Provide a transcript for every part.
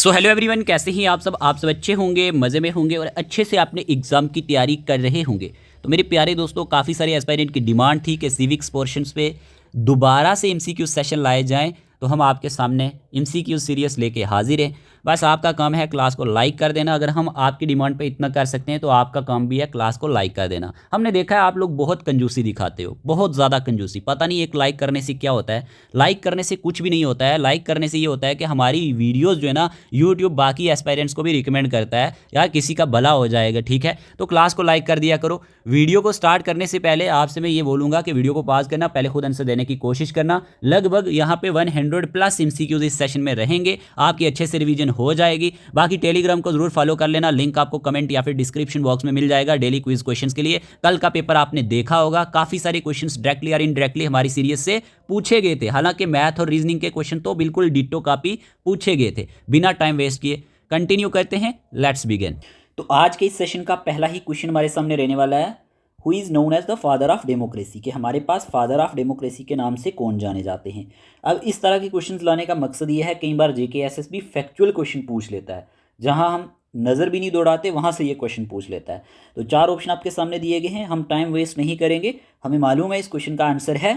So hello everyone, कैसे हैं आप सब अच्छे होंगे, मज़े में होंगे और अच्छे से आपने एग्ज़ाम की तैयारी कर रहे होंगे। तो मेरे प्यारे दोस्तों, काफ़ी सारे एस्पायरेंट की डिमांड थी कि सिविक्स पोर्शंस पे दोबारा से एमसीक्यू सेशन लाए जाएं, तो हम आपके सामने एमसीक्यू सीरीज लेके हाजिर हैं। बस आपका काम है क्लास को लाइक कर देना। अगर हम आपकी डिमांड पे इतना कर सकते हैं तो आपका काम भी है क्लास को लाइक कर देना। हमने देखा है आप लोग बहुत कंजूसी दिखाते हो, बहुत ज़्यादा कंजूसी। पता नहीं एक लाइक करने से क्या होता है। लाइक करने से कुछ भी नहीं होता है। लाइक करने से ये होता है कि हमारी वीडियोज़ जो है ना, यूट्यूब बाकी एस्पायरेंट्स को भी रिकमेंड करता है, यार किसी का भला हो जाएगा। ठीक है, तो क्लास को लाइक कर दिया करो। वीडियो को स्टार्ट करने से पहले आपसे मैं ये बोलूँगा कि वीडियो को पॉज करना, पहले खुद आंसर देने की कोशिश करना। लगभग यहाँ पे 100+ एमसीक्यूज इस सेशन में रहेंगे, आपकी अच्छे से रिवीजन हो जाएगी। बाकी टेलीग्राम को जरूर फॉलो कर लेना, लिंक आपको कमेंट या फिर डिस्क्रिप्शन बॉक्स में मिल जाएगा डेली क्विज क्वेश्चंस के लिए। कल का पेपर आपने देखा होगा, काफ़ी सारे क्वेश्चंस डायरेक्टली और इनडायरेक्टली हमारी सीरीज से पूछे गए थे। हालांकि मैथ और रीजनिंग के क्वेश्चन तो बिल्कुल डिट्टो कॉपी पूछे गए थे। बिना टाइम वेस्ट किए कंटिन्यू करते हैं, लेट्स बिगिन। तो आज के इस सेशन का पहला ही क्वेश्चन हमारे सामने रहने वाला है, who is known as the father of democracy, कि हमारे पास फादर ऑफ डेमोक्रेसी के नाम से कौन जाने जाते हैं। अब इस तरह के क्वेश्चंस लाने का मकसद ये है, कई बार जेके एसएसबी फैक्चुअल क्वेश्चन पूछ लेता है, जहां हम नज़र भी नहीं दौड़ाते वहां से ये क्वेश्चन पूछ लेता है। तो 4 ऑप्शन आपके सामने दिए गए हैं, हम टाइम वेस्ट नहीं करेंगे। हमें मालूम है इस क्वेश्चन का आंसर है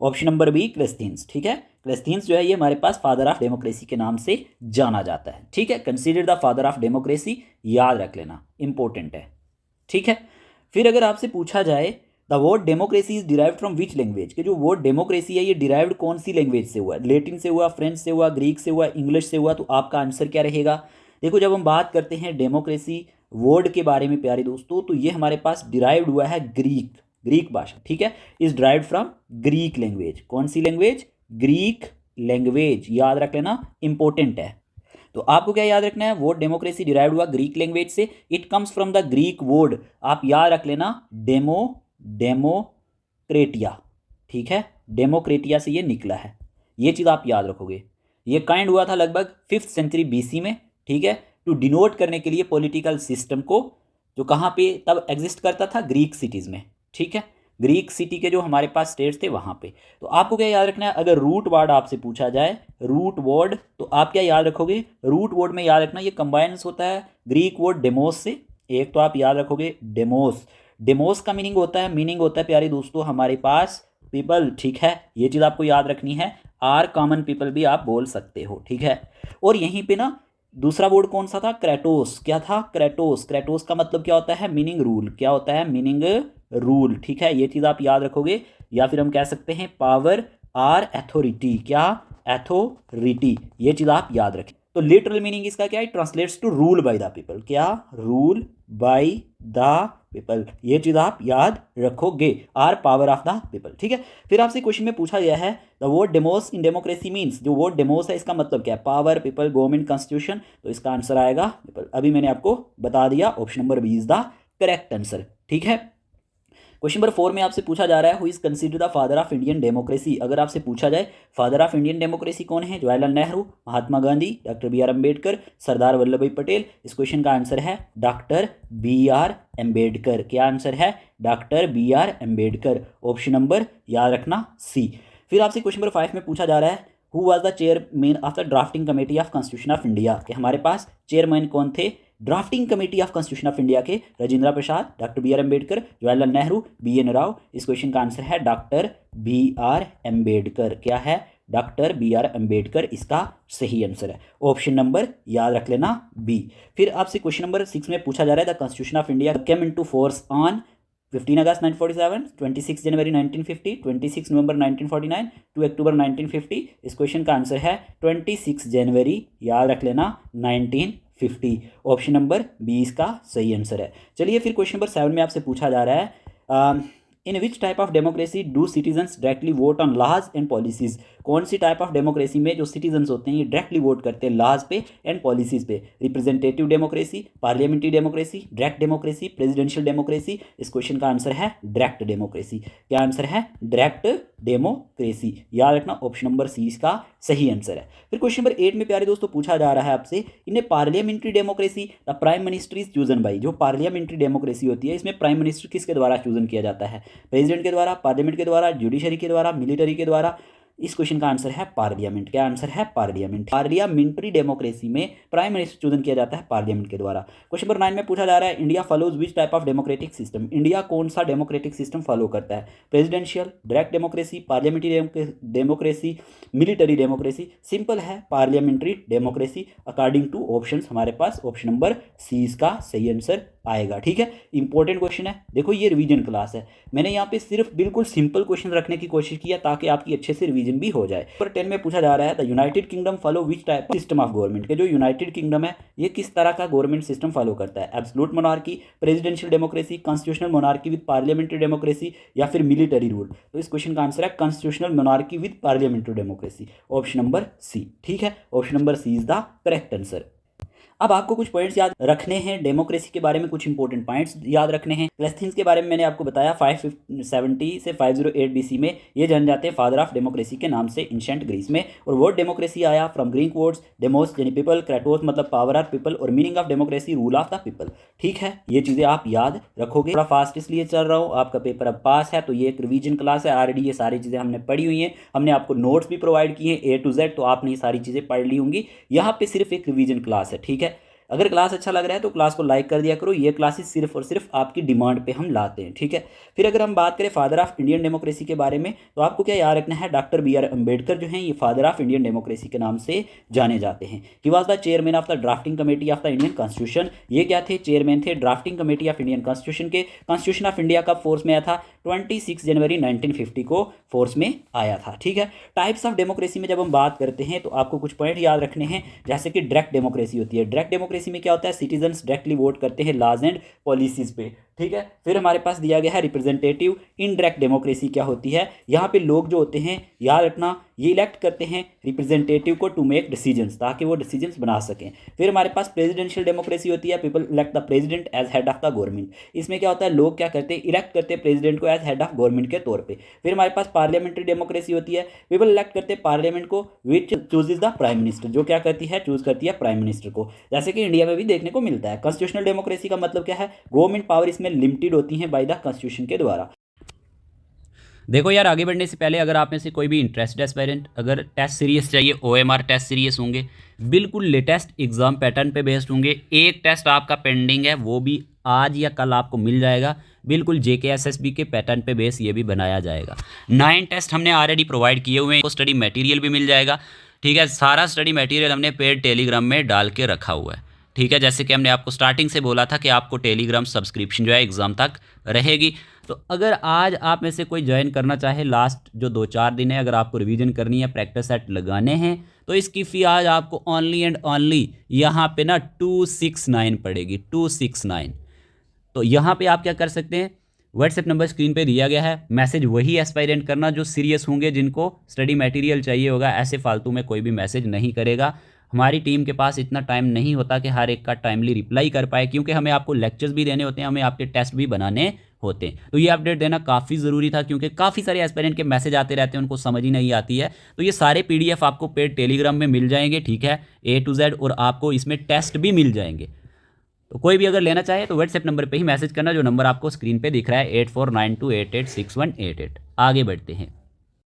ऑप्शन नंबर बी, क्लेस्थियंस। ठीक है, क्लेस्थियंस जो है ये हमारे पास फादर ऑफ डेमोक्रेसी के नाम से जाना जाता है। ठीक है, consider the father of democracy, याद रख लेना, इंपॉर्टेंट है। ठीक है, फिर अगर आपसे पूछा जाए the word democracy is derived from which language, कि जो वर्ड डेमोक्रेसी है ये डिराइव्ड कौन सी लैंग्वेज से हुआ, लेटिन से हुआ, फ्रेंच से हुआ, ग्रीक से हुआ, इंग्लिश से हुआ, तो आपका आंसर क्या रहेगा। देखो, जब हम बात करते हैं डेमोक्रेसी वर्ड के बारे में प्यारे दोस्तों, तो ये हमारे पास डिराइव्ड हुआ है ग्रीक भाषा। ठीक है, is derived from Greek language. कौन सी लैंग्वेज? ग्रीक लैंग्वेज, याद रख लेना, इंपॉर्टेंट है। तो आपको क्या याद रखना है, वर्ड डेमोक्रेसी डिराइव्ड हुआ ग्रीक लैंग्वेज से। It comes from the Greek word, आप याद रख लेना, डेमोक्रेटिया। ठीक है, डेमोक्रेटिया से ये निकला है, ये चीज़ आप याद रखोगे। ये काइंड हुआ था लगभग 5th सेंचुरी बीसी में। ठीक है, टू डिनोट करने के लिए पॉलिटिकल सिस्टम को, जो कहाँ पे तब एग्जिस्ट करता था, ग्रीक सिटीज़ में। ठीक है, ग्रीक सिटी के जो हमारे पास स्टेट्स थे वहाँ पे। तो आपको क्या याद रखना है, अगर रूट वर्ड आपसे पूछा जाए, रूट वर्ड, तो आप क्या याद रखोगे, रूट वर्ड में याद रखना ये कंबाइंस होता है ग्रीक वर्ड डेमोस से। एक तो आप याद रखोगे डेमोस, डेमोस का मीनिंग होता है प्यारे दोस्तों हमारे पास पीपल। ठीक है, ये चीज़ आपको याद रखनी है, आर कॉमन पीपल भी आप बोल सकते हो। ठीक है, और यहीं पे ना दूसरा वर्ड कौन सा था, क्रेटोस। क्या था, क्रेटोस। क्रेटोस का मतलब क्या होता है, मीनिंग रूल। क्या होता है, मीनिंग रूल। ठीक है, ये चीज़ आप याद रखोगे। या फिर हम कह सकते हैं पावर आर अथॉरिटी। क्या, अथॉरिटी, ये चीज़ आप याद रखें। तो लिटरल मीनिंग इसका क्या है, translates to rule by the people. क्या, रूल बाय द पीपल, ये चीज़ आप याद रखोगे, or power of the people. ठीक है, फिर आपसे क्वेश्चन में पूछा गया है the word demos in democracy means, जो वर्ड डेमोस है इसका मतलब क्या है, पावर, पीपल, गवर्नमेंट, कॉन्स्टिट्यूशन। तो इसका आंसर आएगा पीपल। अभी मैंने आपको बता दिया, option number B is the correct answer. ठीक है, क्वेश्चन नंबर 4 में आपसे पूछा जा रहा है who is considered the father of Indian democracy. अगर आपसे पूछा जाए फादर ऑफ इंडियन डेमोक्रेसी कौन है, Jawaharlal Nehru, Mahatma Gandhi, doctor B R Ambedkar, Sardar Vallabh Bhai Patel. इस क्वेश्चन का आंसर है डॉक्टर बी आर अम्बेडकर। क्या आंसर है, doctor B R Ambedkar, option number याद रखना सी। फिर आपसे क्वेश्चन नंबर 5 में पूछा जा रहा है who was the chairman of the drafting committee of constitution of India, कि हमारे पास चेयरमैन कौन थे drafting committee of constitution of India के, Rajendra Prasad, doctor B R Ambedkar, Jawaharlal Nehru, B N Rau. इस क्वेश्चन का आंसर है डॉक्टर बी आर अम्बेडकर। क्या है, डॉक्टर बी आर अम्बेडकर इसका सही आंसर है, ऑप्शन नंबर याद रख लेना बी। फिर आपसे क्वेश्चन नंबर 6 में पूछा जा रहा है the constitution of India came into force on 15 August 1947, 26 January 1950, 26 नवंबर 1949, 2 अक्टूबर 1950। इस क्वेश्चन का आंसर है 26 जनवरी, याद रख लेना, 1950, ऑप्शन नंबर बी इसका सही आंसर है। चलिए फिर क्वेश्चन नंबर 7 में आपसे पूछा जा रहा है in which type of democracy do citizens directly vote on laws and policies. कौन सी टाइप ऑफ डेमोक्रेसी में जो सिटीजन्स होते हैं ये डायरेक्टली वोट करते हैं लॉज पे एंड पॉलिसीज पे, representative democracy, parliamentary democracy, direct democracy, presidential democracy. इस क्वेश्चन का आंसर है डायरेक्ट डेमोक्रेसी। क्या आंसर है, डायरेक्ट डेमोक्रेसी, याद रखना, ऑप्शन नंबर सी इसका सही आंसर है। फिर क्वेश्चन नंबर 8 में प्यारे दोस्तों पूछा जा रहा है आपसे इन parliamentary democracy the prime minister is chosen by. जो पार्लियामेंट्री डेमोक्रेसी होती है इसमें प्राइम मिनिस्टर किसके द्वारा चूजन किया जाता है, प्रेसिडेंट के द्वारा, पार्लियामेंट के द्वारा, जुडिशरी के द्वारा, मिलिट्री के द्वारा, इस क्वेश्चन का आंसर है पार्लियामेंट। क्या आंसर है? पार्लियामेंट। पार्लियामेंट्री डेमोक्रेसी में प्राइम मिनिस्टर चुन किया जाता है पार्लियामेंट के द्वारा। क्वेश्चन नंबर 9 में पूछा जा रहा है India follows which type of democratic system. India कौन सा डेमोक्रेटिक सिस्टम फॉलो करता है? Presidential, direct democracy, parliamentary democracy, military democracy. Simple है, parliamentary democracy according to options. हमारे पास ऑप्शन नंबर सी इसका सही आंसर आएगा। ठीक है, इंपॉर्टेंट क्वेश्चन है। देखो ये रिवीजन क्लास है, मैंने यहाँ पे सिर्फ बिल्कुल सिंपल क्वेश्चन रखने की कोशिश किया ताकि आपकी अच्छे से रिवीजन भी हो जाए। नंबर 10 में पूछा जा रहा है the United kingdom follow which type system of government. के जो यूनाइटेड किंगडम है ये किस तरह का गवर्नमेंट सिस्टम फॉलो करता है? Absolute monarchy, presidential democracy, constitutional monarchy with parliamentary democracy, या फिर मिलिटरी रूल। तो इस क्वेश्चन का आंसर है constitutional monarchy with parliamentary democracy, option number C. ठीक है, option number C is the correct answer. अब आपको कुछ पॉइंट्स याद रखने हैं, डेमोक्रेसी के बारे में कुछ इंपॉर्टेंट पॉइंट्स याद रखने हैं। क्लेस्थियंस के बारे में मैंने आपको बताया 570 से 508 बीसी में ये जान जाते हैं फादर ऑफ डेमोक्रेसी के नाम से एंशिएंट ग्रीस में। और वर्ड डेमोक्रेसी आया फ्रॉम ग्रीक वर्ड्स डेमोस यानी पीपल, क्रेटोस मतलब पावर ऑफ पीपल, और meaning of democracy rule of the people. ठीक है, ये चीज़ें आप याद रखोगे। थोड़ा फास्ट इसलिए चल रहा हूँ, आपका पेपर अब पास है, तो ये एक रिवीजन क्लास है। ऑलरेडी ये सारी चीज़ें हमने पढ़ी हुई हैं, हमने आपको नोट्स भी प्रोवाइड किए हैं A to Z, तो आपने ये सारी चीज़ें पढ़ ली होंगी। यहाँ पे सिर्फ एक रिवीजन क्लास है। ठीक है, अगर क्लास अच्छा लग रहा है तो क्लास को लाइक कर दिया करो। ये क्लासेस सिर्फ और सिर्फ आपकी डिमांड पे हम लाते हैं। ठीक है, फिर अगर हम बात करें फादर ऑफ इंडियन डेमोक्रेसी के बारे में, तो आपको क्या याद रखना है, डॉक्टर BR अम्बेडकर जो हैं ये फादर ऑफ इंडियन डेमोक्रेसी के नाम से जाने जाते हैं। He was the chairman of the drafting committee of the Indian constitution. ये क्या थे? चेयरमैन थे drafting committee of Indian constitution के। कॉन्स्टिट्यूशन ऑफ इंडिया कब फोर्स में आया था? 26 जनवरी 1950 को फोर्स में आया था। ठीक है, टाइप्स ऑफ डेमोक्रेसी में जब हम बात करते हैं तो आपको कुछ पॉइंट याद रखने हैं, जैसे कि डायरेक्ट डेमोक्रेसी होती है। डायरेक्ट डेमोक्रेसी में क्या होता है? सिटीजन्स डायरेक्टली वोट करते हैं लॉज एंड पॉलिसीज पे। ठीक है, फिर हमारे पास दिया गया है रिप्रेजेंटेटिव। इनडायरेक्ट डेमोक्रेसी क्या होती है? यहाँ पे लोग जो होते हैं, याद रखना, ये इलेक्ट करते हैं रिप्रेजेंटेटिव को टू मेक डिसीजंस, ताकि वो डिसीजंस बना सकें। फिर हमारे पास प्रेसिडेंशियल डेमोक्रेसी होती है, people elect the president as head of the government. इसमें क्या होता है? लोग क्या करते हैं? इलेक्ट करते हैं प्रेसिडेंट को एज हेड ऑफ गवर्नमेंट के तौर पर। फिर हमारे पास पार्लियामेंट्री डेमोक्रेसी होती है, पीपल इलेक्ट करते हैं पार्लियामेंट को विच चूजेज द प्राइम मिनिस्टर, जो क्या करती है? चूज करती है प्राइम मिनिस्टर को, जैसे कि इंडिया में भी देखने को मिलता है। कॉन्स्टिट्यूशनल डेमोक्रेसी का मतलब क्या है? गवर्नमेंट पावर इसमें लिमिटेड होती है बाय द कॉन्स्टिट्यूशन के द्वारा। देखो यार, आगे बढ़ने से पहले अगर आप में से कोई भी इंटरेस्टेड एस्पायरेंट अगर टेस्ट सीरीज चाहिए, OMR टेस्ट सीरीज होंगे, बिल्कुल लेटेस्ट एग्जाम पैटर्न पे बेस्ड होंगे। एक टेस्ट आपका पेंडिंग है, वो भी आज या कल आपको मिल जाएगा, बिल्कुल JK SSB के पैटर्न पे बेस ये भी बनाया जाएगा। 9 टेस्ट हमने ऑलरेडी प्रोवाइड किए हुए हैं, तो स्टडी मटेरियल भी मिल जाएगा। ठीक है, सारा स्टडी मटेरियल हमने पेड टेलीग्राम में डाल के रखा हुआ है। ठीक है, जैसे कि हमने आपको स्टार्टिंग से बोला था कि आपको टेलीग्राम सब्सक्रिप्शन जो है एग्ज़ाम तक रहेगी। तो अगर आज आप में से कोई ज्वाइन करना चाहे, लास्ट जो 2-4 दिन है, अगर आपको रिवीजन करनी है, प्रैक्टिस सेट लगाने हैं, तो इसकी फ़ी आज आपको ओनली एंड ओनली यहाँ पे ना 269 पड़ेगी, 269। तो यहाँ पे आप क्या कर सकते हैं, व्हाट्सएप नंबर स्क्रीन पे दिया गया है, मैसेज वही एस्पायरेंट करना जो सीरियस होंगे, जिनको स्टडी मटेरियल चाहिए होगा। ऐसे फालतू में कोई भी मैसेज नहीं करेगा। हमारी टीम के पास इतना टाइम नहीं होता कि हर एक का टाइमली रिप्लाई कर पाए, क्योंकि हमें आपको लेक्चर्स भी देने होते हैं, हमें आपके टेस्ट भी बनाने होते हैं। तो ये अपडेट देना काफ़ी ज़रूरी था, क्योंकि काफ़ी सारे एस्पायरेंट के मैसेज आते रहते हैं, उनको समझ ही नहीं आती है। तो ये सारे PDF आपको पेड टेलीग्राम में मिल जाएंगे। ठीक है, A to Z, और आपको इसमें टेस्ट भी मिल जाएंगे। तो कोई भी अगर लेना चाहे तो व्हाट्सएप नंबर पे ही मैसेज करना, जो नंबर आपको स्क्रीन पे दिख रहा है 8492886188। आगे बढ़ते हैं।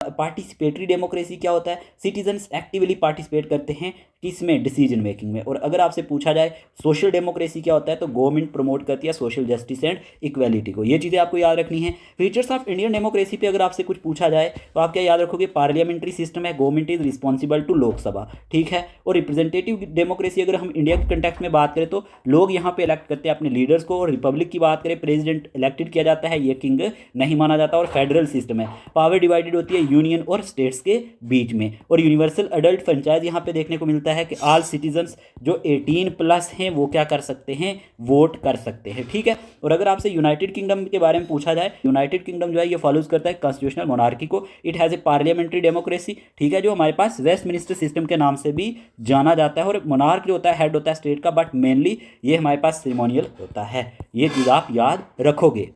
पार्टिसिपेटरी डेमोक्रेसी क्या होता है? सिटीजन्स एक्टिवली पार्टिसिपेट करते हैं किसमें? डिसीजन मेकिंग में। और अगर आपसे पूछा जाए सोशल डेमोक्रेसी क्या होता है, तो गवर्नमेंट प्रमोट करती है सोशल जस्टिस एंड इक्वेलिटी को। ये चीज़ें आपको याद रखनी है। फीचर्स ऑफ इंडियन डेमोक्रेसी पे अगर आपसे कुछ पूछा जाए तो आप क्या याद रखोगे? पार्लियामेंट्री सिस्टम है, government is responsible to Lok Sabha. ठीक है, और रिप्रेजेंटेटिव डेमोक्रेसी अगर हम इंडिया के कंटेक्स्ट में बात करें तो लोग यहाँ पे इलेक्ट करते हैं अपने लीडर्स को। और रिपब्लिक की बात करें, प्रेसिडेंट इलेक्टेड किया जाता है, ये किंग नहीं माना जाता। और फेडरल सिस्टम है, पावर डिवाइडेड होती है यूनियन और स्टेट्स के बीच में। और यूनिवर्सल अडल्ट फ्रेंचाइज यहाँ पे देखने को मिलता है कि ऑल सिटीजन्स जो 18+ हैं वो क्या कर सकते हैं? वोट कर सकते हैं। ठीक है, और अगर आपसे यूनाइटेड किंगडम के बारे में पूछा जाए, यूनाइटेड किंगडम जो है ये फॉलोज करता है कॉन्स्टिट्यूशनल मोनार्की को। It has a parliamentary democracy. ठीक है, जो हमारे पास वेस्टमिनिस्टर सिस्टम के नाम से भी जाना जाता है। और मोनार्क जो होता है हेड होता है स्टेट का, बट मेनली ये हमारे पास सेरेमोनियल होता है। ये चीज़ आप याद रखोगे।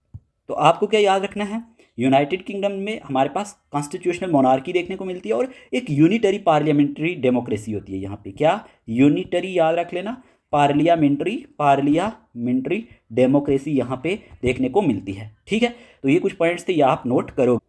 तो आपको क्या याद रखना है? यूनाइटेड किंगडम में हमारे पास कॉन्स्टिट्यूशनल मोनार्की देखने को मिलती है और एक यूनिटरी पार्लियामेंट्री डेमोक्रेसी होती है। यहाँ पे क्या? यूनिटरी, याद रख लेना, पार्लियामेंट्री डेमोक्रेसी यहाँ पे देखने को मिलती है। ठीक है, तो ये कुछ पॉइंट्स थे, ये आप नोट करो।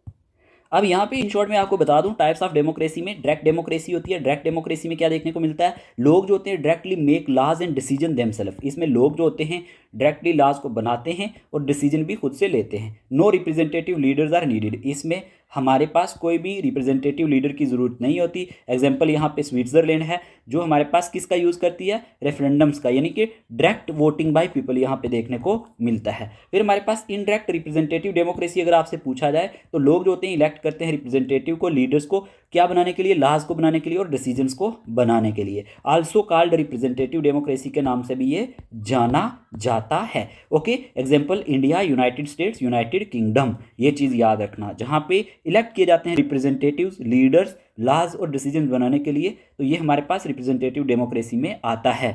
अब यहाँ पे इन शॉर्ट में आपको बता दूं टाइप्स ऑफ डेमोक्रेसी में डायरेक्ट डेमोक्रेसी होती है। डायरेक्ट डेमोक्रेसी में क्या देखने को मिलता है, लोग जो होते हैं directly make laws and decision themselves. इसमें लोग जो होते हैं डायरेक्टली लॉज को बनाते हैं और डिसीजन भी खुद से लेते हैं। No representative leaders are needed, इसमें हमारे पास कोई भी रिप्रेजेंटेटिव लीडर की ज़रूरत नहीं होती। एग्जाम्पल यहाँ पे स्विट्ज़रलैंड है जो हमारे पास किसका यूज़ करती है, रेफरेंडम्स का, यानी कि डायरेक्ट वोटिंग बाय पीपल यहाँ पे देखने को मिलता है। फिर हमारे पास इनडायरेक्ट रिप्रेजेंटेटिव डेमोक्रेसी अगर आपसे पूछा जाए तो लोग जो होते हैं इलेक्ट करते हैं रिप्रेजेंटेटिव को, लीडर्स को, क्या बनाने के लिए, लॉज को बनाने के लिए और डिसीजंस को बनाने के लिए। आल्सो कॉल्ड रिप्रेजेंटेटिव डेमोक्रेसी के नाम से भी ये जाना जाता है। Okay, example India, United states, United kingdom, ये चीज़ याद रखना। जहाँ पे इलेक्ट किए जाते हैं रिप्रेजेंटेटिव्स, लीडर्स, लॉज और डिसीजन बनाने के लिए, तो ये हमारे पास रिप्रेजेंटेटिव डेमोक्रेसी में आता है।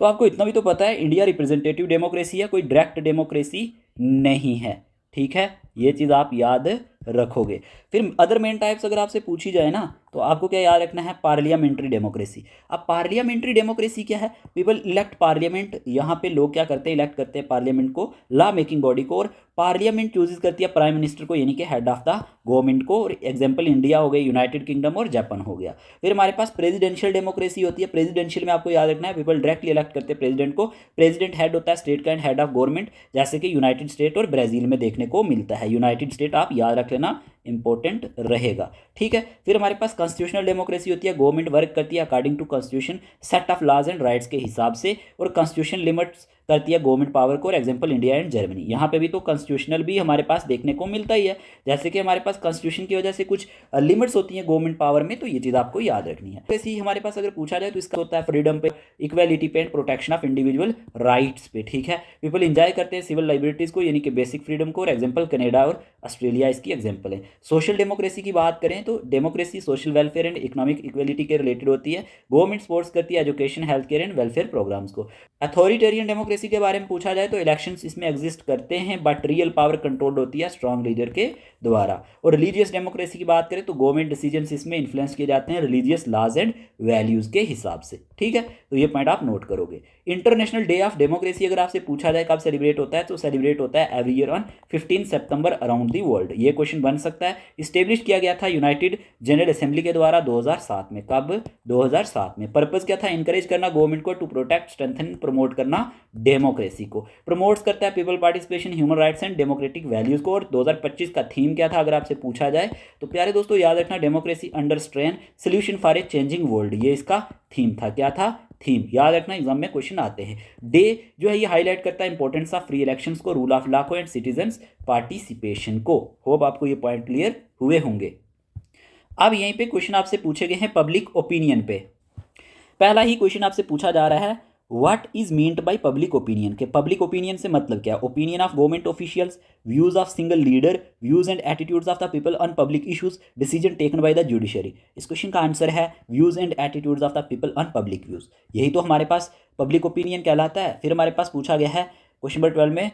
तो आपको इतना भी तो पता है इंडिया रिप्रेजेंटेटिव डेमोक्रेसी है, कोई डायरेक्ट डेमोक्रेसी नहीं है। ठीक है, ये चीज़ आप याद रखोगे। फिर अदर मेन टाइप्स अगर आपसे पूछी जाए ना तो आपको क्या याद रखना है, पार्लियामेंट्री डेमोक्रेसी। अब पार्लियामेंट्री डेमोक्रेसी क्या है, पीपल इलेक्ट पार्लियामेंट, यहाँ पे लोग क्या करते हैं, इलेक्ट करते हैं पार्लियामेंट को, लॉ मेकिंग बॉडी को, और पार्लियामेंट चूजेस करती है प्राइम मिनिस्टर को, यानी कि हेड ऑफ द गवर्नमेंट को। और एग्जाम्पल इंडिया हो गई, यूनाइटेड किंगडम और जापान हो गया। फिर हमारे पास प्रेसिडेंशियल डेमोक्रेसी होती है। प्रेसिडेंशियल में आपको याद रखना है पीपल डायरेक्टली इलेक्ट करते हैं प्रेसिडेंट को। प्रेसिडेंट हेड होता है स्टेट का एंड हेड ऑफ गवर्नमेंट, जैसे कि यूनाइटेड स्टेट और ब्राज़ील में देखने को मिलता है। यूनाइटेड स्टेट आप याद रख लेना, इंपॉर्टेंट रहेगा। ठीक है, फिर हमारे पास कॉन्स्टिट्यूशनल डेमोक्रेसी होती है। गवर्नमेंट वर्क करती है according to constitution, set of laws and rights के हिसाब से, और कॉन्स्टिट्यूशन लिमिट्स करती है गवर्नमेंट पावर को। और एग्जांपल इंडिया एंड जर्मनी, यहाँ पे भी तो कॉन्स्टिट्यूशनल भी हमारे पास देखने को मिलता ही है, जैसे कि हमारे पास कॉन्स्टिट्यूशन की वजह से कुछ लिमिट्स होती हैं गवर्नमेंट पावर में, तो ये चीज़ आपको याद रखनी है। वैसे ही हमारे पास अगर पूछा जाए तो इसका होता है फ्रीडम पे, इक्वालिटी पे and protection of individual rights पे। ठीक है, पीपल इंजॉय करते हैं सिविल लाइब्रेटीज़ को, यानी कि बेसिक फ्रीडम को। और एग्जाम्पल कनेडा और ऑस्ट्रेलिया इसकी एग्जाम्पल है। सोशल डेमोक्रेसी की बात करें तो democracy social welfare and economic equality के रिलेटेड होती है। गवर्नमेंट सपोर्ट्स करती है education, health care and welfare programmes को। अथॉरिटेरियन डेमोक्रेसी के बारे में पूछा जाए तो इलेक्शंस इसमें एग्जिस्ट करते हैं, बट रियल पावर कंट्रोल होती है स्ट्रॉन्ग लीडर के द्वारा। और रिलीजियस डेमोक्रेसी की बात करें तो गवर्नमेंट डिसीजंस इसमें इन्फ्लुएंस किए जाते हैं रिलीजियस लॉज एंड वैल्यूज़ के हिसाब से। ठीक है, तो ये पॉइंट आप नोट करोगे। इंटरनेशनल डे ऑफ डेमोक्रेसी अगर आपसे पूछा जाए कब सेलिब्रेट होता है, तो सेलिब्रेट होता है every year on 15 September around the world. ये क्वेश्चन बन सकता है। इस्टेब्लिश किया गया था यूनाइटेड जनरल असेंबली के द्वारा 2007 में। कब? 2007 में। पर्पस क्या था? इंकरेज करना गवर्नमेंट को टू प्रोटेक्ट, स्ट्रेंथन, प्रमोट करना डेमोक्रेसी को। प्रमोट्स करता है people participation, human rights and democratic values को। और 2025 का थीम क्या था अगर आपसे पूछा जाए तो प्यारे दोस्तों याद रखना, democracy under strain, solution for a changing world, ये इसका थीम था। क्या था? थीम। याद रखना, एग्जाम में क्वेश्चन आते हैं। डे जो है ये हाईलाइट करता है इंपॉर्टेंस ऑफ फ्री इलेक्शंस को, रूल ऑफ लॉ को एंड सिटीजन्स पार्टिसिपेशन को। होप आपको ये पॉइंट क्लियर हुए होंगे। अब यहीं पे क्वेश्चन आपसे पूछे गए हैं पब्लिक ओपिनियन पे। पहला ही क्वेश्चन आपसे पूछा जा रहा है, what is meant by public opinion के पब्लिक ओपिनियन से मतलब क्या है? Opinion of government officials, views of single leader, views and attitudes of the people on public issues, decision taken by the judiciary. इस क्वेश्चन का answer है views and attitudes of the people on public views. यही तो हमारे पास public opinion कहलाता है। फिर हमारे पास पूछा गया है क्वेश्चन नंबर 12 में,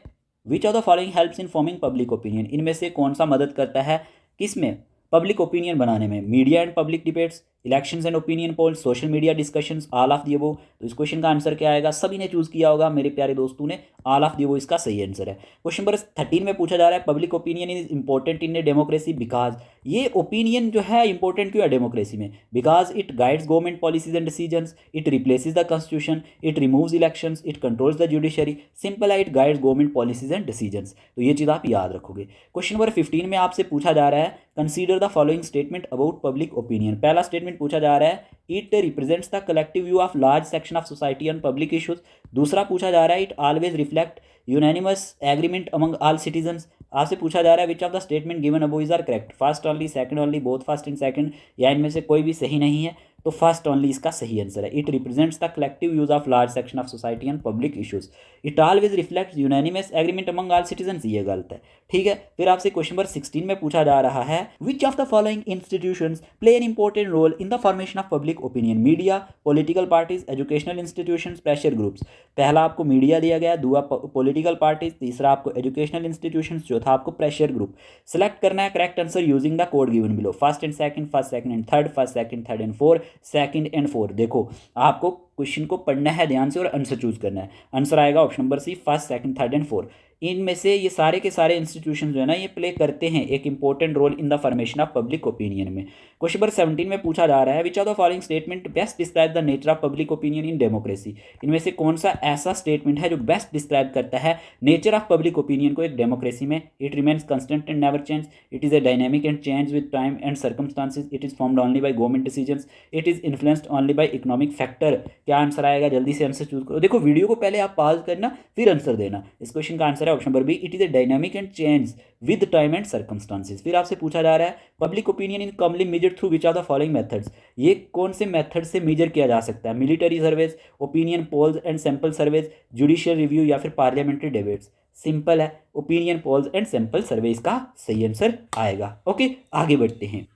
विच of the following helps in forming public opinion. इनमें से कौन सा मदद करता है किस में? पब्लिक ओपिनियन बनाने में। Media and public debates, elections and opinion polls, social media discussions, all of the above. तो इस क्वेश्चन का आंसर क्या आएगा? सभी ने चूज किया होगा मेरे प्यारे दोस्तों ने, ऑल ऑफ द अबव इसका सही आंसर है। क्वेश्चन नंबर 13 में पूछा जा रहा है, public opinion is important in a democracy because. ये ओपिनियन जो है इंपॉर्टेंट क्यों है डेमोक्रेसी में? Because it guides government policies and decisions, it replaces the constitution, it removes elections, it controls the judiciary. Simple है, it guides government policies and decisions. तो ये चीज़ आप याद रखोगे। क्वेश्चन नंबर 15 में आपसे पूछा जा रहा है, consider the following statement about public opinion. पहला स्टेटमेंट पूछा जा रहा है, it represents the collective view of large section of society on public issues. दूसरा पूछा जा रहा है, it always reflect unanimous agreement among all citizens. आपसे पूछा जा रहा है, which of the statement given above is are correct? First only, second only, both first and second, या इनमें से कोई भी सही नहीं है? तो फर्स्ट ओनली इसका सही आंसर है। It represents the collective views of large section of society on public issues. It always reflects unanimous agreement among all citizens, ये गलत है। ठीक है, फिर आपसे क्वेश्चन नंबर 16 में पूछा जा रहा है, which of the following institutions play an important role in the formation of public opinion? Media, political parties, educational institutions, pressure groups. पहला आपको मीडिया दिया गया, दूसरा पॉलिटिकल पार्टीज, तीसरा आपको एजुकेशनल इंस्टीट्यूशंस, चौथा आपको प्रेशर ग्रुप। सेलेक्ट करना है correct answer using the code given below. First and second, first second and third, first second third and four, second and four. देखो आपको क्वेश्चन को पढ़ना है ध्यान से और आंसर चूज करना है। आंसर आएगा option number C, first, second, third and fourth. इनमें से ये सारे के सारे इंस्टीट्यूशन जो है ना ये प्ले करते हैं एक important role in the formation of public opinion में। क्वेश्चन नंबर 17 में पूछा जा रहा है, which are the following statement best describe the nature of public opinion in democracy. इनमें से कौन सा ऐसा स्टेटमेंट है जो बेस्ट डिस्क्राइब करता है नेचर ऑफ पब्लिक ओपिनियन को एक डेमोक्रेसी में। It remains constant and never change, it is a dynamic and change with time and circumstances, it is formed only by government decisions, it is influenced only by economic factor. क्या answer आएगा, जल्दी से answer choose करो। देखो video को पहले आप pause करना फिर आंसर देना। इस क्वेश्चन का आंसर है option number B, it is a dynamic and change with time and circumstances. फिर आपसे पूछा जा रहा है, public opinion in commonly measured through which are the following methods. ये कौन से मेथड से मेजर किया जा सकता है, military surveys, opinion polls and sample surveys, judicial review या फिर पार्लियामेंट्री डिबेट्स। सिंपल है, opinion polls and sample surveys का सही आंसर आएगा। ओके, आगे बढ़ते हैं।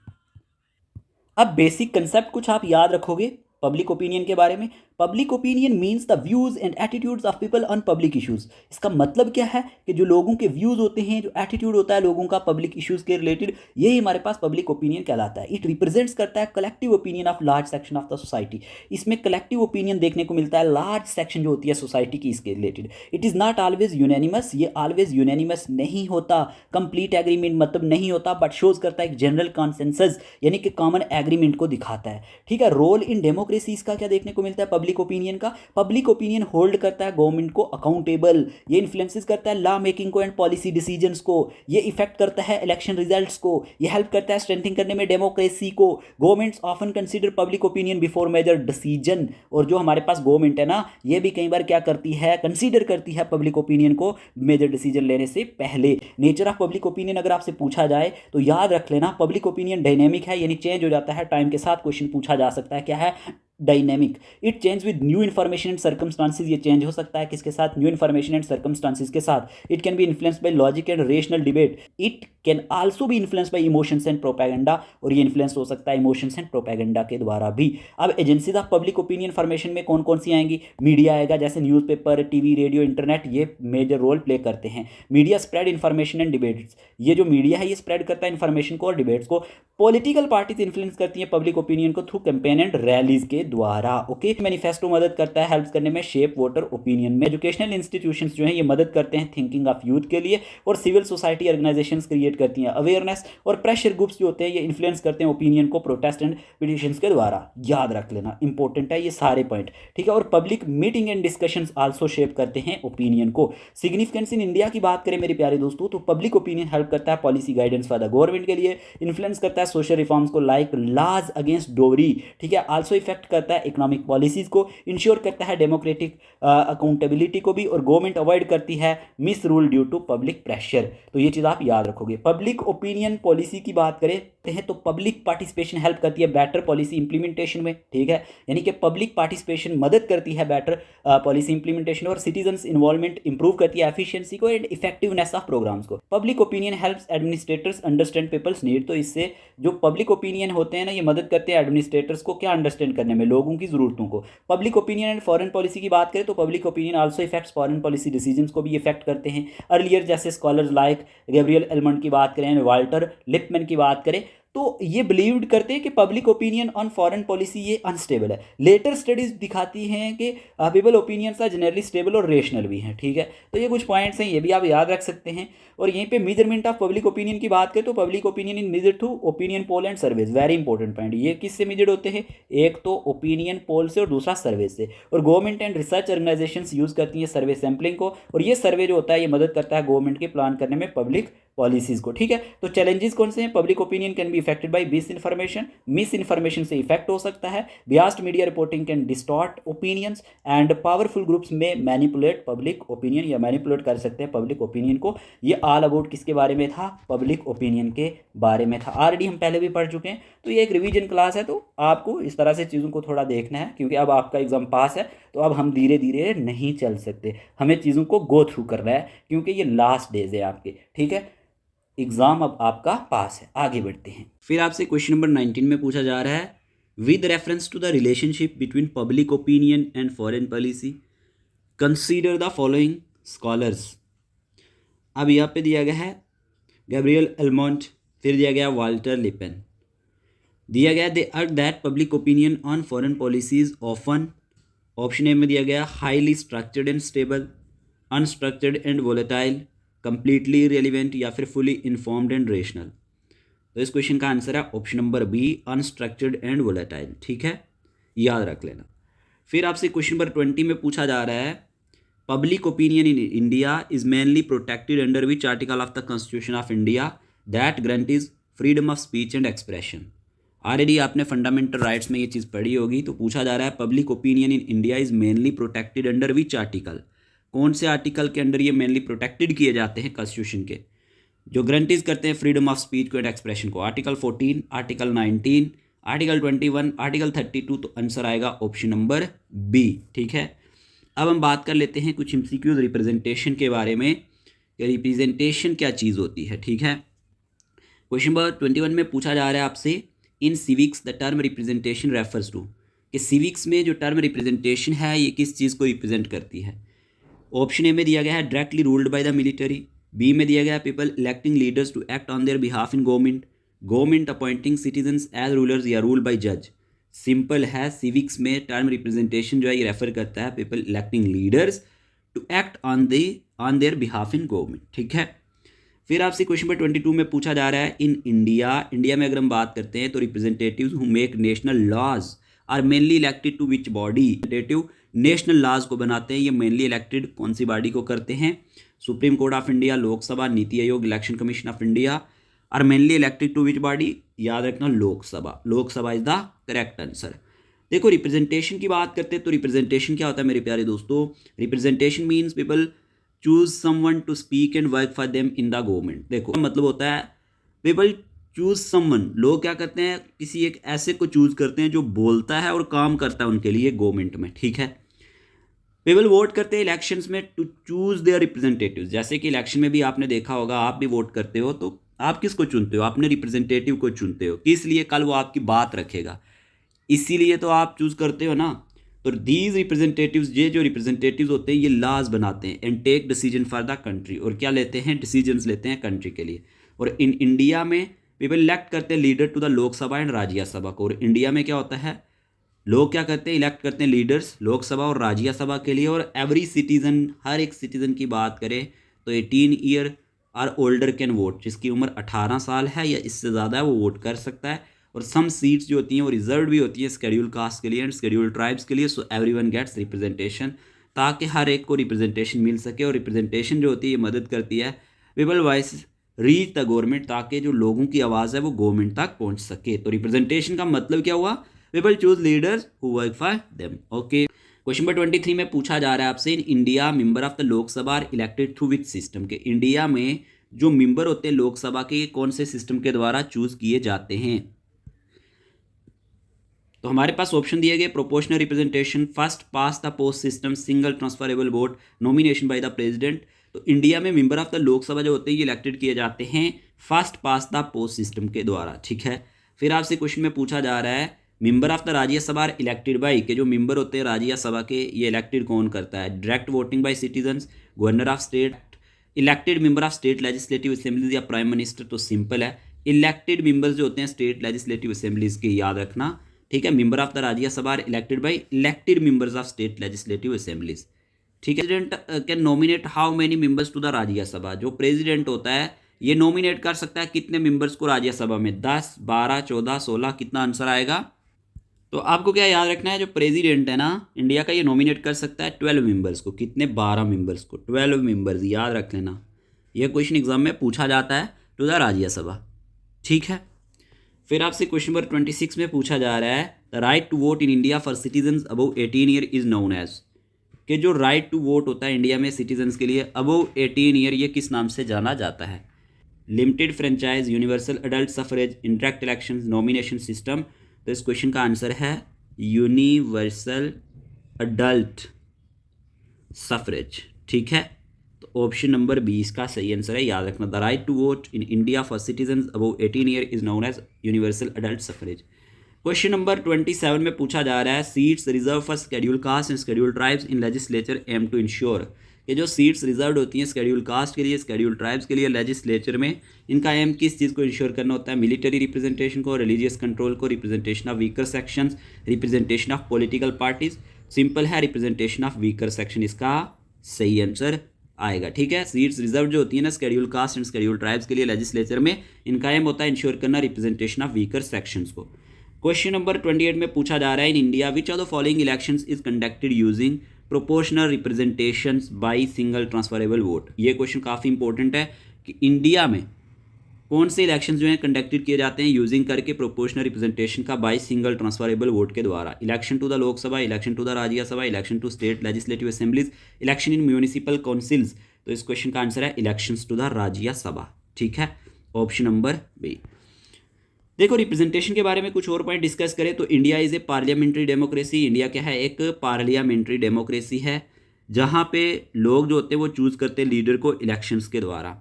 अब बेसिक कंसेप्ट कुछ आप याद रखोगे पब्लिक ओपिनियन के बारे में। Public opinion means the views and attitudes of people on public issues. इसका मतलब क्या है कि जो लोगों के व्यूज होते हैं, जो एटीट्यूड होता है लोगों का पब्लिक इश्यूज के रिलेटेड, यही हमारे पास पब्लिक ओपिनियन कहलाता है। इट रिप्रेजेंट्स करता है collective opinion of large section of the society. इसमें कलेक्टिव ओपिनियन देखने को मिलता है लार्ज सेक्शन जो होती है सोसाइटी की, इसके related. It is not always unanimous, ये ऑलवेज यूनैनिमस नहीं होता, कंप्लीट एग्रीमेंट मतलब नहीं होता, बट शोज करता है एक जनरल कॉन्सेंसस यानी कि कॉमन एग्रीमेंट को दिखाता है। ठीक है, रोल इन डेमोक्रेसी इसका क्या देखने को मिलता है पब्लिक ओपिनियन का। पब्लिक ओपिनियन होल्ड करता है गवर्नमेंट को अकाउंटेबल, ये इन्फ्लुएंसेस करता है लॉ मेकिंग को एंड पॉलिसी डिसीजंस को, ये इफेक्ट करता है इलेक्शन रिजल्ट्स को, ये हेल्प करता है स्ट्रेंथिंग करने में डेमोक्रेसी को। Governments often consider public opinion before major decision. और जो हमारे पास गवर्नमेंट है ना, ये भी कई बार क्या करती है, कंसीडर करती है पब्लिक ओपिनियन को मेजर डिसीजन लेने से पहले। नेचर ऑफ पब्लिक ओपिनियन अगर आपसे पूछा जाए तो याद रख लेना, पब्लिक ओपिनियन डायनेमिक है यानी चेंज हो जाता है टाइम के साथ। क्वेश्चन पूछा जा सकता है क्या है, dynamic. It change with new information and circumstances, ये चेंज हो सकता है किसके साथ, न्यू इन्फॉर्मेशन एंड सर्कमस्टांसिस के साथ। It can be influenced by logic and rational debate, it can also B influenced by emotions and propaganda, और ये इन्फ्लुएंस हो सकता है इमोशंस एंड प्रोपेगेंडा के द्वारा भी। अब agencies of public opinion formation में कौन कौन सी आएंगी, मीडिया आएगा, जैसे न्यूज़पेपर, टीवी, रेडियो, इंटरनेट, ये मेजर रोल प्ले करते हैं। Media spread information and debates, ये जो मीडिया है ये स्प्रेड करता है इन्फॉर्मेशन को और डिबेट्स को। पॉलिटिकल पार्टीज इन्फ्लुएंस करती हैं पब्लिक ओपिनियन को थ्रू कैंपेन एंड रैलीज के द्वारा। ओके, मैनिफेस्टो मदद करता है हेल्प करने में शेप वोटर ओपिनियन में। एजुकेशनल इंस्टीट्यूशंस जो हैं ये मदद करते हैं थिंकिंग ऑफ यूथ के लिए, और सिविल सोसाइटी ऑर्गेनाइजेशंस क्रिएट करती हैं अवेयरनेस, और प्रेशर ग्रुप्स जो होते हैं ये इन्फ्लुएंस करते हैं ओपिनियन को प्रोटेस्ट एंड पिटिशंस के द्वारा। याद रख लेना, इंपॉर्टेंट है ये सारे पॉइंट। ठीक है, और public meeting and discussions also shape करते हैं ओपिनियन को। सिग्निफिकेंस इन इंडिया की बात करें मेरे प्यारे दोस्तों, तो पब्लिक ओपिनियन हेल्प करता है policy guidance for the government के लिए, इन्फ्लुएंस करता है सोशल रिफॉर्म्स को लाइक लॉज अगेंस्ट डोवरी। ठीक है, आल्सो इफेक्ट करता है इकोनॉमिक पॉलिसीज को, इंश्योर करता है डेमोक्रेटिक अकाउंटेबिलिटी को भी, और गवर्नमेंट अवॉइड करती है misrule due to public pressure. तो ये चीज़ आप याद रखोगे। पब्लिक ओपिनियन पॉलिसी की बात करें हैं तो पब्लिक पार्टिसिपेशन हेल्प करती है बेटर पॉलिसी इंप्लीमेंटेशन में। ठीक है, यानी कि पब्लिक पार्टिसिपेशन मदद करती है बेटर पॉलिसी इंप्लीमेंटेशन, और सिटीजन्स इन्वॉल्वमेंट इंप्रूव करती है एफिशिएंसी को एंड इफेक्टिवनेस ऑफ प्रोग्राम्स को। Public opinion helps administrators understand people's need, तो इससे जो पब्लिक ओपिनियन होते हैं ना ये मदद करते हैं एडमिनिस्ट्रेटर्स को क्या अंडरस्टैंड करने में, लोगों की जरूरतों को। Public opinion and foreign policy की बात करें तो public opinion also effects foreign policy decisions को भी इफेक्ट करते हैं। अर्लियर जैसे स्कॉलर्स लाइक गैब्रियल एलमंड की बात करें, वाल्टर लिपमैन की बात करें, तो ये बिलीव्ड करते हैं कि public opinion on foreign policy ये अनस्टेबल है। लेटर स्टडीज दिखाती हैं कि people opinions are generally stable और रेशनल भी हैं। ठीक है, तो ये कुछ पॉइंट्स हैं, ये भी आप याद रख सकते हैं। और यहीं पे मेजरमेंट ऑफ पब्लिक ओपिनियन की बात करें तो public opinion in measure through opinion poll and surveys, very important point. ये किससे मेजर्ड होते हैं, एक तो ओपिनियन पोल से और दूसरा सर्वे से। और government and research organisations use करती हैं सर्वे सैम्पलिंग को, और ये सर्वे जो होता है ये मदद करता है गवर्नमेंट के प्लान करने में पब्लिक पॉलिसीज को। ठीक है, तो चैलेंजेस कौन से हैं, public opinion can be affected by misinformation से इफेक्ट हो सकता है, biased media reporting can distort opinions, and powerful groups may manipulate public opinion या मैनिपुलेट कर सकते हैं पब्लिक ओपिनियन को। ये ऑल अबाउट किसके बारे में था, पब्लिक ओपिनियन के बारे में था। ऑलरेडी हम पहले भी पढ़ चुके हैं, तो ये एक रिवीजन क्लास है, तो आपको इस तरह से चीज़ों को थोड़ा देखना है, क्योंकि अब आपका एग्जाम पास है, तो अब हम धीरे धीरे नहीं चल सकते, हमें चीज़ों को गो थ्रू करना है, क्योंकि ये लास्ट डेज है आपके। ठीक है, एग्जाम अब आपका पास है। आगे बढ़ते हैं। फिर आपसे क्वेश्चन नंबर 19 में पूछा जा रहा है, with reference to the relationship between public opinion and foreign policy consider the following scholars. अब यहाँ पे दिया गया है गैब्रियल एलमोंट, फिर दिया गया वाल्टर लिपन, दिया गया दे अर्ग that public opinion on foreign policies often option A में दिया गया highly structured and stable, unstructured and volatile, completely irrelevant या फिर फुली इन्फॉर्म्ड एंड रेशनल। तो इस क्वेश्चन का आंसर है option number B, unstructured and volatile. ठीक है, याद रख लेना। फिर आपसे क्वेश्चन नंबर 20 में पूछा जा रहा है public opinion in India is mainly protected under which article of the constitution of India that guarantees freedom of speech and expression. Already आपने फंडामेंटल राइट्स में ये चीज़ पढ़ी होगी। तो पूछा जा रहा है public opinion in India is mainly protected under which article, कौन से आर्टिकल के अंडर ये मेनली प्रोटेक्टेड किए जाते हैं कॉन्स्टिट्यूशन के, जो गारंटीज करते हैं फ्रीडम ऑफ स्पीच को एंड एक्सप्रेशन को। Article 14, article 19, article 21, article 32। तो आंसर आएगा ऑप्शन नंबर बी। ठीक है, अब हम बात कर लेते हैं कुछ एमसीक्यूज रिप्रेजेंटेशन के बारे में कि रिप्रेजेंटेशन क्या चीज़ होती है। ठीक है, क्वेश्चन नंबर 21 में पूछा जा रहा है आपसे in civics the term representation refers to, कि सिविक्स में जो टर्म रिप्रेजेंटेशन है ये किस चीज़ को रिप्रेजेंट करती है। ऑप्शन ए में दिया गया है directly ruled by the military, B में दिया गया है people electing leaders to act on their behalf in government, government appointing citizens as rulers या रूल बाय जज। सिंपल है, सिविक्स में टर्म रिप्रेजेंटेशन जो है ये रेफर करता है people electing leaders to act on their behalf in government. ठीक है, फिर आपसे क्वेश्चन नंबर 22 में पूछा जा रहा है इन इंडिया में अगर हम बात करते हैं तो representatives who make national laws are mainly elected to which body. Representative national laws को बनाते हैं, ये मेनली इलेक्टेड कौन सी बॉडी को करते हैं, supreme court of India, Lok Sabha, NITI Aayog, election commission of India. Are mainly elected to which body, याद रखना Lok Sabha. Lok Sabha is the correct answer. देखो रिप्रेजेंटेशन की बात करते हैं तो रिप्रेजेंटेशन क्या होता है मेरे प्यारे दोस्तों, representation means people choose someone to speak and work for them in the government. देखो मतलब होता है पीपल चूज समवन, लोग क्या करते हैं किसी एक ऐसे को चूज करते हैं जो बोलता है और काम करता है उनके लिए गवर्नमेंट में। ठीक है, पीपल वोट करते हैं इलेक्शंस में टू चूज देयर रिप्रेजेंटेटिव्स। जैसे कि इलेक्शन में भी आपने देखा होगा, आप भी वोट करते हो तो आप किसको चुनते हो, अपने रिप्रेजेंटेटिव को चुनते हो, किस लिए, कल वो आपकी बात रखेगा, इसीलिए तो आप चूज करते हो ना। तो दीज रिप्रेजेंटेटिव्स, ये जो रिप्रेजेंटेटिव्स होते हैं ये लॉज बनाते हैं and take decision for the country, और क्या लेते हैं, डिसीजंस लेते हैं कंट्री के लिए। और इन इंडिया में पीपल इलेक्ट करते हैं leader to the Lok Sabha and Rajya Sabha को। और इंडिया में क्या होता है, लोग क्या करते हैं, इलेक्ट करते हैं लीडर्स लोकसभा और राज्यसभा के लिए। और एवरी सिटीजन, हर एक सिटीजन की बात करें तो 18 ईयर और ओल्डर कैन वोट, जिसकी उम्र 18 साल है या इससे ज़्यादा है वो वोट कर सकता है। और सम सीट्स जो होती हैं वो रिजर्व भी होती है शेड्यूल कास्ट के लिए एंड शेड्यूल ट्राइब्स के लिए। सो एवरीवन गेट्स रिप्रेजेंटेशन, ताकि हर एक को रिप्रेजेंटेशन मिल सके। और रिप्रेजेंटेशन जो होती है ये मदद करती है people voice reach the government, ताकि जो लोगों की आवाज़ है वो गवर्नमेंट तक पहुंच सके। तो रिप्रेजेंटेशन का मतलब क्या हुआ, people choose leaders who work for them. Okay, question number 23 में पूछा जा रहा है आपसे in India member of the Lok Sabha are elected through which system, के इंडिया में जो मेंबर होते हैं लोकसभा के कौन से सिस्टम के द्वारा चूज किए जाते हैं। तो हमारे पास ऑप्शन दिए गए proportional representation, first past the post system, single transferable vote, nomination by the president. तो इंडिया में मेंबर ऑफ द लोकसभा जो होते हैं ये इलेक्टेड किए जाते हैं first past the post system के द्वारा। ठीक है, फिर आपसे क्वेश्चन में पूछा जा रहा है member of the Rajya Sabha are elected by, के जो मेंबर होते हैं राज्यसभा के ये इलेक्टेड कौन करता है, direct voting by citizens, governor of state, elected member of state legislative assemblies या प्राइम मिनिस्टर। तो सिंपल है, इलेक्टेड मेंबर्स जो होते हैं स्टेट लेजिस्लेटिव असेंबलीज के, याद रखना। ठीक है, member of the Rajya Sabha are elected by elected members of state legislative assemblies. ठीक है, president can nominate how many members to the Rajya Sabha, जो प्रेसिडेंट होता है ये नॉमिनेट कर सकता है कितने मेंबर्स को राज्यसभा में, 10, 12, 14, 16। कितना आंसर आएगा, तो आपको क्या याद रखना है, जो प्रेसिडेंट है ना इंडिया का ये नॉमिनेट कर सकता है 12 मेंबर्स को। कितने, 12 मेंबर्स को, 12 मेंबर्स, याद रख लेना। यह क्वेश्चन एग्जाम में पूछा जाता है टू द राज्यसभा। ठीक है, फिर आपसे क्वेश्चन नंबर 26 में पूछा जा रहा है the right to vote in India for citizens above 18 year is known as, कि जो राइट टू वोट होता है इंडिया में सिटीजन्स के लिए अबव 18 ईयर, ये किस नाम से जाना जाता है, limited franchise, universal adult suffrage, interact election, nomination system. तो इस क्वेश्चन का आंसर है यूनिवर्सल अडल्ट सफरेज। ठीक है, तो ऑप्शन नंबर 20 का सही आंसर है, याद रखना। The right to vote in India for citizens above 18 year is known as universal adult suffrage. Question number 27 में पूछा जा रहा है seats reserve for schedule caste and schedule tribes in legislature aim to ensure, कि जो seats reserve होती हैं schedule caste के लिए, शेड्यूल ट्राइब्स के लिए लेजिस्लेचर में, इनका एम किस चीज़ को इंश्योर करना होता है, मिलिट्री रिप्रेजेंटेशन को, रिलीजियस कंट्रोल को, representation of weaker sections, representation of political parties. Simple है, रिप्रेजेंटेशन ऑफ वीकर सेक्शन इसका सही आंसर आएगा। ठीक है, सीट्स रिजर्व जो होती है ना schedule caste and schedule tribes के लिए लेजिस्लेचर में, इनका एम होता है इंश्योर करना रिप्रेजेंटेशन ऑफ वीकर सेक्शंस को। क्वेश्चन नंबर 28 में पूछा जा रहा है, in India which of the following elections is conducted using proportional representation bye single transferable vote. ये क्वेश्चन काफ़ी इंपॉर्टेंट है कि इंडिया में कौन से इलेक्शन जो हैं कंडक्टेड किए जाते हैं यूजिंग करके प्रोपोर्शनल रिप्रेजेंटेशन का बाय सिंगल ट्रांसफरेबल वोट के द्वारा। Election to the Lok Sabha, election to the Rajya Sabha, election to state legislative assemblies, election in municipal councils. तो इस क्वेश्चन का आंसर है इलेक्शंस टू द राज्यसभा। ठीक है, ऑप्शन नंबर बी। देखो, रिप्रेजेंटेशन के बारे में कुछ और पॉइंट डिस्कस करें तो India is a parliamentary democracy. India क्या है, एक पार्लियामेंट्री डेमोक्रेसी है जहाँ पे लोग जो होते हैं वो चूज़ करते हैं लीडर को इलेक्शंस के द्वारा।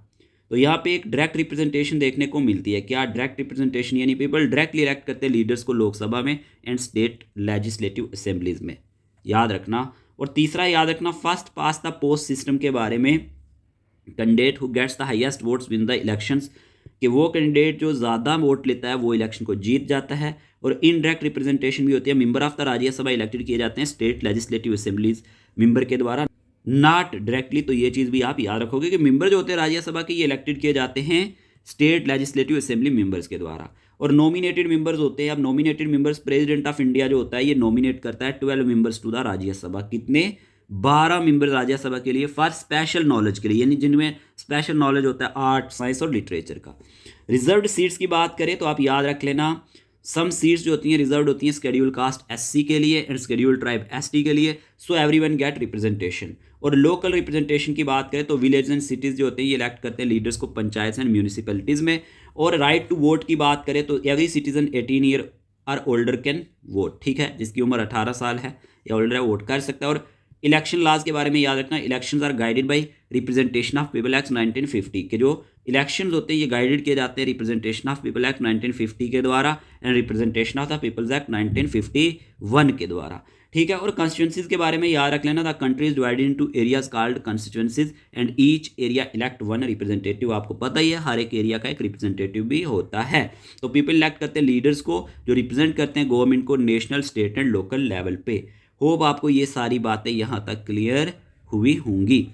तो यहाँ पे एक डायरेक्ट रिप्रेजेंटेशन देखने को मिलती है। क्या डायरेक्ट रिप्रेजेंटेशन, यानी पीपल डायरेक्टली इलेक्ट करते हैं लीडर्स को लोकसभा में एंड स्टेट लेजिस्लेटिव असेंबलीज में, याद रखना। और तीसरा याद रखना, first past the post system के बारे में, candidate who gets the highest votes win the elections, कि वो कैंडिडेट जो ज़्यादा वोट लेता है वो इलेक्शन को जीत जाता है। और इनडायरेक्ट रिप्रेजेंटेशन भी होती है, member of the Rajya Sabha elected किए जाते हैं स्टेट लेजिस्लेटिव असेंबलीज मेंबर के द्वारा, नॉट डायरेक्टली। तो ये चीज़ भी आप याद रखोगे कि मेंबर जो होते हैं राज्यसभा के, ये इलेक्टेड किए जाते हैं स्टेट लेजिस्लेटिव असेंबली मेंबर्स के द्वारा। और नॉमिनेटेड मेंबर्स होते हैं, अब nominated members president of India जो होता है ये नॉमिनेट करता है 12 मेंबर्स टू द राज्यसभा। कितने? 12 मेंबर राज्यसभा के लिए फॉर स्पेशल नॉलेज के लिए, यानी जिनमें स्पेशल नॉलेज होता है आर्ट, साइंस और लिटरेचर का। रिजर्व्ड सीट्स की बात करें तो आप याद रख लेना, सम सीट्स जो होती हैं रिजर्व्ड होती हैं शेड्यूल कास्ट एससी के लिए एंड शेड्यूल ट्राइब एसटी के लिए, सो एवरीवन गेट रिप्रेजेंटेशन। और लोकल रिप्रेजेंटेशन की बात करें तो विलेज एंड सिटीज़ जो होते हैं ये इलेक्ट करते हैं लीडर्स को पंचायत एंड म्यूनिसिपैलिटीज़ में। और राइट टू वोट की बात करें तो एवरी सिटीजन 18 ईयर और ओल्डर कैन वोट। ठीक है, जिसकी उम्र 18 साल है या ओल्डर है वोट कर सकता है। और इलेक्शन लॉज के बारे में याद रखना, elections are guided by representation of people act 1950 के जो इलेक्शंस होते हैं ये गाइडेड किए जाते हैं रिप्रेजेंटेशन ऑफ पीपल एक्ट 1950 के द्वारा and representation of the people's act 1951 के द्वारा। ठीक है, और कॉन्स्टिट्यूंसीज के बारे में याद रख लेना, the country is divided into areas called constituencies and each area elect one representative. आपको पता ही है हर एक एरिया का एक रिप्रेजेंटेटिव भी होता है। तो पीपल इलेक्ट करते हैं लीडर्स को जो रिप्रेजेंट करते हैं गवर्नमेंट को national, state and local level पे। होप आपको ये सारी बातें यहाँ तक क्लियर हुई होंगी।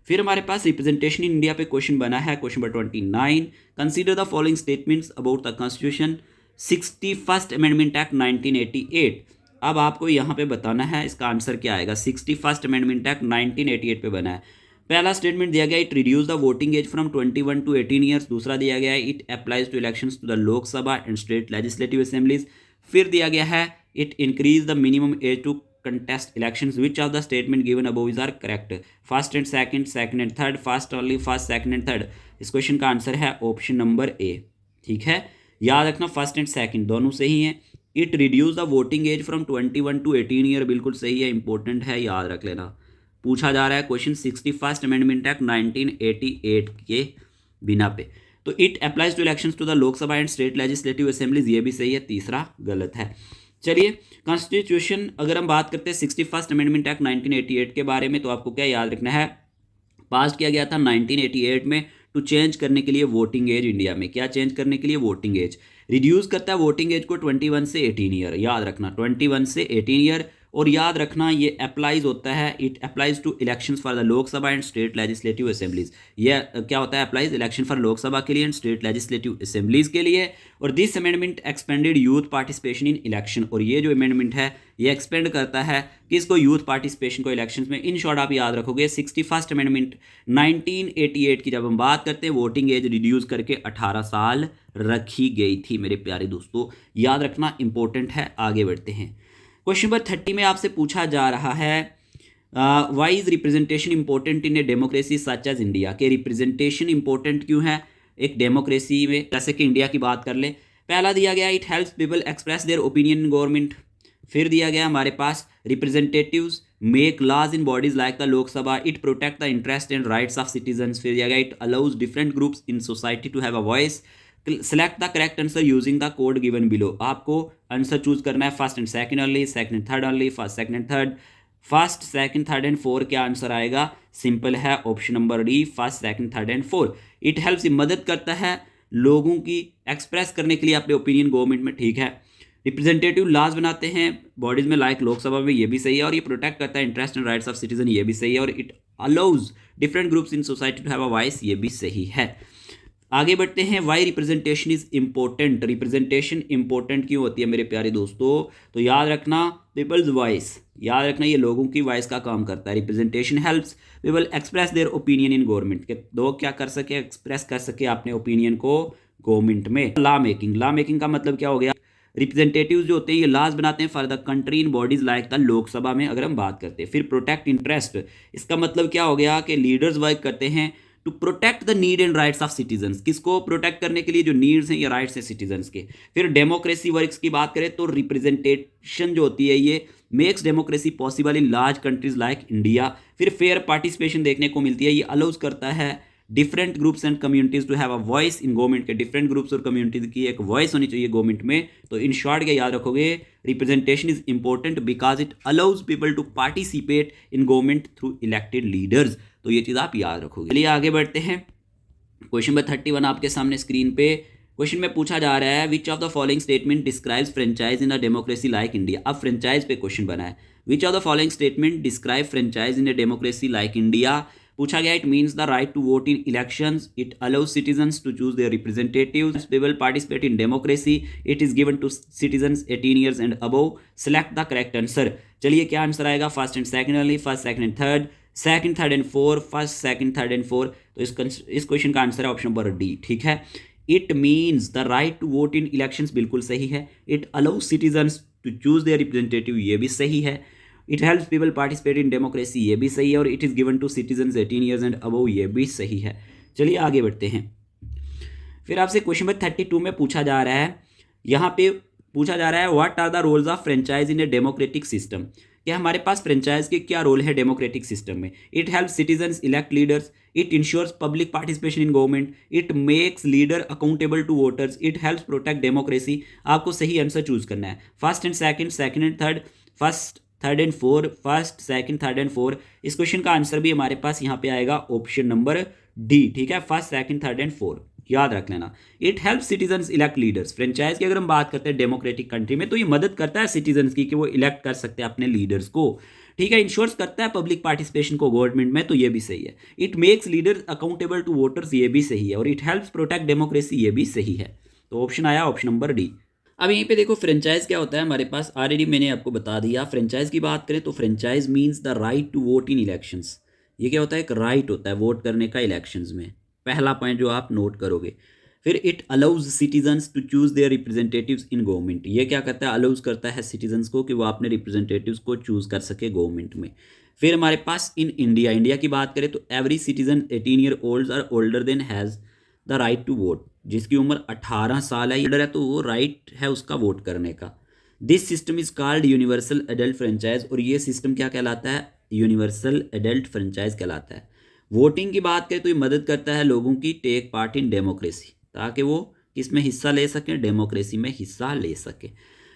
फिर हमारे पास रिप्रेजेंटेशन इन इंडिया पे क्वेश्चन बना है, question number 29। Consider the following statements about the constitution 61st amendment act 1988। अब आपको यहाँ पे बताना है इसका आंसर क्या आएगा। 61st अमेंडमेंट एक्ट 1988 पे बना है। पहला स्टेटमेंट दिया गया, it reduce the voting age from 21 to 18 years. दूसरा दिया गया है, it applies to elections to the Lok Sabha and state legislative assemblies. फिर दिया गया है, it increase the minimum age to contest elections. Which of the statement given above is are correct? First and second, second and third, first only, first, second and third. इस question का answer है option number A. ठीक है, याद रखना first and second दोनों सही हैं। It reduce the voting age from 21 to 18 year बिल्कुल सही है, इंपॉर्टेंट है, याद रख लेना। पूछा जा रहा है क्वेश्चन 61st अमेंडमेंट एक्ट 1988 के बिना पे। तो it applies to elections to the Lok Sabha and state legislative assemblies, ये भी सही है, तीसरा गलत है। चलिए, कॉन्स्टिट्यूशन अगर हम बात करते हैं 61st अमेंडमेंट एक्ट 1988 के बारे में, तो आपको क्या याद रखना है, पास किया गया था 1988 में टू चेंज करने के लिए वोटिंग एज इंडिया में। क्या चेंज करने के लिए? Voting as. रिड्यूस करता है वोटिंग एज को 21 से 18 ईयर, याद रखना 21 से 18 ईयर। और याद रखना ये अप्लाइज होता है, it applies to elections for the Lok Sabha and state legislative assemblies. ये क्या होता है? अप्लाइज इलेक्शन फॉर लोकसभा के लिए एंड स्टेट लेजिस्लेटिव असेंबलीज के लिए। और this amendment expanded youth participation in election. और ये जो अमेंडमेंट है ये एक्सपेंड करता है किसको? यूथ पार्टिसिपेशन को इलेक्शन में। इन शॉर्ट आप याद रखोगे 61st अमेंडमेंट 1988 की जब हम बात करते हैं वोटिंग एज रिड्यूस करके 18 साल रखी गई थी मेरे प्यारे दोस्तों, याद रखना इंपॉर्टेंट है। आगे बढ़ते हैं, क्वेश्चन नंबर 30 में आपसे पूछा जा रहा है why is representation important in a democracy such as India. के रिप्रेजेंटेशन इंपॉर्टेंट क्यों है एक डेमोक्रेसी में, जैसे कि इंडिया की बात कर ले। पहला दिया गया it helps people express their opinion in government. फिर दिया गया हमारे पास representatives make laws in bodies like the Lok Sabha, it protect the interest and rights of citizens. फिर दिया गया it allows different groups in society to have a voice. Select the correct answer using the code given below. आपको answer choose करना है first and second only, second and third only, first second and third. First second third and four क्या answer आएगा? Simple है, option number D, first second third and four. It helps, मदद करता है लोगों की एक्सप्रेस करने के लिए अपने ओपिनियन गवर्नमेंट में। ठीक है, रिप्रेजेंटेटिव लॉज बनाते हैं बॉडीज में लाइक लोकसभा में, ये भी सही है। और ये प्रोटेक्ट करता है interest and rights of citizen, ये भी सही है। और it allows different groups in society to have a voice, ये भी सही है। आगे बढ़ते हैं, why representation is important. Representation important क्यों होती है मेरे प्यारे दोस्तों? तो याद रखना, पीपल्स वॉइस, याद रखना ये लोगों की वॉइस का काम करता है। Representation helps people express their opinion in government, के लोग क्या कर सके, एक्सप्रेस कर सके अपने ओपिनियन को गवर्नमेंट में। लॉ मेकिंग, लॉ मेकिंग का मतलब क्या हो गया? रिप्रेजेंटेटिव्स जो होते हैं ये लॉज बनाते हैं for the country in bodies like the Lok Sabha में, अगर हम बात करते हैं। फिर प्रोटेक्ट इंटरेस्ट, इसका मतलब क्या हो गया कि लीडर्स वर्क करते हैं to protect the need and rights of citizens, किसको प्रोटेक्ट करने के लिए? जो नीड्स हैं या राइट्स हैं सिटीजन्स के। फिर डेमोक्रेसी वर्क्स की बात करें तो रिप्रेजेंटेशन जो होती है ये makes democracy possible in large countries like India. फिर फेयर पार्टिसिपेशन देखने को मिलती है, ये अलाउज करता है different groups and communities to have a voice in government, के डिफरेंट ग्रुप्स और कम्युनिटीज की एक वॉइस होनी चाहिए गवर्नमेंट में। तो इन शॉर्ट क्या याद रखोगे, representation is important because it allows people to participate in government through elected leaders. तो ये चीज़ आप याद रखोगे। चलिए आगे बढ़ते हैं, क्वेश्चन नंबर 31 आपके सामने स्क्रीन पे। क्वेश्चन में पूछा जा रहा है which of the following statement describes franchise in a democracy like India. अब फ्रेंचाइज पे क्वेश्चन बना है, which of the following statement describe franchise in a democracy like India. पूछा गया, it means the right to vote in elections, it allows citizens to choose their representatives, people participate in democracy, it is given to citizens 18 years and above. Select the correct answer. चलिए क्या answer आएगा? First and second only, first second and third, second third and four, first second third and four. तो इस question का answer है option number D, ठीक है। It means the right to vote in elections, बिल्कुल सही है। It allows citizens to choose their representative, ये भी सही है। It helps people participate in democracy, ये भी सही है। और it is given to citizens 18 years and above, ये भी सही है। चलिए आगे बढ़ते हैं। फिर आपसे क्वेश्चन नंबर 32 में पूछा जा रहा है, यहाँ पे पूछा जा रहा है what are the roles of franchise in a democratic system, कि हमारे पास फ्रेंचाइज के क्या रोल है डेमोक्रेटिक सिस्टम में। It helps citizens elect leaders, it ensures public participation in government, it makes leader accountable to voters, it helps protect democracy. आपको सही answer choose करना है, first and second, second and third, first third and four, first second third and four. इस question का answer भी हमारे पास यहाँ पे आएगा ऑप्शन नंबर डी, ठीक है, first second third and four, याद रख लेना। It help citizens elect leaders, franchise की अगर हम बात करते हैं डेमोक्रेटिक कंट्री में तो ये मदद करता है सिटीजन्स की कि वो इलेक्ट कर सकते हैं अपने लीडर्स को, ठीक है। इंश्योर्स करता है पब्लिक पार्टिसिपेशन को गवर्नमेंट में, तो ये भी सही है। It makes leaders accountable to voters, ये भी सही है। और इट हेल्प्स प्रोटेक्ट डेमोक्रेसी, ये भी सही है। तो ऑप्शन आया ऑप्शन नंबर डी। अब यहीं पे देखो फ्रेंचाइज क्या होता है हमारे पास, ऑलरेडी मैंने आपको बता दिया। फ्रेंचाइज की बात करें तो franchise means the right to vote in elections. ये क्या होता है? एक राइट होता है वोट करने का इलेक्शंस में, पहला पॉइंट जो आप नोट करोगे। फिर it allows citizens to choose their representatives in government, ये क्या करता है? अलाउज करता है सिटीजन्स को कि वो अपने रिप्रेजेंटेटिव्स को चूज कर सके गवर्नमेंट में। फिर हमारे पास इन इंडिया, इंडिया की बात करें तो एवरी सिटीजन 18 ईयर ओल्ड और older than has the right to vote, जिसकी उम्र 18 साल है तो वो राइट है उसका वोट करने का। This system is called universal adult franchise, और ये सिस्टम क्या कहलाता है? यूनिवर्सल एडल्ट फ्रेंचाइज कहलाता है। वोटिंग की बात करें तो ये मदद करता है लोगों की टेक पार्ट इन डेमोक्रेसी, ताकि वो किसमें हिस्सा ले सकें? डेमोक्रेसी में हिस्सा ले सके।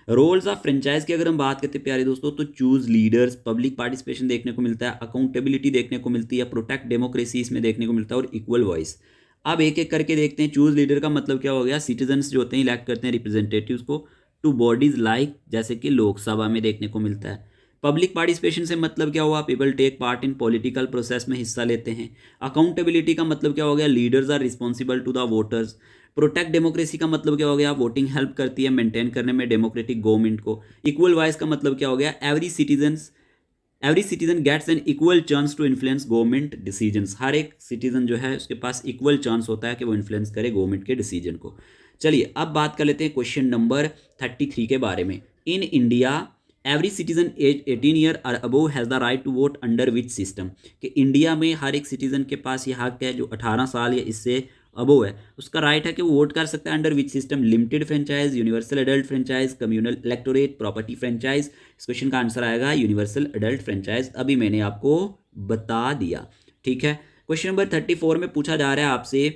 रोल्स ऑफ फ्रेंचाइज की अगर हम बात करते हैं प्यारे दोस्तों तो चूज लीडर्स, पब्लिक पार्टिसिपेशन देखने को मिलता है, अकाउंटेबिलिटी देखने को मिलती है, प्रोटेक्ट डेमोक्रेसी इसमें देखने को मिलता है, और इक्वल वॉइस। अब एक एक करके देखते हैं। चूज लीडर का मतलब क्या हो गया? सिटीजन्स जो होते हैं इलेक्ट करते हैं रिप्रेजेंटेटिव्स को टू बॉडीज लाइक, जैसे कि लोकसभा में देखने को मिलता है। पब्लिक पार्टिसिपेशन से मतलब क्या हुआ? People take part in political process में हिस्सा लेते हैं। अकाउंटेबिलिटी का मतलब क्या हो गया? Leaders are responsible to the voters. Protect democracy का मतलब क्या हो गया? वोटिंग हेल्प करती है मेंटेन करने में डेमोक्रेटिक गवर्नमेंट को। इक्वल वॉइस का मतलब क्या हो गया? Every citizen gets an equal chance to influence government decisions, हर एक सिटीजन जो है उसके पास इक्वल चांस होता है कि वो इन्फ्लुएंस करे गवर्नमेंट के डिसीजन को। चलिए अब बात कर लेते हैं क्वेश्चन नंबर 33 के बारे में। In India every citizen age 18 year और above has the right to vote under which system, कि इंडिया में हर एक सिटीजन के पास ये हक है जो 18 साल या इससे अबोव है, उसका राइट है कि वो वोट कर सकता है under which system? Limited franchise, universal adult franchise, communal electorate, property franchise. इस क्वेश्चन का आंसर आएगा यूनिवर्सल एडल्ट फ्रेंचाइज, अभी मैंने आपको बता दिया, ठीक है। क्वेश्चन नंबर 34 में पूछा जा रहा है आपसे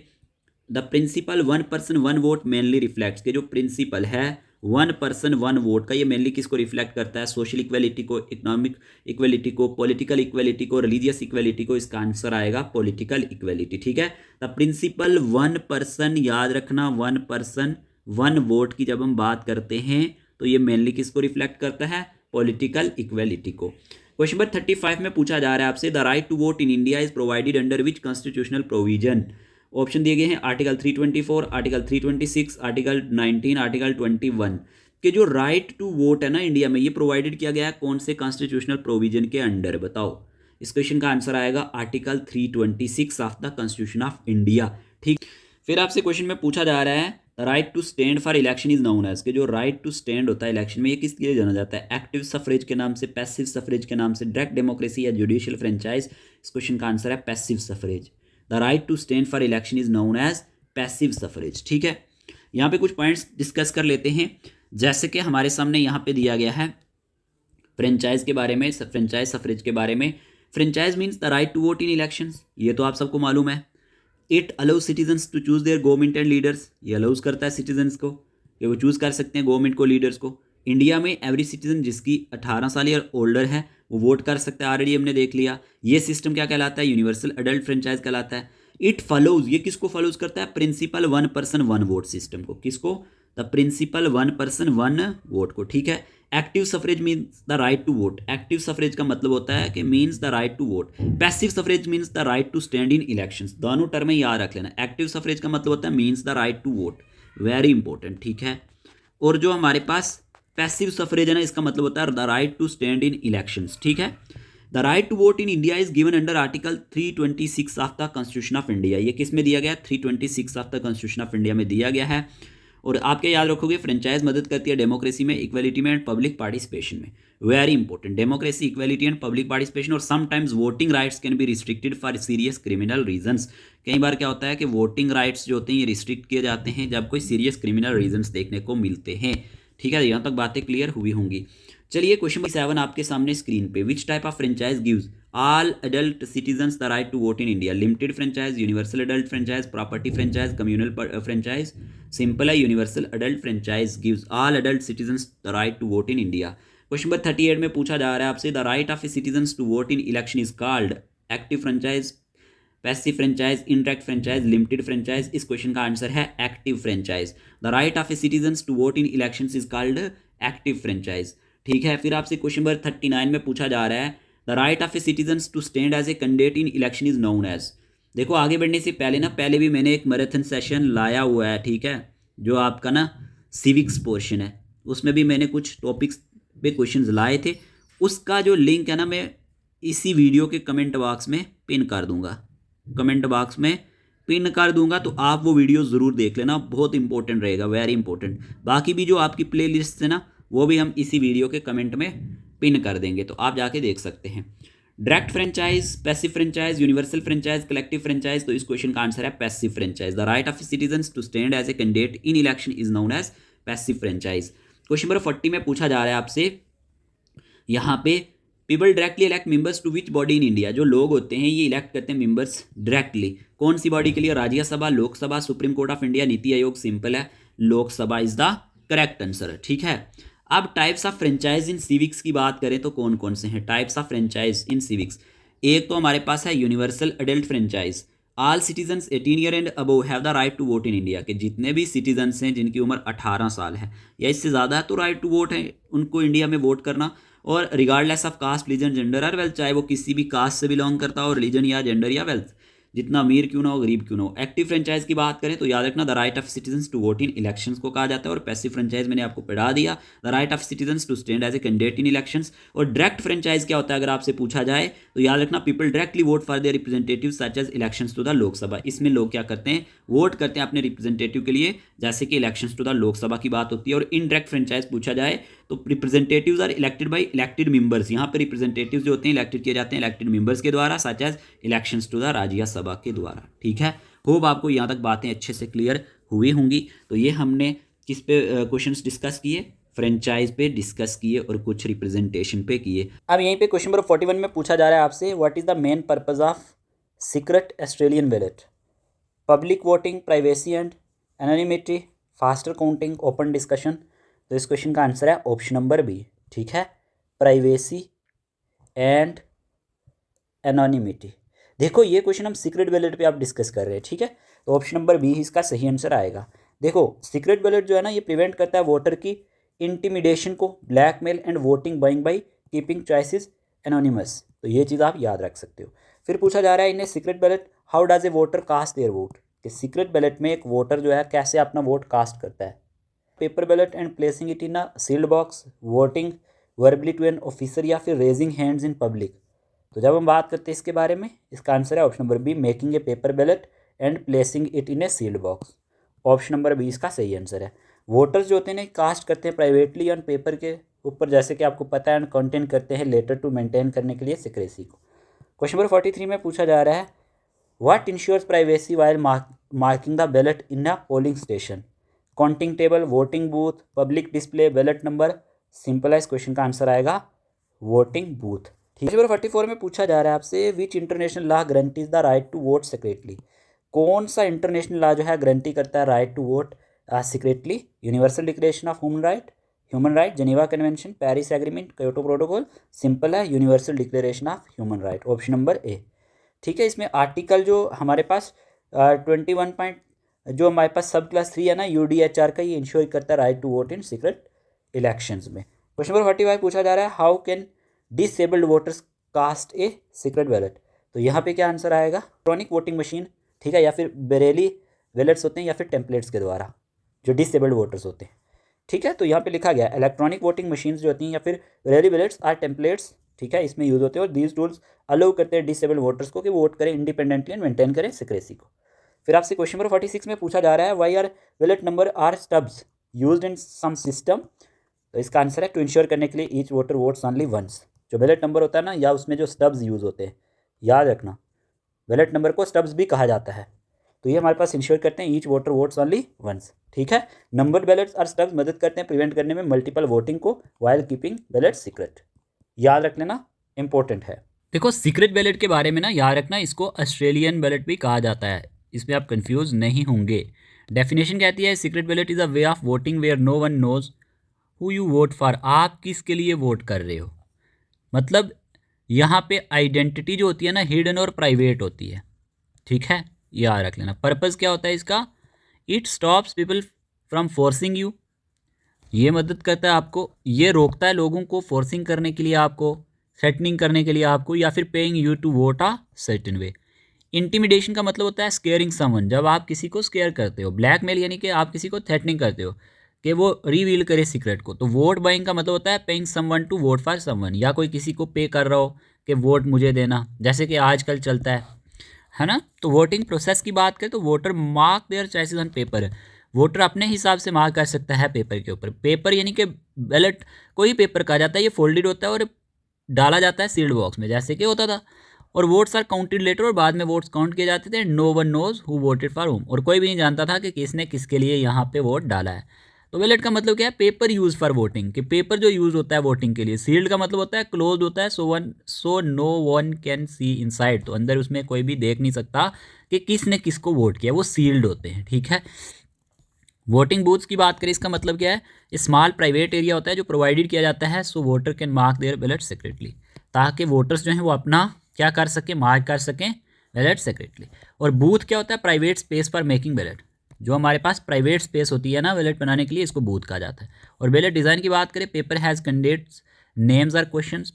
the principle 1 person 1 vote mainly reflects, के जो प्रिंसिपल है 1 पर्सन 1 वोट का, ये मेनली किसको रिफ्लेक्ट करता है? सोशल इक्वेलिटी को, इकोनॉमिक इक्वेलिटी को, पॉलिटिकल इक्वेलिटी को, रिलीजियस इक्वेलिटी को। इसका आंसर आएगा पॉलिटिकल इक्वेलिटी, ठीक है। द प्रिंसिपल 1 पर्सन, याद रखना 1 पर्सन 1 वोट की जब हम बात करते हैं तो ये मेनली किसको रिफ्लेक्ट करता है, पॉलिटिकल इक्वेलिटी को। क्वेश्चन नंबर 35 में पूछा जा रहा है आपसे, the right to vote in India is provided under which constitutional provision. Option दिए गए हैं आर्टिकल 324, आर्टिकल 326, आर्टिकल 19, आर्टिकल 21 के जो राइट टू वोट है ना इंडिया में, ये प्रोवाइडेड किया गया है कौन से कॉन्स्टिट्यूशनल प्रोविजन के अंडर, बताओ। इस क्वेश्चन का आंसर आएगा article 326 of the constitution of India. ठीक, फिर आपसे क्वेश्चन में पूछा जा रहा है right to stand for election is known as, के जो राइट टू स्टैंड होता है इलेक्शन में, ये किसके लिए जाना जाता है, एक्टिव सफरेज के नाम से, पैसिव सफरेज के नाम से, डायरेक्ट डेमोक्रेसी या जुडिशियल फ्रेंचाइज। इस क्वेश्चन का आंसर है passive suffrage. The right to stand for election is known as passive suffrage. ठीक है, यहाँ पे कुछ पॉइंट्स डिस्कस कर लेते हैं। जैसे कि हमारे सामने यहाँ पे दिया गया है फ्रेंचाइज के बारे में, फ्रेंचाइज सफरेज के बारे में। Franchise means the right to vote in elections, ये तो आप सबको मालूम है। It allow citizens to choose their government and leaders, ये अलाउज करता है सिटीजन्स को कि वो चूज कर सकते हैं गवर्नमेंट को, लीडर्स को। इंडिया में एवरी सिटीजन जिसकी 18 साल या ओल्डर है वो वोट कर सकता है, ऑलरेडी हमने देख लिया। ये सिस्टम क्या कहलाता है, यूनिवर्सल अडल्ट फ्रेंचाइज कहलाता है। इट फॉलोज, ये किसको फॉलोज करता है, principle one person one vote system को। किसको, the principle one person one vote को। ठीक है, active suffrage means the right to vote, active suffrage का मतलब होता है कि means the right to vote. Passive suffrage means the right to stand in elections, दोनों टर्म याद रख लेना। एक्टिव सफरेज का मतलब होता है means the right to vote, very important. ठीक है, और जो हमारे पास पैसिव सफरेज है ना, इसका मतलब होता है the right to stand in elections. ठीक है, the right to vote in India is given under article 326 of the constitution of India. ये किस में दिया गया है, 326 of the constitution of India में दिया गया है। और आप क्या याद रखोगे, फ्रेंचाइज मदद करती है डेमोक्रेसी में, इक्वलिटी में एंड पब्लिक पार्टिसिपेशन में, very important. Democracy, equality and public participation. और sometimes voting rights can be restricted for serious criminal reasons. कई बार क्या होता है कि वोटिंग राइट्स जो होते हैं ये रिस्ट्रिक्ट किए जाते हैं जब कोई सीरियस क्रिमिनल रीजंस देखने को मिलते हैं। ठीक है, यहाँ तक बातें क्लियर हुई होंगी। चलिए क्वेश्चन नंबर 7 आपके सामने स्क्रीन पे, which type of franchise gives all adult citizens the right to vote in India. Limited franchise, universal adult franchise, property franchise, communal franchise. Simple है, universal adult franchise gives all adult citizens the right to vote in India. Question number 38 में पूछा जा रहा है आपसे, the right of a citizens to vote in election is called active franchise, passive franchise, indirect franchise, limited franchise. इस question का answer है active franchise. The right of a citizens to vote in elections is called active franchise. ठीक है, फिर आपसे question number 39 में पूछा जा रहा है, the right of a citizens to stand as a candidate in election is known as. देखो आगे बढ़ने से पहले ना, पहले भी मैंने एक मैराथन सेशन लाया हुआ है। ठीक है, जो आपका ना सिविक्स पोर्शन है, उसमें भी मैंने कुछ टॉपिक्स पे क्वेश्चंस लाए थे। उसका जो लिंक है ना, मैं इसी वीडियो के कमेंट बॉक्स में पिन कर दूंगा, कमेंट बॉक्स में पिन कर दूंगा, तो आप वो वीडियो ज़रूर देख लेना, बहुत इंपॉर्टेंट रहेगा, वेरी इंपॉर्टेंट। बाकी भी जो आपकी प्ले लिस्ट है ना, वो भी हम इसी वीडियो के कमेंट में पिन कर देंगे, तो आप जाके देख सकते हैं। Direct franchise, passive franchise, universal franchise, collective franchise. तो इस क्वेश्चन का आंसर है passive franchise. The right of citizens to stand as a candidate in election is known as passive franchise. Question number 40 में पूछा जा रहा है आपसे, यहाँ पे people directly elect members to which body in India. जो लोग होते हैं ये इलेक्ट करते हैं मेंबर्स डायरेक्टली, कौन सी बॉडी के लिए, Rajya Sabha, Lok Sabha, supreme court of India, NITI Aayog. Simple है, Lok Sabha is the correct answer. ठीक है, अब types of franchise in civics की बात करें तो कौन कौन से हैं types of franchise in civics. एक तो हमारे पास है universal adult franchise, all citizens 18 year and above have the right to vote in India, के जितने भी सिटीजन्स हैं जिनकी उम्र 18 साल है या इससे ज़्यादा है तो राइट टू वोट है उनको इंडिया में वोट करना। और regardless of caste, religion, gender और वेल्थ, चाहे वो किसी भी कास्ट से बिलोंग करता हो, रिलीजन या जेंडर या वेल्थ, जितना अमीर क्यों ना हो, गरीब क्यों ना हो। एक्टिव फ्रेंचाइज की बात करें तो याद रखना the right of citizens to vote in elections को कहा जाता है। और पैसिव फ्रेंचाइज मैंने आपको पढ़ा दिया, the right of citizens to stand as a candidate in elections. और डायरेक्ट फ्रेंचाइज क्या होता है अगर आपसे पूछा जाए तो याद रखना people directly vote for their representative such as elections to the Lok Sabha. इसमें लोग क्या करते हैं, वोट करते हैं अपने रिप्रेजेंटेटिव के लिए, जैसे कि इलेक्शंस टू द लोकसभा की बात होती है। और इनडायरेक्ट फ्रेंचाइज पूछा जाए तो representatives are elected by elected members. यहाँ पर रिप्रेजेंटेटिव्स जो होते हैं इलेक्टेड किए जाते हैं इलेक्टेड मेंबर्स के द्वारा, such as elections to the Rajya Sabha के द्वारा। ठीक है, होप आपको यहाँ तक बातें अच्छे से क्लियर हुई होंगी। तो ये हमने किस पे क्वेश्चंस डिस्कस किए, फ्रेंचाइज पे डिस्कस किए और कुछ रिप्रेजेंटेशन पे किए। अब यहीं पे क्वेश्चन नंबर 41 में पूछा जा रहा है आपसे, what is the main purpose of secret Australian ballot. Public voting, privacy and anonymity, faster counting, open discussion. तो इस क्वेश्चन का आंसर है ऑप्शन नंबर बी। ठीक है, प्राइवेसी एंड एनोनिमिटी। देखो ये क्वेश्चन हम सीक्रेट बैलेट पे आप डिस्कस कर रहे हैं। ठीक है, तो ऑप्शन नंबर बी इसका सही आंसर आएगा। देखो सीक्रेट बैलेट जो है ना, ये प्रिवेंट करता है वोटर की इंटिमिडेशन को, blackmail and voting buying by keeping choices anonymous. तो ये चीज़ आप याद रख सकते हो। फिर पूछा जा रहा है in a secret ballot how does a voter cast their vote, कि सीक्रेट बैलेट में एक वोटर जो है कैसे अपना वोट कास्ट करता है। Paper ballot and placing it in a sealed box, voting verbally to an officer, या फिर रेजिंग हैंड्स इन पब्लिक। तो जब हम बात करते हैं इसके बारे में, इसका आंसर है option number B, making a paper ballot and placing it in a sealed box. Option number B इसका सही आंसर है। वोटर्स जो होते हैं कास्ट करते हैं प्राइवेटली ऑन पेपर के ऊपर, जैसे कि आपको पता है, एंड कंटेन करते हैं लेटर टू मेंटेन करने के लिए सिक्रेसी को। क्वेश्चन नंबर 43 में पूछा जा रहा है what ensures privacy while marking the ballot in a polling station, counting table, voting booth, public display, ballot number. Simple है, इस क्वेश्चन का आंसर आएगा वोटिंग बूथ। ठीक है। नंबर 44 में पूछा जा रहा है आपसे which international law guarantees the right to vote secretly, कौन सा इंटरनेशनल लॉ जो है गारंटी करता है right to vote secretly. Universal declaration of human right, Geneva convention, Paris agreement, Kyoto protocol. Simple है, universal declaration of human right, option number A. ठीक है। इसमें आर्टिकल जो हमारे पास 21 पॉइंट जो हमारे पास सब क्लास 3 है ना UDHR का, ये इंश्योर करता है right to vote in secret elections में। क्वेश्चन नंबर 45 पूछा जा रहा है how can disabled voters cast a secret ballot. तो यहाँ पे क्या आंसर आएगा, इलेक्ट्रॉनिक वोटिंग मशीन, ठीक है, या फिर बरेली बैलेट्स होते हैं, या फिर टेम्पलेट्स के द्वारा जो डिसेबल्ड वोटर्स होते हैं। ठीक है। तो यहाँ पे लिखा गया इलेक्ट्रॉनिक वोटिंग मशीन्स जो होती हैं या फिर बरेली बैलेट्स आर टेम्पलेट्स, ठीक है, इसमें यूज़ होते हैं और दीज टूल्स अलाउ करते हैं डिसेबल्ड वोटर्स को कि वोट करें इंडिपेंडेंटली एंड मेंटेन करें सिक्रेसी को। फिर आपसे क्वेश्चन नंबर 46 में पूछा जा रहा है why are ballot number or stubs used in some system. तो इसका आंसर है टू इंश्योर करने के लिए each voter votes only once. जो बैलेट नंबर होता है ना, या उसमें जो स्टब्स यूज़ होते हैं, याद रखना बैलेट नंबर को स्टब्स भी कहा जाता है। तो ये हमारे पास इंश्योर करते हैं each voter votes only once. ठीक है। नंबर बैलेट्स और स्टब्स मदद करते हैं प्रिवेंट करने में मल्टीपल वोटिंग को वाइल कीपिंग बैलेट सीक्रेट। याद रख लेना, इंपॉर्टेंट है। देखो सीक्रेट बैलेट के बारे में ना याद रखना, इसको ऑस्ट्रेलियन बैलेट भी कहा जाता है, इसमें आप कंफ्यूज नहीं होंगे। डेफिनेशन कहती है secret ballot is a way of voting where no one knows who you vote for. आप किसके लिए वोट कर रहे हो, मतलब यहाँ पे आइडेंटिटी जो होती है ना हिडन और प्राइवेट होती है। ठीक है, याद रख लेना। पर्पज़ क्या होता है इसका, it stops people from forcing you, ये मदद करता है आपको, ये रोकता है लोगों को फोर्सिंग करने के लिए आपको, थ्रेटनिंग करने के लिए आपको, या फिर paying you to vote a certain way. Intimidation का मतलब होता है स्केयरिंग समवन, जब आप किसी को स्केयर करते हो। ब्लैकमेल यानी कि आप किसी को थ्रेटनिंग करते हो कि वो रिवील करे सीक्रेट को। तो वोट बाइंग का मतलब होता है paying someone to vote for someone, या कोई किसी को पे कर रहा हो कि वोट मुझे देना, जैसे कि आजकल चलता है ना। तो वोटिंग प्रोसेस की बात करें तो voter mark there choices on paper, voter अपने हिसाब से मार्क कर सकता है पेपर के ऊपर। पेपर यानी कि बैलेट कोई पेपर कहा जाता है, ये फोल्डेड होता है और डाला जाता है सील्ड बॉक्स में, जैसे कि होता था। और वोट्स आर काउंटेड लेटर, और बाद में वोट्स काउंट किए जाते थे। No one knows who voted for whom, और कोई भी नहीं जानता था कि किसने किसके लिए यहाँ पे वोट डाला है। तो बैलेट का मतलब क्या है, पेपर यूज़ फॉर वोटिंग, कि पेपर जो यूज़ होता है वोटिंग के लिए। सील्ड का मतलब होता है क्लोज होता है, so no one can see inside, तो अंदर उसमें कोई भी देख नहीं सकता कि किसने किसको वोट किया, वो सील्ड होते हैं। ठीक है। वोटिंग बूथ्स की बात करें, इसका मतलब क्या है, स्मॉल प्राइवेट एरिया होता है जो प्रोवाइडेड किया जाता है, so voter can mark their ballot secretly, ताकि वोटर्स जो हैं वो अपना क्या कर सकें, मार्क कर सकें बैलेट सेक्रेटली। और बूथ क्या होता है, private space for making ballot, जो हमारे पास प्राइवेट स्पेस होती है ना बैलेट बनाने के लिए, इसको बूथ कहा जाता है। और बैलेट डिज़ाइन की बात करें, पेपर हैज़ कैंडिडेट्स नेम्स और क्वेश्चंस।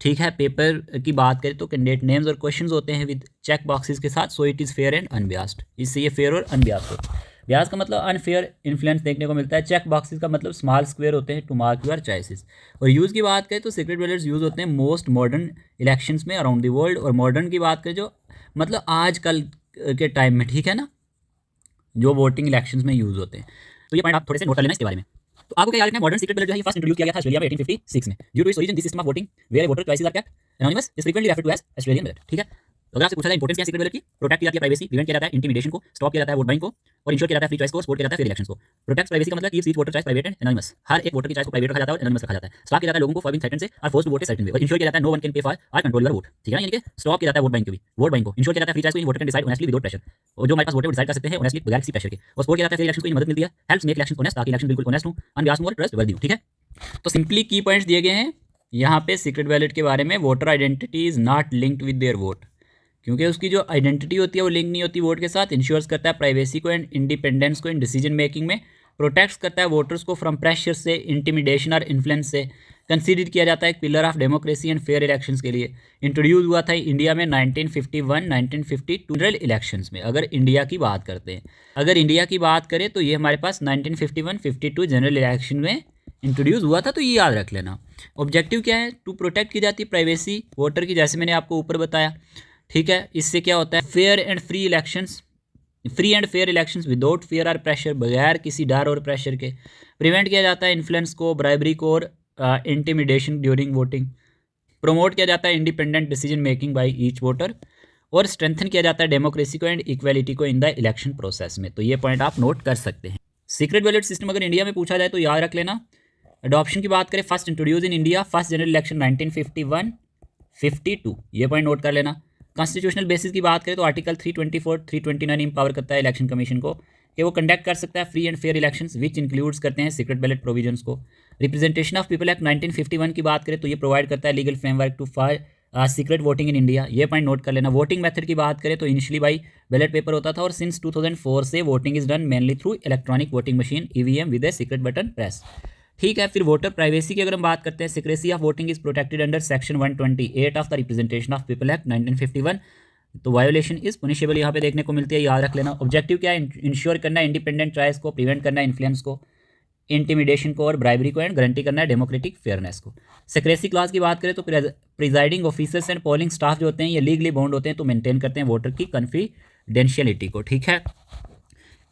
ठीक है, पेपर की बात करें तो कैंडिडेट नेम्स और क्वेश्चंस होते हैं विद चेक बॉक्सेस के साथ, so it is fair and unbiased, इससे ये फेयर और अनबियास्ड होता है। ब्याज का मतलब अनफेयर इन्फ्लुएंस देखने को मिलता है। चेक बॉक्सेस का मतलब स्मॉल स्क्वायर होते हैं टू मार्क योर चॉइसेस। और यूज़ की बात करें तो सीक्रेट बैलेट्स यूज़ होते हैं मोस्ट मॉडर्न इलेक्शंस में अराउंड द वर्ल्ड। और मॉडर्न की बात करें जो मतलब आजकल के टाइम में, ठीक है ना, जो वोटिंग इलेक्शंस में यूज़ होते हैं। तो ये पॉइंट आप थोड़े से नोट कर लेना इसके बारे में। तो आपको क्या याद रखना है, मॉडर्न सीक्रेट बैलेट जो है फर्स्ट इंट्रोड्यूस किया गया था ऑस्ट्रेलिया में 1856 में। Due to its origin this system of voting where voter choices are kept anonymous is frequently referred to as Australian ballot. ठीक है। तो अगर आपसे पूछा जाए इंपोर्टेंस क्या है सीक्रेट बैलेट की, प्रोटेक्ट किया जाती है प्राइवेसी, प्रिवेंट किया जाता है इंटिमिडेशन को, स्टॉप किया जाता है वोट बाइंग को, और इंश्योर किया जाता है फ्री चॉइस को, सपोर्ट किया जाता है फेयर इलेक्शंस को। प्रोटेक्ट प्राइवेसी का मतलब keeps each voter choice private and anonymous, हर एक वोटर की चॉइस को प्राइवेट रखा जाता है और एनोनिमस रखा जाता है। स्टॉप किया जाता है लोगों को फॉर बीइंग थ्रेटन्ड से और force to vote a certain way, और इंश्योर किया जाता है no one can pay for और कंट्रोल योर वोट। ठीक है ना, यानी कि स्टॉप किया जाता है वोट बाइंग को भी, वोट बाइंग को इंश्योर किया जाता है फ्री चॉइस को, voter can decide honestly without pressure, और जो हमारे पास वोटर डिसाइड कर सकते हैं ऑनेस्टली बगैर किसी प्रेशर के। और सपोर्ट किया जाता है फेयर इलेक्शंस को, मदद मिलती है, हेल्प्स मेक इलेक्शंस ऑनेस्ट, ताकि इलेक्शन बिल्कुल ऑनेस्ट हो, अनबियास्ड हो और ट्रस्टवर्दी हो। ठीक है। तो सिंपली की पॉइंट्स दिए गए हैं यहाँ पे सीक्रेट बैलेट के बारे में। Voter identity is not linked with their vote, क्योंकि उसकी जो आइडेंटिटी होती है वो लिंक नहीं होती वोट के साथ। इंश्योर्स करता है प्राइवेसी को एंड इंडिपेंडेंस को इन डिसीजन मेकिंग में, प्रोटेक्ट करता है वोटर्स को फ्रॉम प्रेशर से, इंटिमिडेशन और इन्फ्लुएंस से। कंसीडर किया जाता है एक pillar of democracy and fair elections के लिए। इंट्रोड्यूस हुआ था इंडिया में 1951 1952 जनरल इलेक्शंस में। अगर इंडिया की बात करते हैं, अगर इंडिया की बात करें तो ये हमारे पास 1951 52 जनरल इलेक्शन में इंट्रोड्यूस हुआ था, तो ये याद रख लेना। ऑब्जेक्टिव क्या है? टू प्रोटेक्ट की जाती है प्राइवेसी वोटर की, जैसे मैंने आपको ऊपर बताया, ठीक है। इससे क्या होता है? Fair and free elections, free and fair elections without fear और प्रेशर, बगैर किसी डर और प्रेशर के। प्रिवेंट किया जाता है इन्फ्लुएंस को, ब्राइबरी को और इंटिमिडेशन ड्यूरिंग वोटिंग। प्रोमोट किया जाता है independent decision making by each voter, और स्ट्रेंथन किया जाता है डेमोक्रेसी को एंड इक्वालिटी को इन द इलेक्शन प्रोसेस में। तो ये पॉइंट आप नोट कर सकते हैं। सीक्रेट बैलेट सिस्टम अगर इंडिया में पूछा जाए तो याद रख लेना। अडॉप्शन की बात करें, first introduce in India, first general election 1951 52, ये पॉइंट नोट कर लेना। कॉन्स्टिट्यूशनल बेसिस की बात करें तो आर्टिकल 324 329 एम्पावर करता है इलेक्शन कमीशन को कि वो कंडक्ट कर सकता है free and fair elections which includes करते हैं सीक्रेट बैलेट प्रोविजंस को। रिप्रेजेंटेशन ऑफ पीपल एक्ट 1951 की बात करें तो ये प्रोवाइड करता है legal framework to for secret voting in India, ये पॉइंट नोट कर लेना। वोटिंग मेथड की बात करें तो इनिशियली बाई बैलेट पेपर होता था, और सिंस 2004 से voting is done mainly through electronic voting machine EVM with a secret button press, ठीक है। फिर वोटर प्राइवेसी की अगर हम बात करते हैं, secrecy of voting is protected under section 128 of the representation of people act 1951, तो वायोलेशन इज पुनिशेबल यहाँ पे देखने को मिलती है, याद रख लेना। ऑब्जेक्टिव क्या है? इंश्योर करना है इंडिपेंडेंट चॉइस को, प्रिवेंट करना है इन्फ्लुएंस को, इंटिमिडेशन को और ब्राइबरी को, एंड गारंटी करना है डेमोक्रेटिक फेयरनेस को। सिक्रेसी क्लास की बात करें तो presiding officers and polling staff जो होते हैं ये लीगली बाउंड होते हैं, तो मेंटेन करते हैं वोटर की कॉन्फिडेंशियलिटी को, ठीक है।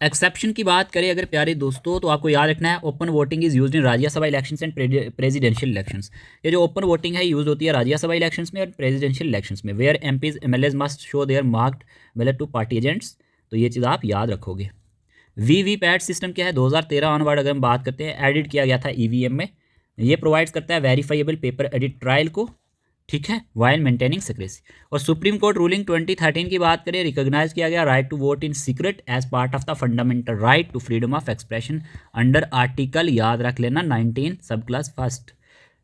एक्सेप्शन की बात करें अगर प्यारे दोस्तों, तो आपको याद रखना है open voting is used in Rajya Sabha elections and presidential elections. ये जो ओपन वोटिंग है यूज होती है राज्यसभा इलेक्शंस में और प्रेसिडेंशियल इलेक्शंस में, where MPs MLAs must show their marked ballot to party agents, तो ये चीज़ आप याद रखोगे। वीवीपैट सिस्टम क्या है? 2013 ऑनवर्ड अगर हम बात करते हैं, एडिट किया गया था ईवीएम में। ये प्रोवाइड्स करता है वेरीफाइबल पेपर एडिट ट्रायल को, ठीक है, वाइल मेंटेनिंग सिक्रेसी। और सुप्रीम कोर्ट रूलिंग 2013 की बात करें, रिकॉग्नाइज किया गया right to vote in secret as part of the fundamental right to freedom of expression under article, याद रख लेना 19 सब क्लास फर्स्ट,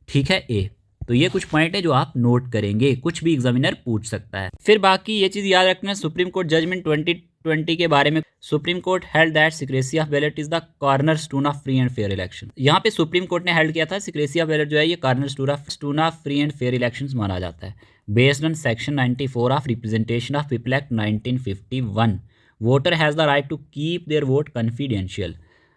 ठीक है, ए। तो ये कुछ पॉइंट है जो आप नोट करेंगे, कुछ भी एग्जामिनर पूछ सकता है। फिर बाकी ये चीज़ याद रखना, सुप्रीम कोर्ट जजमेंट 2020 के बारे में, supreme court held that secrecy of ballot is the corner stone of free and fair election. यहाँ पे सुप्रीम कोर्ट ने हेल्ड किया था सिक्रेसी ऑफ बैलेट जो है ये cornerstone of free and fair election माना जाता है, based on section 94 of representation of people act 1951। Voter has the right to keep their vote confidential,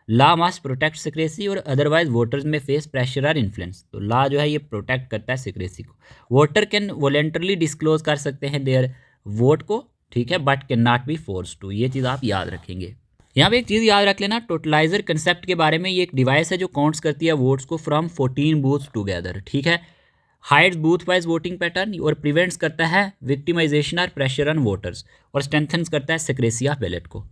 law must protect secrecy और otherwise voters may face pressure और influence, तो law जो है ये protect करता है सिक्रेसी को। वोटर कैन वॉलेंटरली डिस्क्लोज कर सकते हैं देयर वोट को, ठीक है, but can not be force to, ये चीज़ आप याद रखेंगे। यहाँ पे एक चीज़ याद रख लेना, टोटलाइजर कंसेप्ट के बारे में, ये एक डिवाइस है जो काउंट्स करती है वोट्स को फ्रॉम 14 बूथ्स टुगेदर, ठीक है, hides booth wise voting pattern और प्रिवेंट्स करता है विक्टिमाइजेशन और प्रेशर ऑन वोटर्स, और स्ट्रेंथन्स करता है सिक्रेसी ऑफ बैलेट को,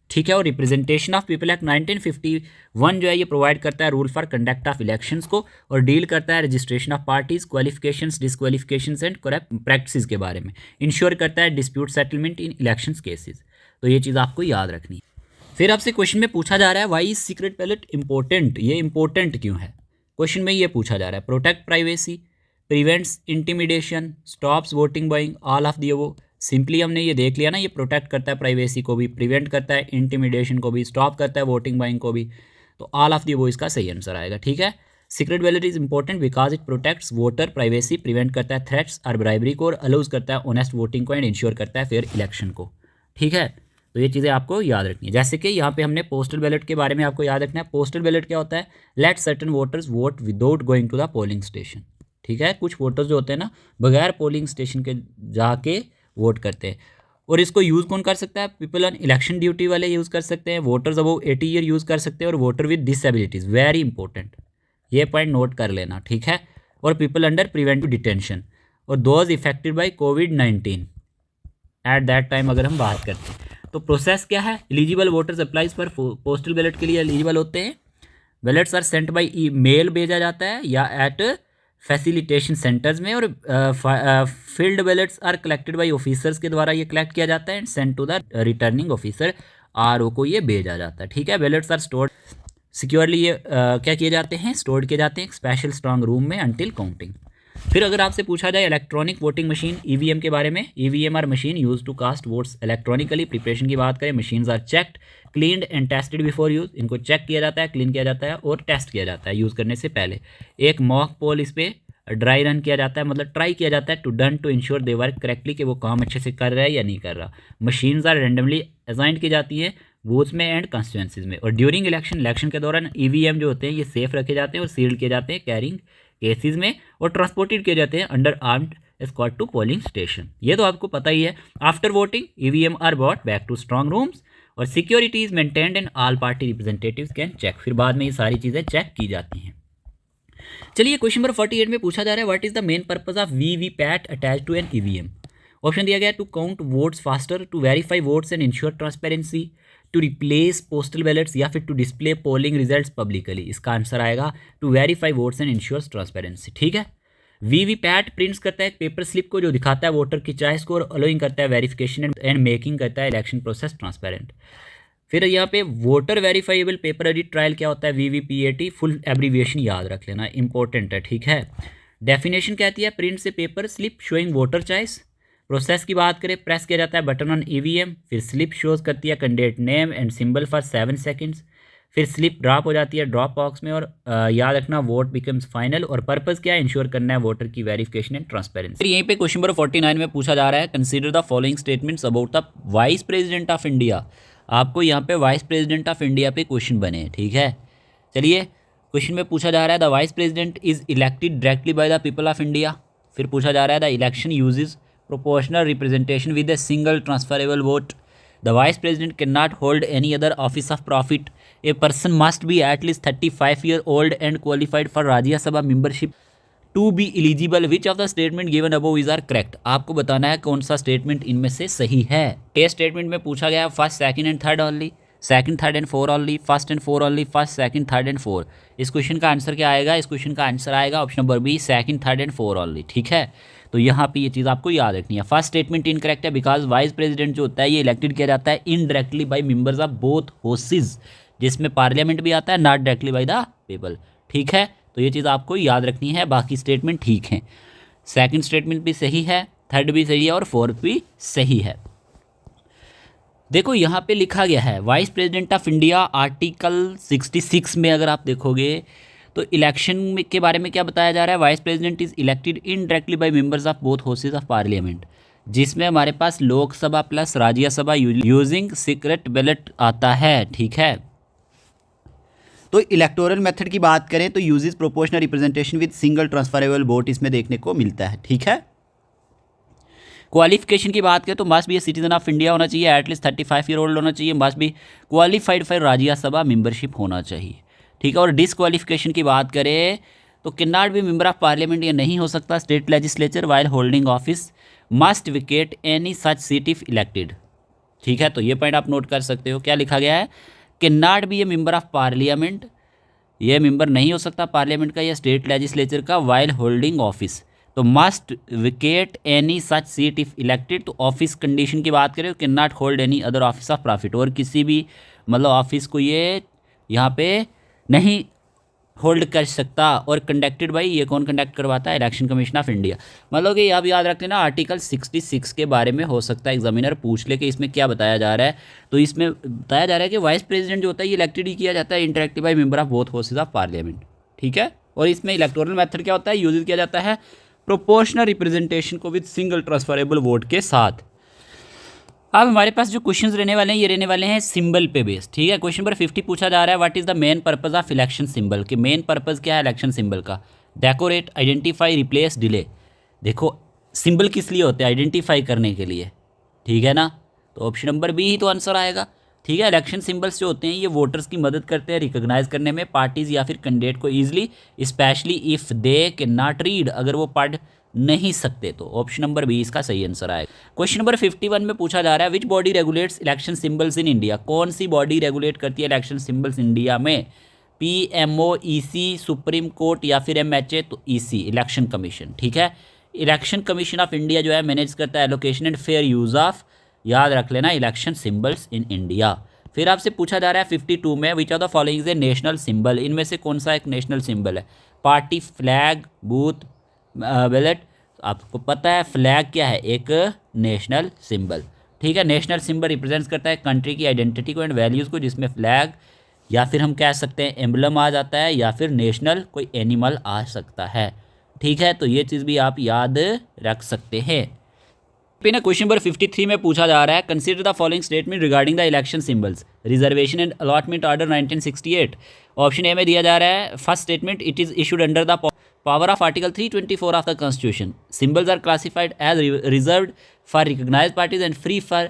ठीक है। और रिप्रेजेंटेशन ऑफ पीपल एक्ट 1951 जो है ये प्रोवाइड करता है rule for conduct of elections को, और डील करता है registration of parties, qualifications, disqualifications and corrupt practices के बारे में, इंश्योर करता है dispute settlement in elections cases, तो ये चीज़ आपको याद रखनी है। फिर आपसे क्वेश्चन में पूछा जा रहा है why is secret ballot important, ये इंपॉर्टेंट क्यों है? क्वेश्चन में ये पूछा जा रहा है, protect privacy, prevents intimidation, stops voting buying, all of the above. Simply हमने ये देख लिया ना, ये प्रोटेक्ट करता है प्राइवेसी को भी, प्रिवेंट करता है इंटिमिडेशन को भी, स्टॉप करता है वोटिंग बाइंग को भी, तो ऑल ऑफ दी अबव इसका सही आंसर आएगा, ठीक है। Secret ballot is important because it protects voter privacy, prevent करता है थ्रेट्स और ब्राइबरी को, और अलाउज करता है ऑनेस्ट वोटिंग को एंड इंश्योर करता है फेयर इलेक्शन को, ठीक है। तो ये चीज़ें आपको याद रखनी है। जैसे कि यहाँ पे हमने पोस्टल बैलेट के बारे में आपको याद रखना है। पोस्टल बैलेट क्या होता है? Let certain voters vote without going to the polling station, ठीक है। कुछ वोटर्स जो होते हैं ना बगैर पोलिंग स्टेशन के जाके वोट करते हैं, और इसको यूज़ कौन कर सकता है? पीपल ऑन इलेक्शन ड्यूटी वाले यूज़ कर सकते हैं, वोटर्स अबव 80 ईयर यूज़ कर सकते हैं, और voter with disabilities, very important, ये पॉइंट नोट कर लेना, ठीक है। और पीपल अंडर प्रिवेंटिव डिटेंशन, और दोज इफेक्टेड बाय कोविड-19 एट दैट टाइम अगर हम बात करते हैं। तो प्रोसेस क्या है? एलिजिबल वोटर्स अप्लाइज पर पोस्टल बैलेट के लिए एलिजिबल होते हैं। Ballots are sent by mail भेजा जाता है या एट फैसिलिटेशन सेंटर्स में, और field ballots are collected by officers के द्वारा ये कलेक्ट किया जाता है and sent to the returning officer, RO को ये भेजा जाता है, ठीक है। बैलेट्स आर स्टोर्ड सिक्योरली, ये क्या किए जाते हैं? स्टोर्ड किए जाते हैं एक स्पेशल स्ट्रॉन्ग रूम में अंटिल काउंटिंग। फिर अगर आपसे पूछा जाए इलेक्ट्रॉनिक वोटिंग मशीन ईवीएम के बारे में, EVM are machine use to cast votes electronically. Preparation की बात करें, machines are checked, cleaned and tested before use. इनको चेक किया जाता है, क्लीन किया जाता है और टेस्ट किया जाता है यूज़ करने से पहले। एक मॉक पोल इस पर ड्राई रन किया जाता है, मतलब ट्राई किया जाता है to done to ensure they work correctly, कि वो काम अच्छे से कर रहा है या नहीं कर रहा। मशीन्स आर रेंडमली असाइंड की जाती है बूथ्स में एंड कंस्टिट्यूंसीज में। और ड्यूरिंग इलेक्शन के दौरान ईवीएम जो होते हैं ये सेफ रखे जाते हैं और सील्ड किए जाते हैं कैरिंग केसेस में, और ट्रांसपोर्टेड किए जाते हैं under armed escort to polling station. ये तो आपको पता ही है। After voting EVM are brought back to strong rooms और security is maintained and all party representatives can check. फिर बाद में ये सारी चीज़ें चेक की जाती हैं। चलिए क्वेश्चन नंबर 48 में पूछा जा रहा है what is the main purpose of VVPAT attach to an EVM. Option दिया गया to count votes faster, to verify votes and ensure transparency, to replace postal ballots या फिर to display polling results publicly. इसका answer आएगा to verify votes and ensure transparency. ठीक है। VVPAT prints करता है एक पेपर स्लिप को जो दिखाता है वोटर की चॉइस को, और अलोइंग करता है वेरिफिकेशन एंड मेकिंग करता है इलेक्शन प्रोसेस ट्रांसपेरेंट। फिर यहाँ पे voter verifiable paper edit trial क्या होता है, वीवीपीएटी, फुल एब्रीविएशन याद रख लेना, इंपॉर्टेंट है। ठीक है। डेफिनेशन कहती है प्रिंट से paper slip showing voter choice. Process की बात करें, प्रेस किया जाता है बटन ऑन ईवीएम, फिर स्लिप शोज करती है candidate name and symbol for 7 seconds, फिर स्लिप ड्रॉप हो जाती है ड्रॉप बॉक्स में, और याद रखना वोट बिकम्स फाइनल। और पर्पस क्या है, इंश्योर करना है वोटर की वेरिफिकेशन एंड ट्रांसपेरेंसी। फिर यहीं पे क्वेश्चन नंबर 49 में पूछा जा रहा है consider the following statements about the vice president of India. आपको यहाँ पे वाइस प्रेसिडेंट ऑफ इंडिया पे क्वेश्चन बने। ठीक है। चलिए क्वेश्चन में पूछा जा रहा है the vice president is elected directly by the people of India. फिर पूछा जा रहा है the election uses proportional representation with a single transferable vote. The vice president cannot hold any other office of profit. A person must be at least 35 years old and qualified for Rajya Sabha membership to be eligible. Which of the statement given above is are correct? आपको बताना है कौन सा statement इनमें से सही है। ए statement में पूछा गया first second and third only, second third and four only, first and four only, first second third and four. इस क्वेश्चन का आंसर क्या आएगा, इस क्वेश्चन का आंसर आएगा option number B, second third and four only. ठीक है। तो यहाँ पे ये चीज़ आपको याद रखनी है। फर्स्ट स्टेटमेंट इनकरेक्ट है बिकॉज वाइस प्रेसिडेंट जो होता है ये इलेक्टेड किया जाता है indirectly by members of both houses, जिसमें पार्लियामेंट भी आता है, not directly by the people. ठीक है। तो ये चीज़ आपको याद रखनी है। बाकी स्टेटमेंट ठीक है, सेकंड स्टेटमेंट भी सही है, थर्ड भी सही है और फोर्थ भी सही है। देखो यहाँ पे लिखा गया है vice president of India, article 66 में अगर आप देखोगे तो इलेक्शन के बारे में क्या बताया जा रहा है, vice president is elected indirectly by members of both houses of parliament, जिसमें हमारे पास Lok Sabha plus Rajya Sabha using secret ballot आता है। ठीक है। तो इलेक्टोरल मेथड की बात करें तो uses proportional representation with single transferable vote इसमें देखने को मिलता है। ठीक है। क्वालिफिकेशन की बात करें तो must be a citizen of India होना चाहिए, एटलीस्ट 35 ईयर ओल्ड होना चाहिए, must be qualified for Rajya Sabha membership होना चाहिए। ठीक है। और डिसक्वालिफिकेशन की बात करें तो can not B member of parliament, ये नहीं हो सकता state legislature while holding office, must wicket any such seat if elected. ठीक है। तो ये पॉइंट आप नोट कर सकते हो, क्या लिखा गया है, can not B A member of parliament, ये मेंबर नहीं हो सकता पार्लियामेंट का या स्टेट लेजिस्लेचर का वाइल होल्डिंग ऑफिस। तो must wicket any such seat if elected. तो ऑफिस कंडीशन की बात करें can not hold any other office of profit, और किसी भी मतलब ऑफिस को ये यहाँ पे नहीं होल्ड कर सकता। और कंडक्टेड बाई, ये कौन कंडक्ट करवाता है, इलेक्शन कमीशन ऑफ इंडिया। मतलब कि आप याद रख लेना आर्टिकल 66 के बारे में हो सकता है एग्जामिनर पूछ ले कि इसमें क्या बताया जा रहा है। तो इसमें बताया जा रहा है कि वाइस प्रेसिडेंट जो होता है ये इलेक्टेड ही किया जाता है interactive by member of both houses of parliament. ठीक है। और इसमें इलेक्टोरल मेथड क्या होता है, यूज किया जाता है प्रोपोर्शनल रिप्रेजेंटेशन को विद सिंगल ट्रांसफरेबल वोट के साथ। अब हमारे पास जो क्वेश्चंस रहने वाले हैं ये रहने वाले हैं सिंबल पे बेस्ड। ठीक है। क्वेश्चन नंबर 50 पूछा जा रहा है what is the main purpose of election symbol, कि मेन पर्पस क्या है इलेक्शन सिंबल का, डेकोरेट, आइडेंटिफाई, रिप्लेस, डिले। देखो सिंबल किस लिए होते हैं, आइडेंटिफाई करने के लिए। ठीक है ना। तो ऑप्शन नंबर बी ही तो आंसर आएगा। ठीक है। इलेक्शन सिंबल्स जो होते हैं ये वोटर्स की मदद करते हैं रिकॉग्नाइज करने में पार्टीज या फिर कैंडिडेट को easily, specially if they can not read, अगर वो पढ़ नहीं सकते। तो ऑप्शन नंबर बी इसका सही आंसर आएगा। क्वेश्चन नंबर 51 में पूछा जा रहा है which body regulates election symbols in India, कौन सी बॉडी रेगुलेट करती है इलेक्शन सिंबल्स इंडिया में, पीएमओ, ईसी, सुप्रीम कोर्ट या फिर एमएचए। तो ईसी, इलेक्शन कमीशन। ठीक है। इलेक्शन कमीशन ऑफ इंडिया जो है मैनेज करता है allocation and fair use of, याद रख लेना, इलेक्शन सिंबल्स इन इंडिया। फिर आपसे पूछा जा रहा है 52 में विच of the following is a national symbol, इनमें से कौन सा एक नेशनल सिंबल है, पार्टी फ्लैग, बूथ, बैलेट। आपको पता है फ्लैग क्या है, एक नेशनल सिंबल, ठीक है। नेशनल सिंबल रिप्रेजेंट्स करता है कंट्री की आइडेंटिटी को एंड वैल्यूज़ को, जिसमें फ्लैग या फिर हम कह सकते हैं एम्बलम आ जाता है, या फिर नेशनल कोई एनिमल आ सकता है, ठीक है। तो ये चीज़ भी आप याद रख सकते हैं। पे ना क्वेश्चन नंबर 53 में पूछा जा रहा है, consider the following statement regarding the election symbols reservation and allotment order 1968। Option A में दिया जा रहा है first statement, it is issued under the power of article 324 of the constitution, symbols are classified as reserved for recognised parties and free for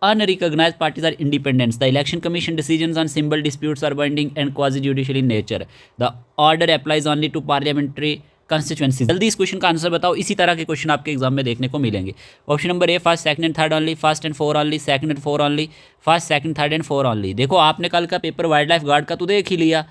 unrecognized parties are independents. The election commission decisions on symbol disputes are binding and quasi-judicial in nature. The order applies only to parliamentary constituencies. जल्दी इस question का answer बताओ। इसी तरह के question आपके exam में देखने को मिलेंगे। Option number A first second and third only, first and four only, second and four only, first second third and four only. देखो आपने कल का पेपर वाइल्ड लाइफ गार्ड का तो देख ही लिया,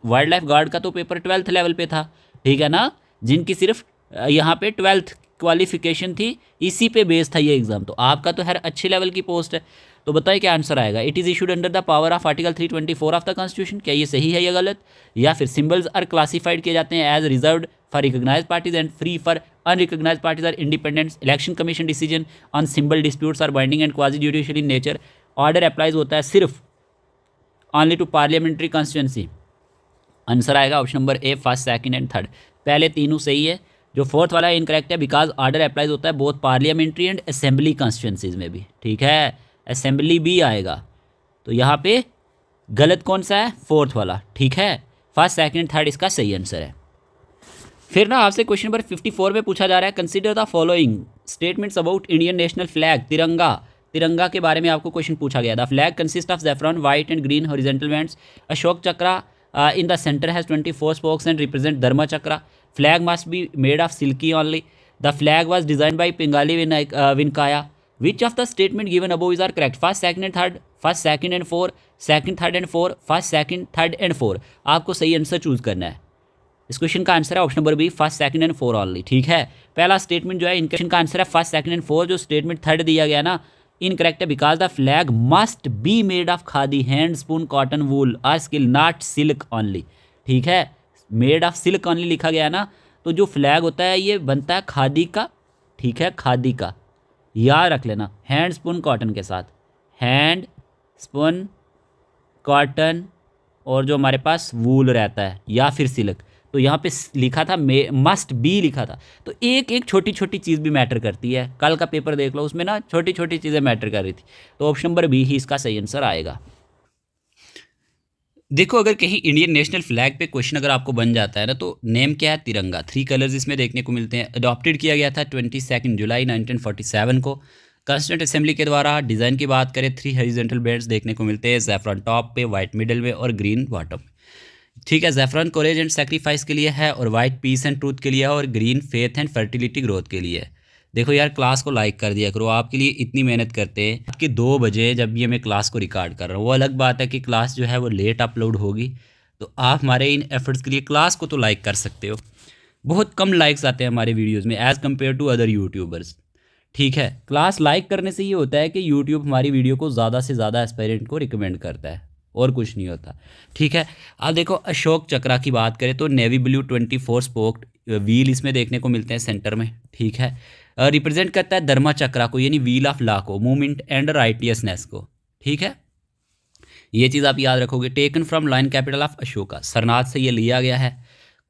वाइल्ड लाइफ गार्ड का तो पेपर 12th लेवल पे था, ठीक है ना, जिनकी सिर्फ यहाँ पे 12th क्वालिफिकेशन थी, इसी पे बेस था ये एग्जाम। तो आपका तो हर अच्छे लेवल की पोस्ट है, तो बताइए क्या आंसर आएगा। It is issued under the power of article 324 of the constitution, क्या ये सही है या गलत। या फिर सिंबल्स आर क्लासिफाइड किए जाते हैं as reserved for recognised parties and free for unrecognised parties or independents. Election commission decision on symbol disputes are binding and quasi judicial in nature. Order applies होता है सिर्फ only to parliamentary constituency. Answer आएगा option number A first second and third. पहले तीनों सही है, जो fourth वाला इनकरेक्ट है, बिकॉज ऑर्डर अप्लाइज होता है both parliamentary and assembly constituencies में भी, ठीक है, असेंबली भी आएगा। तो यहाँ पे गलत कौन सा है, फोर्थ वाला, ठीक है। फर्स्ट सेकंड थर्ड इसका सही आंसर है। फिर ना आपसे क्वेश्चन नंबर 54 में पूछा जा रहा है, consider the following statements about Indian national flag, Tiranga. Tiranga के बारे में आपको क्वेश्चन पूछा गया। The flag consist of saffron white and green horizontal bands, Ashok chakra in the center has 24 spokes and represent dharma chakra. Flag must be made of silky only. The flag was designed by Pingali Vinkaya. Which of the statement given above is are correct? First, second and third, first, second and four, second, third and four, first, second, third and four. आपको सही answer choose करना है। इस question का answer है option number B first, second and four only, ठीक है। पहला स्टेटमेंट जो है इन क्वेश्चन का आंसर है फर्स्ट, सेकंड एंड फोर। जो स्टेटमेंट थर्ड दिया गया ना, इनकरेक्ट है, because the flag must be made of khadi, hand spun, cotton, wool और स्किल, नॉट सिल्क ऑनली, ठीक है। मेड ऑफ सिल्क ऑनली लिखा गया ना, तो जो फ्लैग होता है ये बनता है खादी का, ठीक है, खादी का, याद रख लेना, हैंड स्पून कॉटन के साथ, हैंड स्पून कॉटन और जो हमारे पास वूल रहता है या फिर सिल्क। तो यहाँ पे लिखा था मस्ट बी लिखा था। तो एक एक छोटी छोटी चीज़ भी मैटर करती है। कल का पेपर देख लो, उसमें ना छोटी छोटी चीज़ें मैटर कर रही थी। तो ऑप्शन नंबर बी ही इसका सही आंसर आएगा। देखो अगर कहीं इंडियन नेशनल फ्लैग पे क्वेश्चन अगर आपको बन जाता है ना, तो नेम क्या है, तिरंगा। 3 कलर्स इसमें देखने को मिलते हैं। अडॉप्टेड किया गया था 22 जुलाई 1947 को कॉन्स्टिट्यूंट असेंबली के द्वारा। डिज़ाइन की बात करें, 3 हॉरिजॉन्टल बैंड्स देखने को मिलते हैं, ज़ैफ़रॉन टॉप पे, वाइट मिडल में और ग्रीन बॉटम, ठीक है। ज़ैफ़रॉन कोरेज एंड सेक्रीफाइस के लिए है, और वाइट पीस एंड ट्रूथ के लिए है, और green faith and fertility growth के लिए है। देखो यार क्लास को लाइक कर दिया करो, आपके लिए इतनी मेहनत करते हैं। आपके 2 बजे जब भी मैं क्लास को रिकॉर्ड कर रहा हूँ, वो अलग बात है कि क्लास जो है वो लेट अपलोड होगी, तो आप हमारे इन एफर्ट्स के लिए क्लास को तो लाइक कर सकते हो। बहुत कम लाइक्स आते हैं हमारे वीडियोज़ में as compared to other YouTubers, ठीक है। क्लास लाइक करने से ये होता है कि यूट्यूब हमारी वीडियो को ज़्यादा से ज़्यादा एस्पायरेंट को रिकमेंड करता है, और कुछ नहीं होता, ठीक है। अब देखो अशोक चक्रा की बात करें तो नेवी ब्लू 24 स्पोक्ड व्हील इसमें देखने को मिलते हैं सेंटर में, ठीक है। रिप्रेजेंट करता है धर्मा चक्रा को, यानी व्हील ऑफ लॉ को, मूवमेंट एंड राइटियसनेस को, ठीक है। ये चीज़ आप याद रखोगे। Taken from line capital of Ashoka, Sarnath से ये लिया गया है।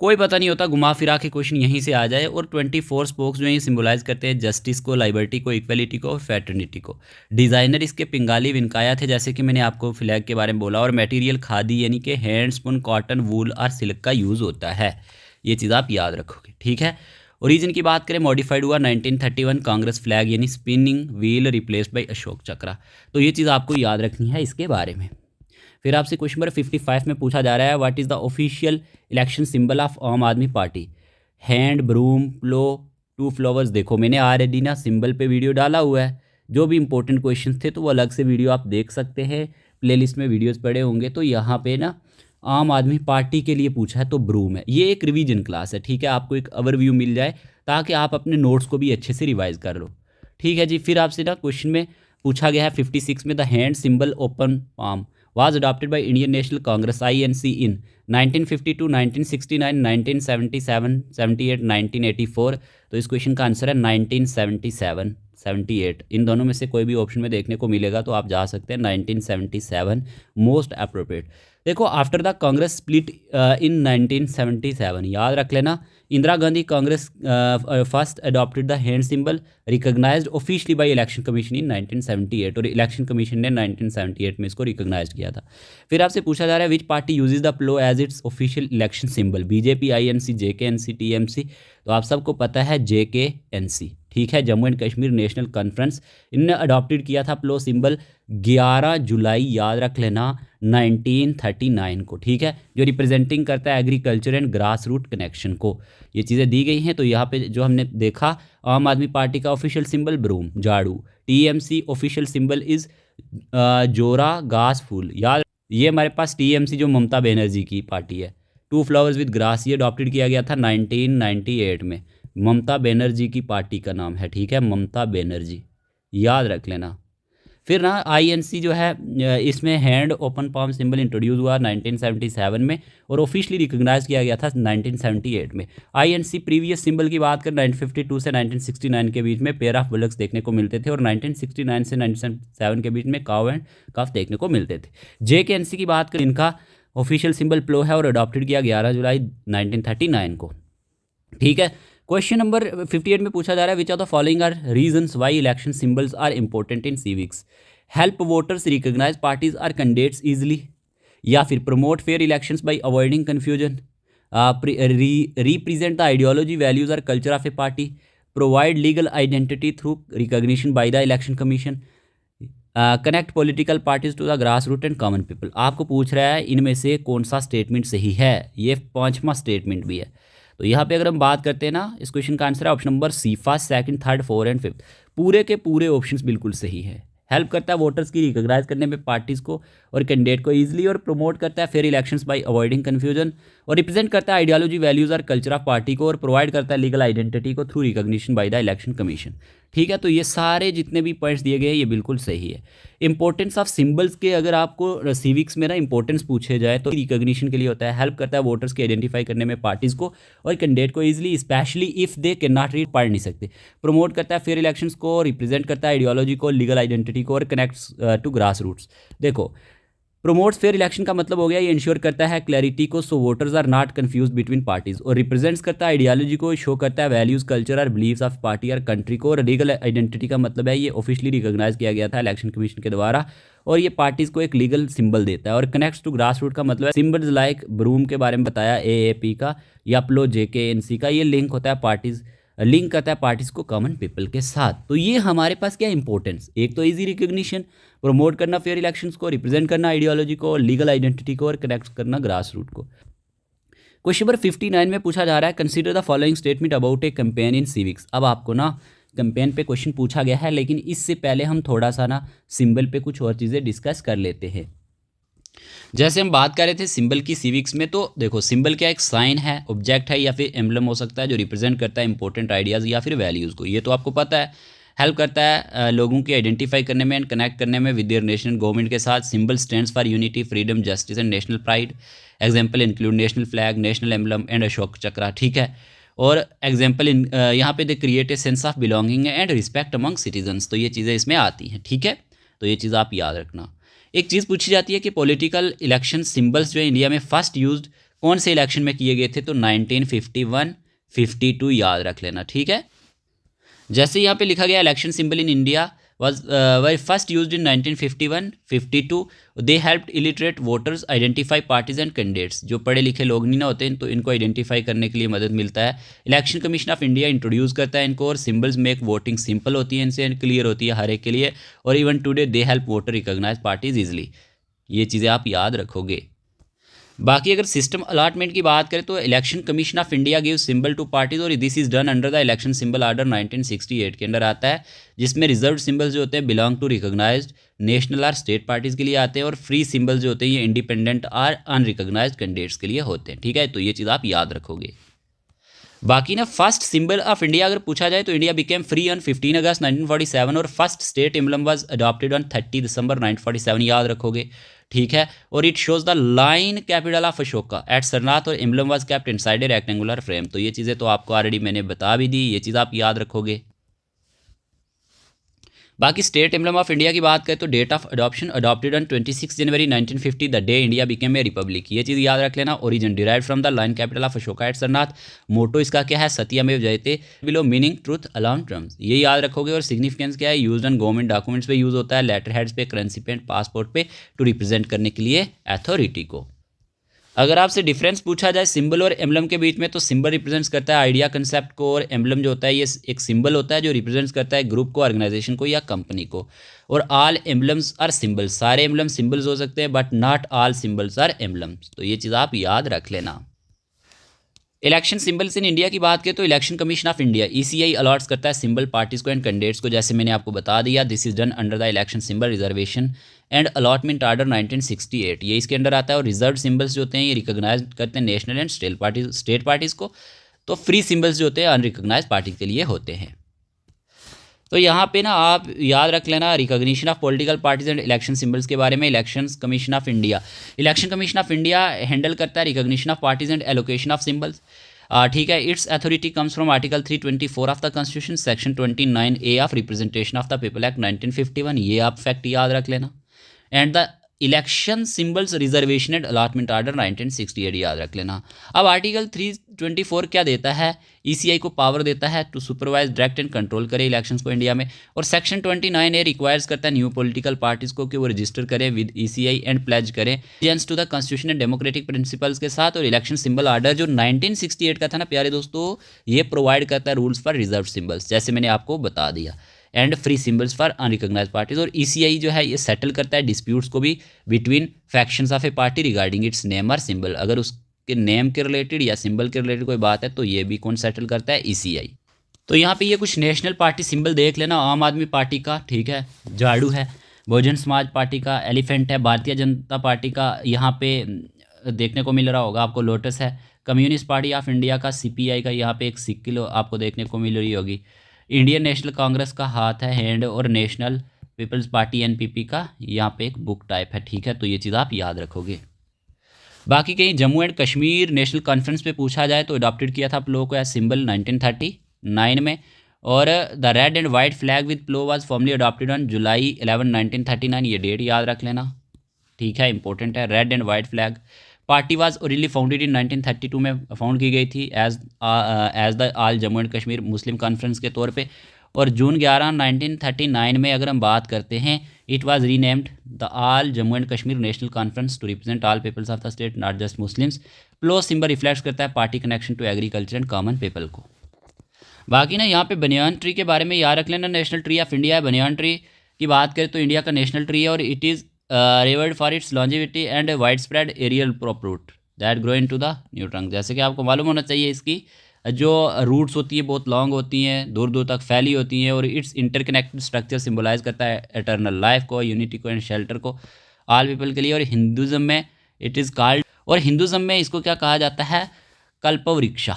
कोई पता नहीं होता, घुमा फिरा के क्वेश्चन यहीं से आ जाए। और 24 स्पोक्स जो है ये सिम्बलाइज करते हैं जस्टिस को, लाइबर्टी को, इक्वलिटी को और फैटर्निटी को। डिज़ाइनर इसके पिंगाली विनकाया थे, जैसे कि मैंने आपको फ्लैग के बारे में बोला। और मटेरियल खादी यानी कि हैंड स्पून, कॉटन, वूल और सिल्क का यूज़ होता है। ये चीज़ आप याद रखोगे, ठीक है। ओरिजिन की बात करें, मॉडिफाइड हुआ 1931 कांग्रेस फ्लैग यानी spinning wheel replaced by Ashok chakra. तो ये चीज़ आपको याद रखनी है इसके बारे में। फिर आपसे क्वेश्चन नंबर 55 में पूछा जा रहा है, what is the official election symbol of आम आदमी पार्टी। हैंड, ब्रूम, प्लो, 2 फ्लावर्स। देखो मैंने ऑलरेडी ना सिंबल पे वीडियो डाला हुआ है। जो भी इंपॉर्टेंट क्वेश्चन थे तो वो अलग से वीडियो आप देख सकते हैं, प्लेलिस्ट में वीडियोस पड़े होंगे। तो यहाँ पे ना आम आदमी पार्टी के लिए पूछा है तो ब्रूम है। ये एक रिवीजन क्लास है, ठीक है, आपको एक ओवरव्यू मिल जाए ताकि आप अपने नोट्स को भी अच्छे से रिवाइज कर लो, ठीक है जी। फिर आपसे ना क्वेश्चन में पूछा गया है 56 में, the hand symbol open palm, was adopted by Indian National Congress INC in 1952, 1969, 1977, 78, 1984। तो इस क्वेश्चन का आंसर है 1977, 78। इन दोनों में से कोई भी ऑप्शन में देखने को मिलेगा तो आप जा सकते हैं 1977 मोस्ट अप्रोप्रिएट। देखो, after the Congress split in 1977, याद रख लेना, Indira Gandhi Congress first adopted the hand symbol recognised officially by election commission in 1978, और इलेक्शन कमीशन ने 1978 में इसको रिकॉग्नाइज किया था। फिर आपसे पूछा जा रहा है which party uses the plough as its official election symbol, BJP, INC, JKNC, TMC. तो आप सबको पता है जेकेएनसी, ठीक है, जम्मू एंड कश्मीर नेशनल कॉन्फ्रेंस। इनने अडॉप्टेड किया था प्लो सिंबल 11 जुलाई, याद रख लेना, 1939 को, ठीक है, जो रिप्रेजेंटिंग करता है agriculture and grass root connection को। ये चीज़ें दी गई हैं। तो यहाँ पे जो हमने देखा, आम आदमी पार्टी का ऑफिशियल सिंबल ब्रूम, झाड़ू। टीएमसी ऑफिशियल सिंबल इज जोरा, घास फूल। याद, ये हमारे पास टीएमसी जो ममता बनर्जी की पार्टी है, टू फ्लावर्स विद ग्रास, ये अडॉप्टेड किया गया था 1998 में। ममता बनर्जी की पार्टी का नाम है, ठीक है, ममता बनर्जी, याद रख लेना। फिर ना आईएनसी जो है, इसमें hand open palm symbol introduce हुआ 1977 में और ऑफिशियली रिकॉग्नाइज किया गया था 1978 में। आईएनसी प्रीवियस सिंबल की बात कर 1952 से 1969 के बीच में पेयर ऑफ बुलक्स देखने को मिलते थे और 1969 से 1977 के बीच में काव एंड कफ देखने को मिलते थे। जेकेएनसी की बात कर, इनका ऑफिशियल सिंबल प्लो है और अडॉप्टेड किया 11 जुलाई 1939 को, ठीक है। क्वेश्चन नंबर 58 में पूछा जा रहा है which of the following are reasons why election symbols are important in civics. Help voters recognise parties or candidates easily, या फिर promote fair elections by avoiding confusion, represent the ideology, values और culture of a party, provide legal identity through recognition by the election commission, connect political parties to the grass root and common people. आपको पूछ रहा है इनमें से कौन सा statement सही है, ये 5वां स्टेटमेंट भी है। तो यहाँ पे अगर हम बात करते हैं ना, इस क्वेश्चन का आंसर है option number C, first, second, third, 4 and 5। पूरे के पूरे ऑप्शंस बिल्कुल सही है। हेल्प करता है वोटर्स की रिकॉग्नाइज करने में पार्टीज को और कैंडिडेट को इजीली, और प्रमोट करता है fair elections by avoiding confusion, और रिप्रेजेंट करता है आइडियोलॉजी, वैल्यूज और कल्चर ऑफ पार्टी को, और प्रोवाइड करता है लीगल आइडेंटिटी को through recognition by the election commission, ठीक है। तो ये सारे जितने भी पॉइंट्स दिए गए हैं ये बिल्कुल सही है। इंपॉर्टेंस ऑफ सिंबल्स के अगर आपको सिविक्स में ना इंपॉर्टेंस पूछे जाए तो रिकॉग्निशन के लिए होता है, हेल्प करता है वोटर्स के आइडेंटिफाई करने में पार्टीज को और कैंडिडेट को easily, specially if they can not read, पढ़ नहीं सकते। प्रमोट करता है फेयर इलेक्शंस को, रिप्रेजेंट करता है आइडियोलॉजी को, लीगल आइडेंटिटी को, और कनेक्ट्स टू ग्रास रूट्स। देखो, प्रमोट्स फेयर इलेक्शन का मतलब हो गया ये इंश्योर करता है क्लैरिटी को, so voters are not confuse between parties, और रिप्रेजेंट्स करता है आइडियोलॉजी को, शो करता है वैल्यूज, कल्चर और बिलीव्स ऑफ पार्टी और कंट्री को, और लीगल आइडेंटिटी का मतलब है ये ऑफिशियली रिकॉग्नाइज किया गया था इलेक्शन कमीशन के द्वारा और ये पार्टीज को एक लीगल सिंबल देता है। और कनेक्ट्स टू ग्रास रूट का मतलब है सिंबल्स लाइक ब्रूम के बारे में बताया, एएपी का या प्लो जेकेएनसी का, ये लिंक होता है पार्टीज, लिंक करता है पार्टीज को कॉमन पीपल के साथ। तो ये हमारे पास क्या इंपॉर्टेंस, एक तो इजी रिकॉग्निशन, प्रमोट करना फेयर इलेक्शंस को, रिप्रेजेंट करना आइडियोलॉजी को, लीगल आइडेंटिटी को, और कनेक्ट करना ग्रास रूट को। क्वेश्चन नंबर 59 में पूछा जा रहा है consider the following statement about A campaign in civics. अब आपको ना कैंपेन पे क्वेश्चन पूछा गया है, लेकिन इससे पहले हम थोड़ा सा ना सिंबल पे कुछ और चीज़ें डिस्कस कर लेते हैं। जैसे हम बात कर रहे थे सिंबल की सिविक्स में, तो देखो सिंबल क्या, एक साइन है, ऑब्जेक्ट है या फिर एम्बलम हो सकता है जो रिप्रेजेंट करता है इंपॉर्टेंट आइडियाज़ या फिर वैल्यूज़ को, ये तो आपको पता है। हेल्प करता है लोगों की आइडेंटिफाई करने में एंड कनेक्ट करने में विद देयर नेशन गवर्नमेंट के साथ। Symbol stands for unity, freedom, justice and national pride. Example include national flag, national emblem and Ashok chakra, ठीक है। और एग्जाम्पल यहाँ पे they create a sense of belonging and respect among citizens, तो ये चीज़ें इसमें आती हैं, ठीक है। तो ये चीज़ आप याद रखना। एक चीज़ पूछी जाती है कि पॉलिटिकल इलेक्शन सिंबल्स जो है इंडिया में फर्स्ट यूज्ड कौन से इलेक्शन में किए गए थे, तो 1951, 52 याद रख लेना, ठीक है। जैसे यहाँ पे लिखा गया election symbol in India was were first used in 1951, 52. They helped illiterate voters identify parties and candidates. जो पढ़े लिखे लोग नहीं ना होते हैं तो इनको आइडेंटिफाई करने के लिए मदद मिलता है। Election commission of India introduce करता है इनको, और सिंबल्स मेक वोटिंग सिंपल होती है इनसे, क्लियर होती है हर एक के लिए। और even today they help voter recognise parties easily. ये चीज़ें आप याद रखोगे। बाकी अगर सिस्टम अलॉटमेंट की बात करें तो election commission of India give symbol to parties, और this is done under the election symbol order 1968 के अंडर आता है, जिसमें रिजर्व सिंबल्स जो होते हैं बिलोंग टू रिकॉग्नाइज्ड नेशनल और स्टेट पार्टीज के लिए आते हैं, और फ्री सिंबल्स जो होते हैं ये इंडिपेंडेंट और अनरिकॉग्नाइज्ड कैंडिडेट्स के लिए होते हैं, ठीक है। तो ये चीज़ आप याद रखोगे। बाकी ना फर्स्ट सिंबल ऑफ इंडिया अगर पूछा जाए तो India became free on 15 August 1947 और first state emblem was adopted on 30 December 1947, याद रखोगे, ठीक है। और it shows the lion capital of Ashoka at Sarnath और emblem was kept inside a rectangular frame. तो ये चीज़ें तो आपको ऑलरेडी मैंने बता भी दी, ये चीज़ आप याद रखोगे। बाकी स्टेट एम्बलम ऑफ इंडिया की बात करें तो date of adoption adopted on 26 January 1950 the day India became a republic, ये चीज़ याद रख लेना। Origin derived from the lion capital of Ashoka at Sarnath. Motto इसका क्या है, Satyameva Jayate, below meaning truth alone triumphs, ये याद रखोगे। और सिग्निफिकेंस क्या है, यूज्ड ऑन गवर्नमेंट डॉक्यूमेंट्स पे यूज़ होता है, लेटर हेड्स पे, करेंसी पे, पासपोर्ट पे, टू रिप्रेजेंट करने के लिए अथॉरिटी को। अगर आपसे डिफरेंस पूछा जाए सिंबल और एम्बलम के बीच में, तो सिंबल रिप्रेजेंट्स करता है आइडिया कंसेप्ट को, और एम्बलम जो होता है ये एक सिंबल होता है जो रिप्रेजेंट्स करता है ग्रुप को, ऑर्गेनाइजेशन को या कंपनी को। और ऑल एम्बलम्स आर सिंबल्स, सारे एम्बलम सिंबल्स हो सकते हैं but not all symbols are emblems, तो ये चीज़ आप याद रख लेना। इलेक्शन सिंबल्स इन इंडिया की बात करें तो election commission of India ECI a lots करता है सिंबल पार्टीज को एंड कैंडिडेट्स को, जैसे मैंने आपको बता दिया। This is done under the election symbol reservation and allotment order 1968, ये इसके अंडर आता है। और रिजर्व सिंबल्स जो होते हैं ये रिकॉग्नाइज करते हैं नेशनल एंड स्टेट पार्टीज को। तो फ्री सिंबल्स जो होते हैं अनरिकॉग्नाइज पार्टी के लिए होते हैं। तो यहाँ पे ना आप याद रख लेना recognition of political parties and election symbols के बारे में। Election commission of India handle करता है recognition of parties and allocation of symbols, ठीक है। It's authority comes from article 324 of the constitution, section 29A of representation of the people act 1951, ये आप fact याद रख लेना। And the election symbols reservation and allotment order 1968, याद रख लेना। अब आर्टिकल 324 क्या देता है, ईसीआई को पावर देता है to supervise, direct and control करे इलेक्शंस को इंडिया में। और सेक्शन 29A रिक्वायर्स करता है न्यू पॉलिटिकल पार्टीज को कि वो रजिस्टर करें विद ईसीआई एंड प्लेज करें alliance to the constitution and democratic principles के साथ। और इलेक्शन सिंबल ऑर्डर जो 1968 का था ना प्यारे दोस्तों, ये प्रोवाइड करता है रूल्स फॉर रिजर्व सिंबल्स, जैसे मैंने आपको बता दिया, and free symbols for unrecognised parties. और ईसीआई जो है ये सेटल करता है डिस्प्यूट्स को भी between factions of a party regarding it's name और सिंबल, अगर उसके नेम के रिलेटेड या सिंबल के रिलेटेड कोई बात है तो ये भी कौन सेटल करता है, ईसीआई। तो यहाँ पे ये कुछ नेशनल पार्टी सिंबल देख लेना। आम आदमी पार्टी का, ठीक है, झाड़ू है। बहुजन समाज पार्टी का एलिफेंट है। भारतीय जनता पार्टी का यहाँ पे देखने को मिल रहा होगा आपको लोटस है। कम्युनिस्ट पार्टी ऑफ इंडिया का सीपीआई का यहाँ पे एक सिक्किल आपको देखने को मिल रही होगी। इंडियन नेशनल कांग्रेस का हाथ है, हैंड। और नेशनल पीपल्स पार्टी एनपीपी का यहाँ पे एक बुक टाइप है, ठीक है। तो ये चीज़ आप याद रखोगे। बाकी कहीं जम्मू एंड कश्मीर नेशनल कॉन्फ्रेंस पे पूछा जाए तो अडॉप्टेड किया था प्लो को एज सिंबल 1939 में। और the red and white flag with plough was formally adopted on July 11 1939, ये डेट याद रख लेना, ठीक है, इंपॉर्टेंट है। Red and white flag party was originally founded in 1932 में फाउंड की गई थी as the all Jammu and Kashmir Muslim Conference के तौर पे। और जून 11 1939 में अगर हम बात करते हैं, it was renamed the all Jammu and Kashmir National Conference to represent all peoples of the state not just Muslims. Plough symbol reflect करता है party connection to agriculture and common people को। बाकी ना यहाँ पे बनियान ट्री के बारे में याद रख लेना, नेशनल ट्री ऑफ इंडिया है। बनियान ट्री की बात करें तो इंडिया का नेशनल ट्री है और it is revered for its longevity and wide spread aerial prop root that grow into the new trunk. जैसे कि आपको मालूम होना चाहिए इसकी जो रूट्स होती है बहुत लॉन्ग होती हैं, दूर दूर तक फैली होती हैं। और इट्स इंटरकनेक्टेड स्ट्रक्चर सिम्बलाइज करता है एटर्नल लाइफ को, यूनिटी को एंड शेल्टर को ऑल पीपल के लिए। और हिंदुज़म में इट इज़ कॉल्ड, और हिंदुज़म में इसको क्या कहा जाता है, कल्पवृक्षा,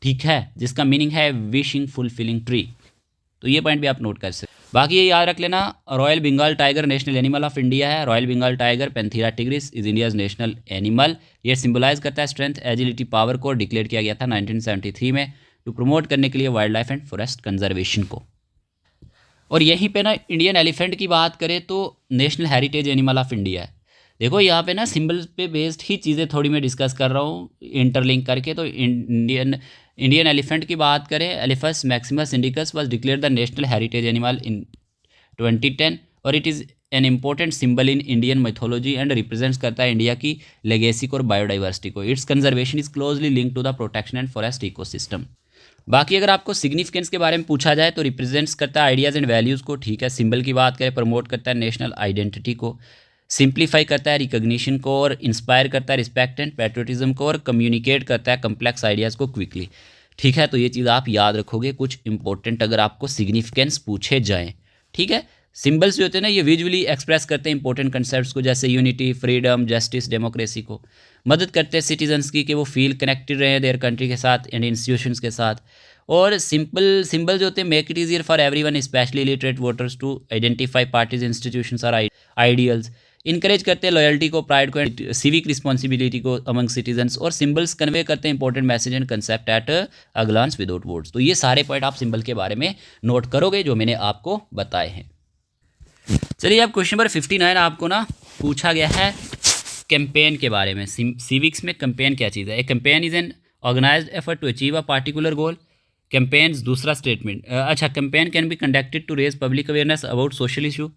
ठीक है, जिसका मीनिंग है विशिंग फुलफिलिंग ट्री। तो ये पॉइंट भी आप नोट कर सकते। बाकी ये याद रख लेना, royal Bengal tiger national animal of India है। Royal Bengal tiger panthera tigris is India's national animal. ये सिंबलाइज करता है स्ट्रेंथ, एजिलिटी, पावर को। डिक्लेयर किया गया था 1973 में टू प्रमोट करने के लिए wild life and forest conservation को। और यहीं पे ना इंडियन एलिफेंट की बात करें तो national heritage animal of India है। देखो यहाँ पे ना सिंबल्स पे बेस्ड ही चीज़ें थोड़ी मैं डिस्कस कर रहा हूँ इंटरलिंक करके। तो इंडियन एलिफेंट की बात करें, Elephas maximus indicus was declare the national heritage animal in 2010 और it is an important symbol in Indian mythology and represents करता है इंडिया की लेगेसी को और बायोडाइवर्सिटी को। Its conservation is closely link to the protection and forest ecosystem. बाकी अगर आपको सिग्निफिकेंस के बारे में पूछा जाए तो रिप्रेजेंट्स करता है आइडियाज़ एंड वैल्यूज़ को, ठीक है। सिंबल की बात करें, प्रमोट करता है नेशनल आइडेंटिटी को, सिंप्लीफाई करता है रिकॉग्निशन को, और इंस्पायर करता है रिस्पेक्ट एंड पैट्रियोटिज्म को, और कम्युनिकेट करता है कम्प्लेक्स आइडियाज़ को क्विकली, ठीक है। तो ये चीज़ आप याद रखोगे कुछ इंपॉर्टेंट अगर आपको सिग्निफिकेंस पूछे जाएँ, ठीक है। सिंबल्स जो होते हैं ना, ये विजुअली एक्सप्रेस करते हैं इंपॉर्टेंट कंसेप्ट्स को, जैसे यूनिटी, फ्रीडम, जस्टिस, डेमोक्रेसी को। मदद करते हैं सिटीजन्स की कि वो फील कनेक्टेड रहे देयर कंट्री के साथ एंड इंस्टीट्यूशंस के साथ। और सिंपल सिंबल जो होते हैं make it easier for everyone specially illiterate voters to identify parties, institutions और आइडियल्स। इनकरेज करते हैं लॉयल्टी को, प्राइड को एंड सिविक रिस्पॉन्सिबिलिटी को अमंग सिटीजन्स। और सिंबल्स कन्वे करते हैं important message and concept at a glance without words. तो ये सारे पॉइंट आप सिंबल के बारे में नोट करोगे जो मैंने आपको बताए हैं। चलिए अब क्वेश्चन नंबर 59 आपको ना पूछा गया है कैंपेन के बारे में। सिविक्स में कैंपेन क्या चीज़ है? A campaign is an organised effort to achieve a particular goal. Campaigns, दूसरा स्टेटमेंट, अच्छा, campaign can be conducted to raise public awareness about social issue.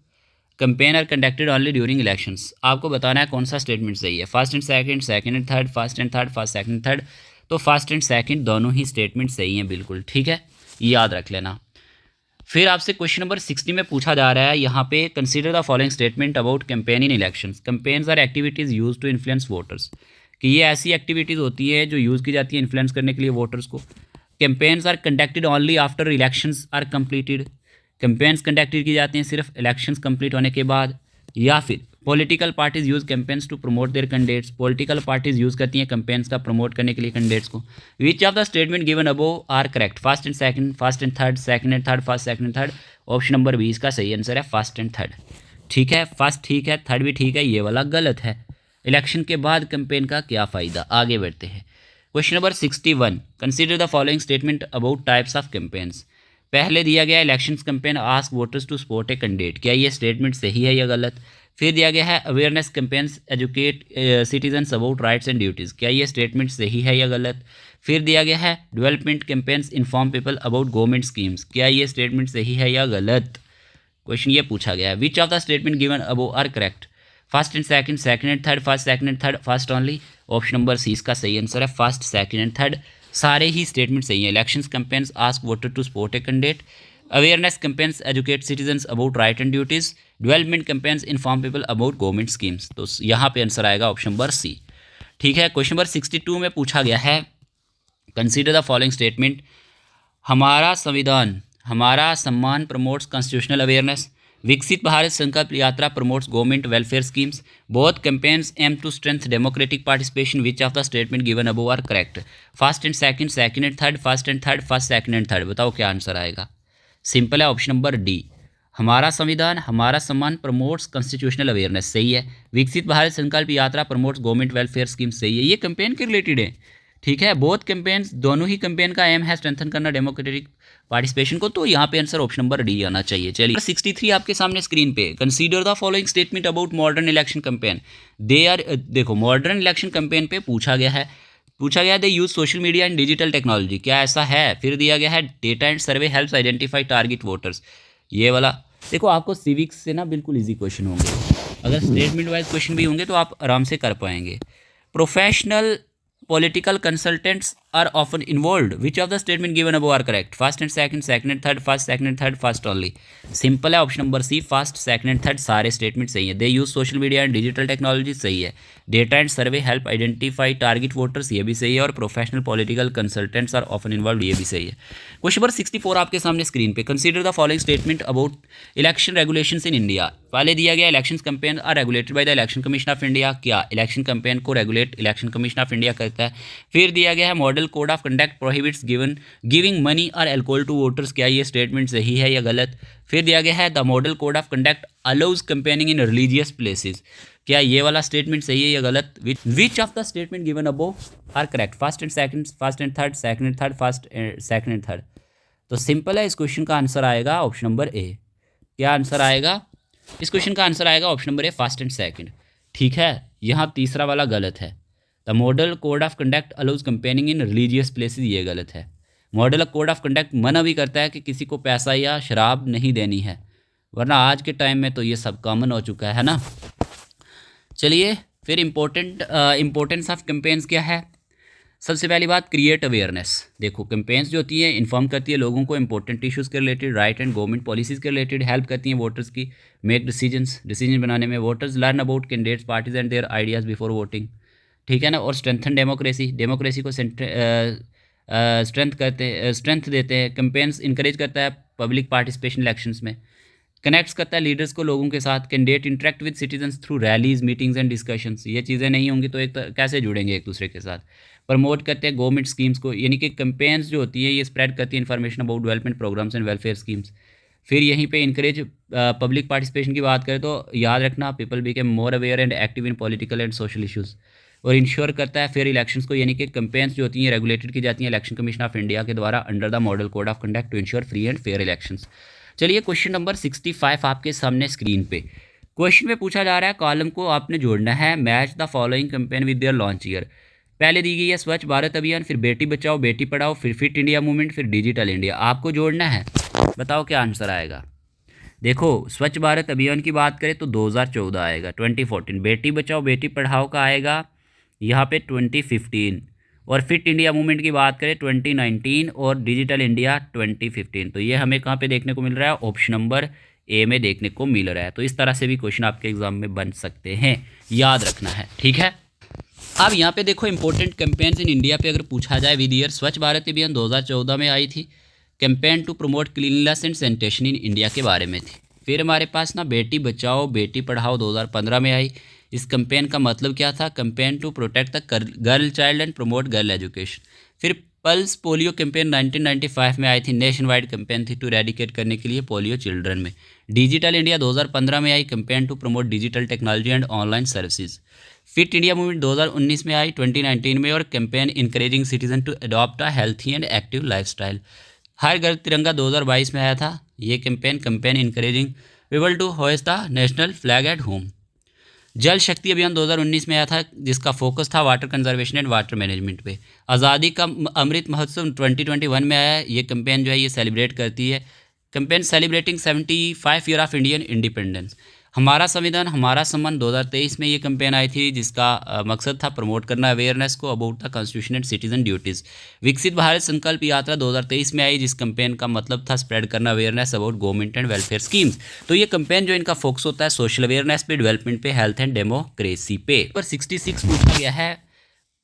Campaign are conducted only during elections. आपको बताना है कौन सा स्टेटमेंट सही है, first and second, second and third, first and third, first second third. तो first and second दोनों ही स्टेटमेंट सही हैं, बिल्कुल ठीक है, याद रख लेना। फिर आपसे क्वेश्चन नंबर 60 में पूछा जा रहा है यहाँ पे, consider the following statement about campaign in elections. Campaigns are activities use to influence voters, कि ये ऐसी एक्टिविटीज़ होती है जो यूज़ की जाती है इन्फ्लुएंस करने के लिए वोटर्स को। Campaigns are conducted only after elections are completed. Campaigns conducted की जाती हैं सिर्फ इलेक्शंस कंप्लीट होने के बाद। या फिर political parties use campaigns to promote their candidates. Political parties use करती हैं कैंपेन्स का प्रमोट करने के लिए कैंडिडेट्स को। Which of the statement given above are correct? First and second, first and third, second and third, first second and third. Option number 20 का सही answer है फर्स्ट एंड थर्ड। ठीक है, फर्स्ट ठीक है, थर्ड भी ठीक है, ये वाला गलत है। इलेक्शन के बाद कैंपेन का क्या फ़ायदा? आगे बढ़ते हैं। Question number 61, consider the following statement about types of campaigns. पहले दिया गया election campaign ask voters to support a candidate, क्या ये स्टेटमेंट सही है या गलत? फिर दिया गया है awareness campaigns educate citizens about rights and duties, क्या ये स्टेटमेंट सही है या गलत? फिर दिया गया है development campaigns inform people about government schemes, क्या ये स्टेटमेंट सही है या गलत? क्वेश्चन ये पूछा गया है, which of the statement given above are correct? First and second, second and third, first second and third, first only. Option number C इसका सही आंसर है फर्स्ट सेकंड एंड थर्ड, सारे ही स्टेटमेंट सही हैं। Elections campaigns ask voter to support a candidate, awareness campaigns educate citizens about right and duties, development campaigns inform people about government schemes. तो यहाँ पे answer आएगा ऑप्शन नंबर सी। ठीक है, question number 62 में पूछा गया है, कंसीडर द फॉलोइंग स्टेटमेंट, हमारा संविधान हमारा सम्मान प्रमोट्स कॉन्स्टिट्यूशनल अवेयरनेस, विकसित Bharat Sankalp Yatra promotes government welfare schemes, both campaigns aim to strength democratic participation, which of the statement given above are correct? First and second, second and third, first and third, first second and third. बताओ क्या answer आएगा? Simple है, option number D, हमारा संविधान हमारा सम्मान promotes constitutional awareness सही है। विकसित Bharat Sankalp Yatra promotes government welfare scheme सही है, ये कैंपेन के रिलेटेड है। ठीक है, बोथ कैंपेन्स दोनों ही कैंपेन का एम है स्ट्रेंथन करना डेमोक्रेटिक पार्टिसिपेशन को, तो यहाँ पे आंसर ऑप्शन नंबर डी आना चाहिए। चलिए 63 आपके सामने स्क्रीन पे, consider the following statement about modern election campaign. They are, देखो मॉडर्न इलेक्शन कैंपेन पे पूछा गया they use social media and digital technology, क्या ऐसा है? फिर दिया गया है data and survey helps identify target voters, ये वाला। देखो आपको सिविक्स से ना बिल्कुल इजी क्वेश्चन होंगे, अगर स्टेटमेंट वाइज क्वेश्चन भी होंगे तो आप आराम से कर पाएंगे। Professional political consultants are often involved, which of the statement given above are correct? First and second, second and third, first second and third, first only। सिंपल है, option number C first second and third सारे statement सही है। They use social media and digital technology सही है। Data and survey help identify target voters ये भी सही है। और professional political consultants are often involve ये भी सही है। क्वेश्चन नंबर 64 आपके सामने स्क्रीन पे, consider the following statement about election regulations in India. पहले दिया गया election campaign are regulated by the election commission of India, क्या इलेक्शन कैंपेन को regulate Election commission of India करता है? फिर दिया गया है model code of conduct prohibits giving money और अल्कोहल टू वोटर्स, क्या ये स्टेटमेंट सही है या गलत? फिर दिया गया है the model code of conduct allows campaigning in religious places, क्या ये वाला स्टेटमेंट सही है या गलत? Which of the statement given above are correct? First and second, first and third, second and third, first second and third. तो simple है, इस क्वेश्चन का आंसर आएगा ऑप्शन नंबर ए। क्या आंसर आएगा? इस क्वेश्चन का आंसर आएगा option number A first and second. ठीक है, यहाँ तीसरा वाला गलत है। The model code of conduct allows campaigning in religious places, ये गलत है। मॉडल कोड ऑफ कंडक्ट मना भी करता है कि किसी को पैसा या शराब नहीं देनी है, वरना आज के टाइम में तो ये सब कॉमन हो चुका है ना। चलिए फिर इम्पोर्टेंस ऑफ कैंपेन्स क्या है? सबसे पहली बात क्रिएट अवेयरनेस। देखो कैंपेन्स जो होती है इन्फॉर्म करती है लोगों को इंपॉर्टेंट इश्यूज़ के related, right and government policies के रिलेटेड, हेल्प करती हैं वोटर्स की मेक डिसीजन बनाने में। Voters learn about candidates parties and there ideas before voting, ठीक है ना। और स्ट्रेंथन डेमोक्रेसी को स्ट्रेंथ देते हैं। कैंपेन्स इंकरेज करता है पब्लिक पार्टिसिपेशन इलेक्शंस में। कनेक्ट्स करता है लीडर्स को लोगों के साथ। Candidate interact with citizens through rallies, meetings and discussions. ये चीज़ें नहीं होंगी तो कैसे जुड़ेंगे एक दूसरे के साथ। प्रमोट करते हैं गवर्नमेंट स्कीम्स को, यानी कि कैंपेन्स जो होती है ये स्प्रेड करती है information about development programmes and welfare schemes. फिर यहीं पे इंकरेज पब्लिक पार्टिसिपेशन की बात करें तो याद रखना people became more aware and active in political and social issues. और इंश्योर करता है फेयर इलेक्शंस को, यानी कि कैंपेन्स जो होती हैं रेगुलेटेड की जाती हैं इलेक्शन कमीशन ऑफ इंडिया के द्वारा under the model code of conduct to ensure free and fair elections. चलिए क्वेश्चन नंबर 65 आपके सामने स्क्रीन पे। क्वेश्चन में पूछा जा रहा है कॉलम को आपने जोड़ना है, match the following campaign with their launch year. पहले दी गई है स्वच्छ भारत अभियान, फिर बेटी बचाओ बेटी पढ़ाओ, फिर फिट इंडिया मूवमेंट, फिर डिजिटल इंडिया। आपको जोड़ना है, बताओ क्या आंसर आएगा। देखो स्वच्छ भारत अभियान की बात करें तो 2014 आएगा, 2014। बेटी बचाओ बेटी पढ़ाओ का आएगा यहाँ पे 2015। और फिट इंडिया मूवमेंट की बात करें 2019 और डिजिटल इंडिया 2015। तो ये हमें कहाँ पे देखने को मिल रहा है, ऑप्शन नंबर ए में देखने को मिल रहा है। तो इस तरह से भी क्वेश्चन आपके एग्जाम में बन सकते हैं, याद रखना है, ठीक है। अब यहाँ पे देखो इंपॉर्टेंट कैंपेन्स इन इंडिया पे अगर पूछा जाए विद ईयर, स्वच्छ भारत अभियान 2014 में आई थी। Campaign to promote cleanliness and sanitation in India के बारे में थी। फिर हमारे पास ना बेटी बचाओ बेटी पढ़ाओ 2015 में आई। इस कैंपेन का मतलब क्या था, campaign to protect the girl child and promote girl education. फिर पल्स पोलियो कैंपेन 1995 में आई थी, नेशन वाइड कैंपेन थी टू रेडिकेट करने के लिए पोलियो चिल्ड्रन में। डिजिटल इंडिया 2015 में आई, campaign to promote digital technology and online services. Fit India movement 2019 में आई 2019 में, और campaign encouraging citizen to adopt a healthy and active lifestyle. Har Ghar Tiranga 2022 में आया था ये campaign encouraging people to host the national flag at home. Jal Shakti अभियान 2019 में आया था जिसका फोकस था water conservation and water management पे। आज़ादी का अमृत महोत्सव 2021 में आया है। ये कैंपेन जो है ये सेलिब्रेट करती है, campaign celebrating 75 year of Indian independence. हमारा संविधान हमारा सम्मान 2023 में ये कैंपेन आई थी जिसका मकसद था प्रमोट करना अवेयरनेस को about the constitution and citizen duties. विकसित भारत संकल्प यात्रा 2023 में आई, जिस कैंपेन का मतलब था स्प्रेड करना awareness about government and welfare schemes. तो ये कैंपेन जो इनका फोकस होता है सोशल अवेयरनेस पे, डेवलपमेंट पे, हेल्थ एंड डेमोक्रेसी पे। पर 66 पूछा गया है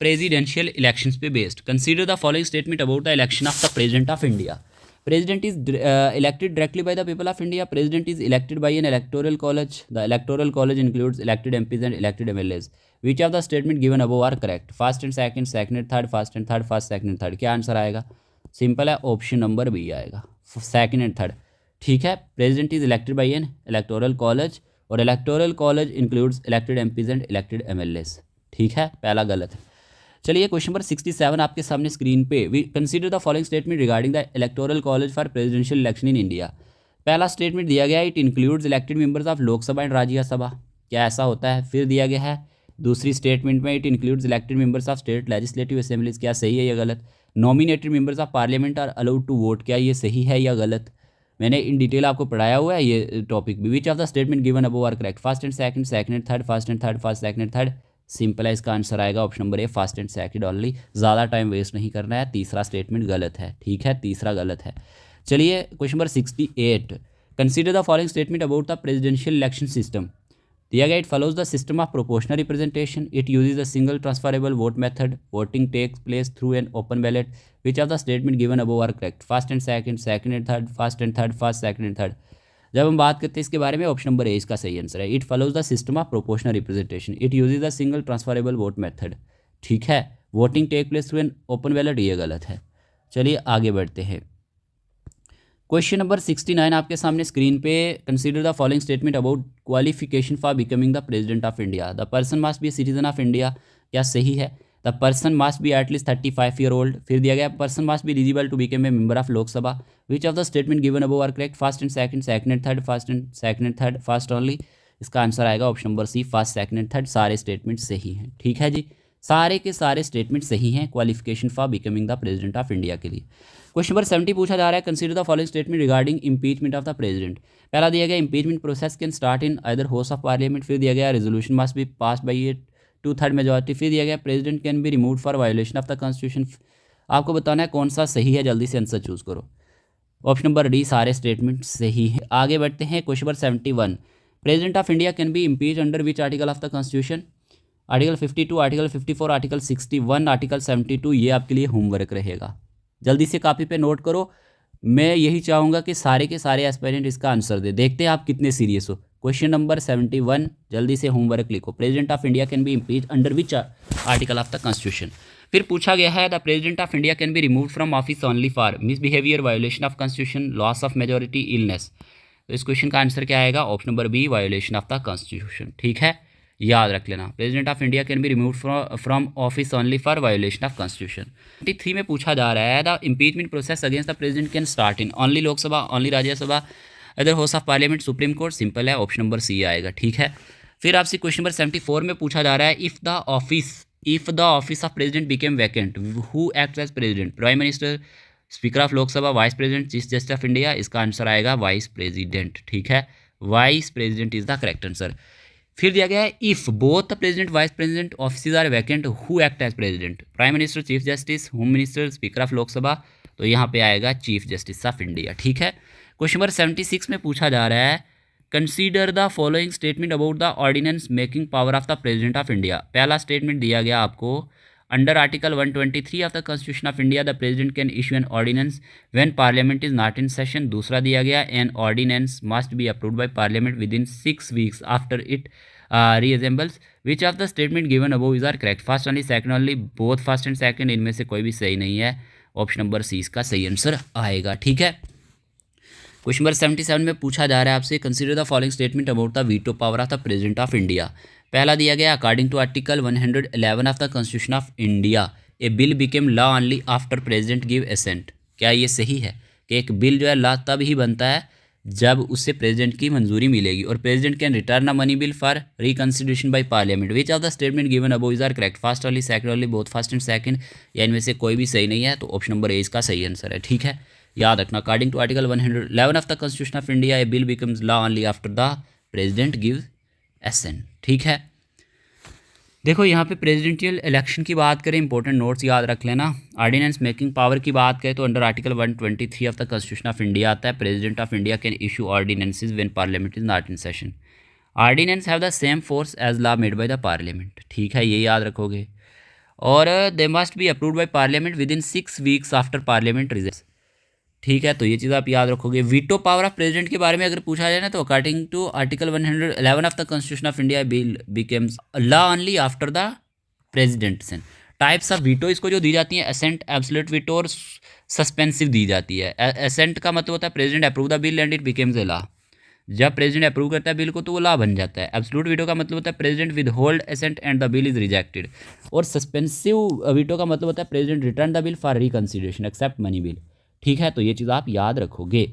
प्रेसिडेंशियल इलेक्शंस पे based. Consider the following statement about the election of the president of India. President is elected directly by the people of India. President is elected by an electoral college. The electoral college includes elected MPs and elected MLAs. Which of the statement given above are correct? First and second, second and third, first and third, first, second and third. क्या answer आएगा? Simple है, option number B आएगा, second and third, ठीक है। President is elected by an electoral college, और electoral college includes elected MPs and elected MLAs, ठीक है, पहला गलत है। चलिए क्वेश्चन नंबर 67 आपके सामने स्क्रीन पे। We consider the following statement regarding the electoral college for presidential election in India. पहला स्टेटमेंट दिया गया है it includes elected members of Lok Sabha and Rajya Sabha. क्या ऐसा होता है? फिर दिया गया है दूसरी स्टेटमेंट में it includes elected members of state legislative assemblies. क्या सही है या गलत? Nominated members of Parliament are allowed to vote. क्या ये सही है या गलत? मैंने इन डिटेल आपको पढ़ाया हुआ है ये टॉपिक भी। Which of the statement given above are correct? First and second, second and third, first and third, first, second and third. Simple है, इसका आंसर आएगा option number A, first and second only. ज़्यादा time waste नहीं करना है, तीसरा statement गलत है, ठीक है, तीसरा गलत है। चलिए question number 68, consider the following statement about the presidential election system. दिया गया it follows the system of proportional representation, it uses a single transferable vote method, voting takes place through an open ballot. Which of the statement given above are correct? First and second, second and third, first and third, first, second and third. जब हम बात करते हैं इसके बारे में, option number ए इसका सही आंसर है। It follows the system of proportional representation, it uses the single transferable vote method, ठीक है। Voting take place through an open ballot, ये गलत है। चलिए आगे बढ़ते हैं। क्वेश्चन नंबर 69 आपके सामने स्क्रीन पे। Consider the following statement about qualification for becoming the president of India. The person must be citizen of India. क्या सही है? The person must be at least 35 year old. फिर दिया गया person must be eligible to become a member of Lok Sabha. Which of the statement given above are correct? First and second, second and third, first and second and third, first only. इसका answer आएगा option number C, first, second and third. सारे statement सही हैं, ठीक है जी, सारे के सारे स्टेटमेंट सही हैं qualification for becoming the president of India के लिए। क्वेश्चन नंबर 70 पूछा जा रहा है consider the following statement regarding impeachment of the president. पहला दिया गया impeachment process can start in either house of parliament. फिर दिया गया resolution must be passed by A 2/3 majority. फिर दिया गया president can be removed for violation of the constitution. आपको बताना है कौन सा सही है, जल्दी से आंसर चूज करो। ऑप्शन नंबर डी, सारे स्टेटमेंट सही है। आगे बढ़ते हैं question number 71, president of India can be impeach under which article of the constitution? Article 52, article 54, article 61, article 72। ये आपके लिए होमवर्क रहेगा, जल्दी से कॉपी पे नोट करो। मैं यही चाहूँगा कि सारे के सारे एस्पायरेंट इसका आंसर दे। देखते हैं आप कितने सीरियस हो। क्वेश्चन नंबर 71, जल्दी से होमवर्क लिखो। President of India can be impeach under which article of the constitution. फिर पूछा गया है the president of India can be remove from office only for misbehaviour, violation of constitution, loss of majority, illness. तो इस question का answer क्या आएगा? Option number B, violation of the constitution. ठीक है, याद रख लेना। President of India can be remove from office only for violation of constitution. 23 में पूछा जा रहा है the impeachment process against the president can start in only Lok Sabha, only Rajya Sabha, other house of parliament, supreme court. Simple है, option number सी आएगा। ठीक है, फिर आपसे क्वेश्चन नंबर 74 में पूछा जा रहा है if the office of president became vacant who act as president? Prime minister, speaker of Lok Sabha, vice president, chief justice of India. इसका आंसर आएगा वाइस प्रेसिडेंट। ठीक है, vice president is the correct answer. फिर दिया गया है if both the president vice president office are vacant who act as president? Prime minister, chief justice, home minister, speaker of Lok Sabha. तो यहाँ पे आएगा चीफ जस्टिस ऑफ इंडिया। ठीक है, क्वेश्चन नंबर 76 में पूछा जा रहा है consider the following statement about the ordinance making power of the president of India. पहला स्टेटमेंट दिया गया आपको under article 123 of the constitution of India the president can issue an ordinance when Parliament is not in session. दूसरा दिया गया an ordinance must be approved by parliament within 6 weeks after it reassembles. Which of the statement given above is are correct? First only, second only, both first and second. इनमें से कोई भी सही नहीं है। ऑप्शन नंबर सी इसका सही answer आएगा। ठीक है, क्वेश्चन नंबर 77 में पूछा जा रहा है आपसे consider the following statement about the veto power of the president of India. पहला दिया गया according to article 111 of the constitution of India a bill became law only after president give assent. क्या ये सही है कि एक बिल जो है लॉ तब ही बनता है जब उससे प्रेसिडेंट की मंजूरी मिलेगी? और president can return a money bill for reconsideration by Parliament. Which of the statement given above is are correct? First only, second only, both first and second, या इनमें से कोई भी सही नहीं है। तो ऑप्शन नंबर ए इसका सही आंसर है। ठीक है, याद रखना according to article 111 of the constitution of India a bill becomes law only after the president give assent. ठीक है, देखो यहाँ पे प्रेसिडेंशियल इलेक्शन की बात करें, इंपॉर्टेंट नोट्स याद रख लेना। ऑर्डिनेंस मेकिंग पावर की बात करें तो under article 123 of the constitution of India आता है president of India can issue ordinances when Parliament is not in session. Ordinance have the same force as law made by the parliament. ठीक है, ये याद रखोगे। और they must be approved by parliament within 6 weeks after Parliament result. ठीक है, तो ये चीज़ आप याद रखोगे। वीटो पावर ऑफ प्रेसिडेंट के बारे में अगर पूछा जाए ना तो according to article 111 of the constitution of India bill becomes law only after the president. Types of veto इसको जो दी जाती है एसेंट, एब्सोल्यूट वीटो और सस्पेंसिव दी जाती है। एसेंट का मतलब होता है president approve the bill and it becomes a law. जब प्रेसिडेंट अप्रूव करता है बिल को तो वो लॉ बन जाता है। एब्सोल्यूट वीटो का मतलब होता है president withhold assent and the bill is rejected. और सस्पेंसिव वीटो का मतलब होता है president return the bill for reconsideration except money bill. ठीक है, तो ये चीज़ आप याद रखोगे।